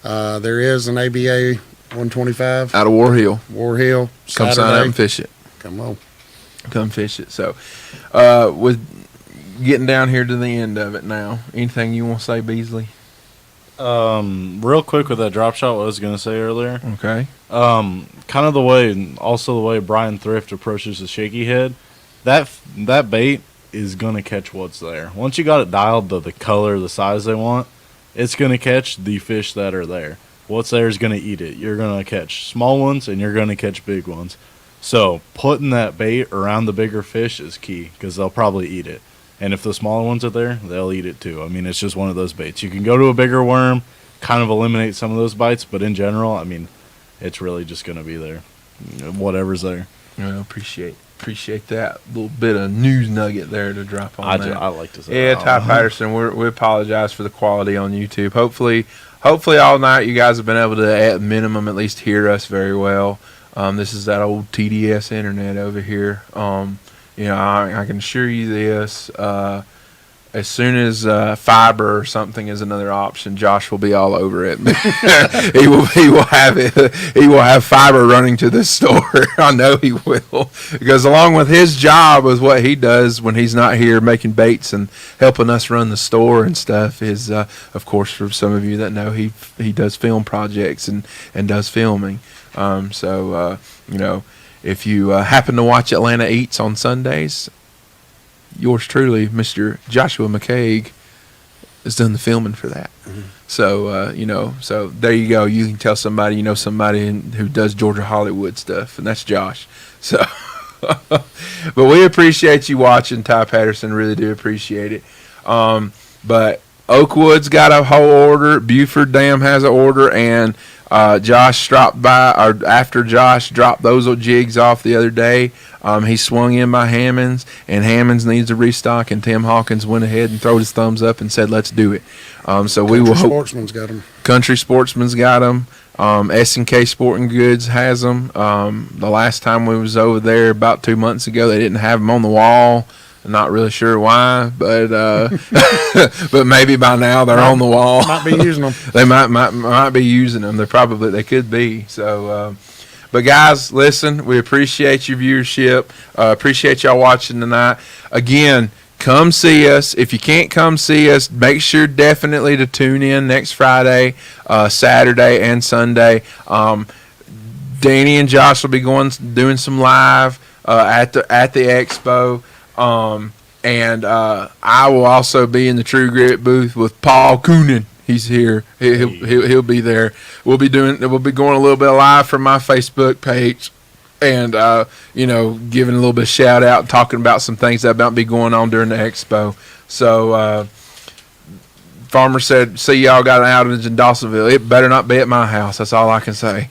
there is an ABA 125 Out of War Hill. War Hill Come Saturday. sign up and fish it. Come on. Come fish it. So, with getting down here to the end of it now, anything you want to say, Beasley? Real quick with that drop shot, what I was gonna say earlier. Okay. Kind of the way Brian Thrift approaches the shaky head. That bait is gonna catch what's there. Once you got it dialed to the color, the size they want, it's gonna catch the fish that are there. What's there is gonna eat it. You're gonna catch small ones and you're gonna catch big ones. So putting that bait around the bigger fish is key, because they'll probably eat it. And if the smaller ones are there, they'll eat it too. I mean, it's just one of those baits. You can go to a bigger worm, kind of eliminate some of those bites, but in general, I mean, it's really just going to be there. Whatever's there. Well, appreciate that little bit of news nugget there to drop on that. I like to say Yeah, that. Ty Patterson, we apologize for the quality on YouTube. Hopefully all night you guys have been able to, at minimum, at least hear us very well. This is that old TDS internet over here. I can assure you this. As soon as fiber or something is another option, Josh will be all over it. he will have it. He will have fiber running to this store. I know he will, because along with his job, with what he does when he's not here making baits and helping us run the store and stuff, is of course, for some of you that know, he does film projects and does filming. If you happen to watch Atlanta Eats on Sundays, yours truly, Mr. Joshua McCaig, has done the filming for that. Mm-hmm. So there you go. You can tell somebody who does Georgia Hollywood stuff, and that's Josh. So, but we appreciate you watching, Ty Patterson. Really do appreciate it. But Oakwood's got a whole order. Buford Dam has an order, and Josh dropped by, or after Josh dropped those jigs off the other day, he swung in by Hammonds, and Hammonds needs a restock, and Tim Hawkins went ahead and threw his thumbs up and said, let's do it. So we will hope. Sportsman's got them. Country Sportsman's got them. S&K Sporting Goods has them. The last time we was over there about 2 months ago, they didn't have them on the wall. Not really sure why, but but maybe by now they're on the wall. Might be using them. They might be using them. They could be. So, but guys, listen, we appreciate your viewership. Appreciate y'all watching tonight. Again, come see us. If you can't come see us, make sure definitely to tune in next Friday, Saturday, and Sunday. Danny and Josh will be doing some live at the Expo. And I will also be in the True Grit booth with Paul Coonan. He's here. He'll be there. We'll be going a little bit live from my Facebook page, and giving a little bit of shout out, talking about some things that might be going on during the Expo. So Farmer said, "See, y'all got an outage in Dawsonville. It better not be at my house." That's all I can say.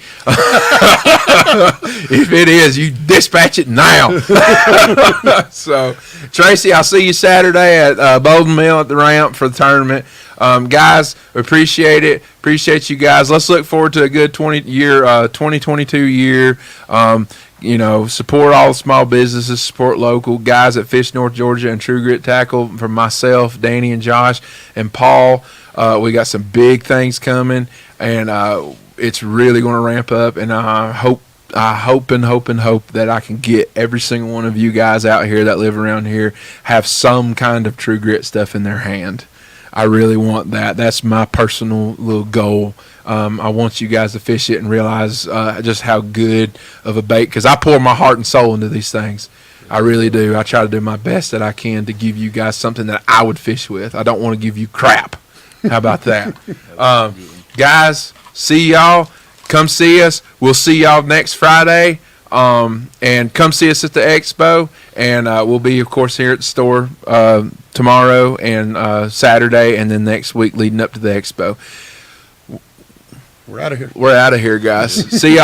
If it is, you dispatch it now. So, Tracy, I'll see you Saturday at Bolden Mill at the ramp for the tournament. Guys, appreciate it. Appreciate you guys. Let's look forward to a good 2022 year. Support all the small businesses, support local guys at Fish North Georgia and True Grit Tackle. From myself, Danny and Josh and Paul, we got some big things coming, and it's really going to ramp up. And I hope that I can get every single one of you guys out here that live around here have some kind of True Grit stuff in their hand. I really want that. That's my personal little goal. I want you guys to fish it and realize just how good of a bait, because I pour my heart and soul into these things. I really do. I try to do my best that I can to give you guys something that I would fish with. I don't want to give you crap. How about that? Guys, see y'all. Come see us. We'll see y'all next Friday. And come see us at the Expo. And we'll be, of course, here at the store tomorrow and Saturday, and then next week leading up to the Expo. We're out of here. We're out of here, guys. See y'all.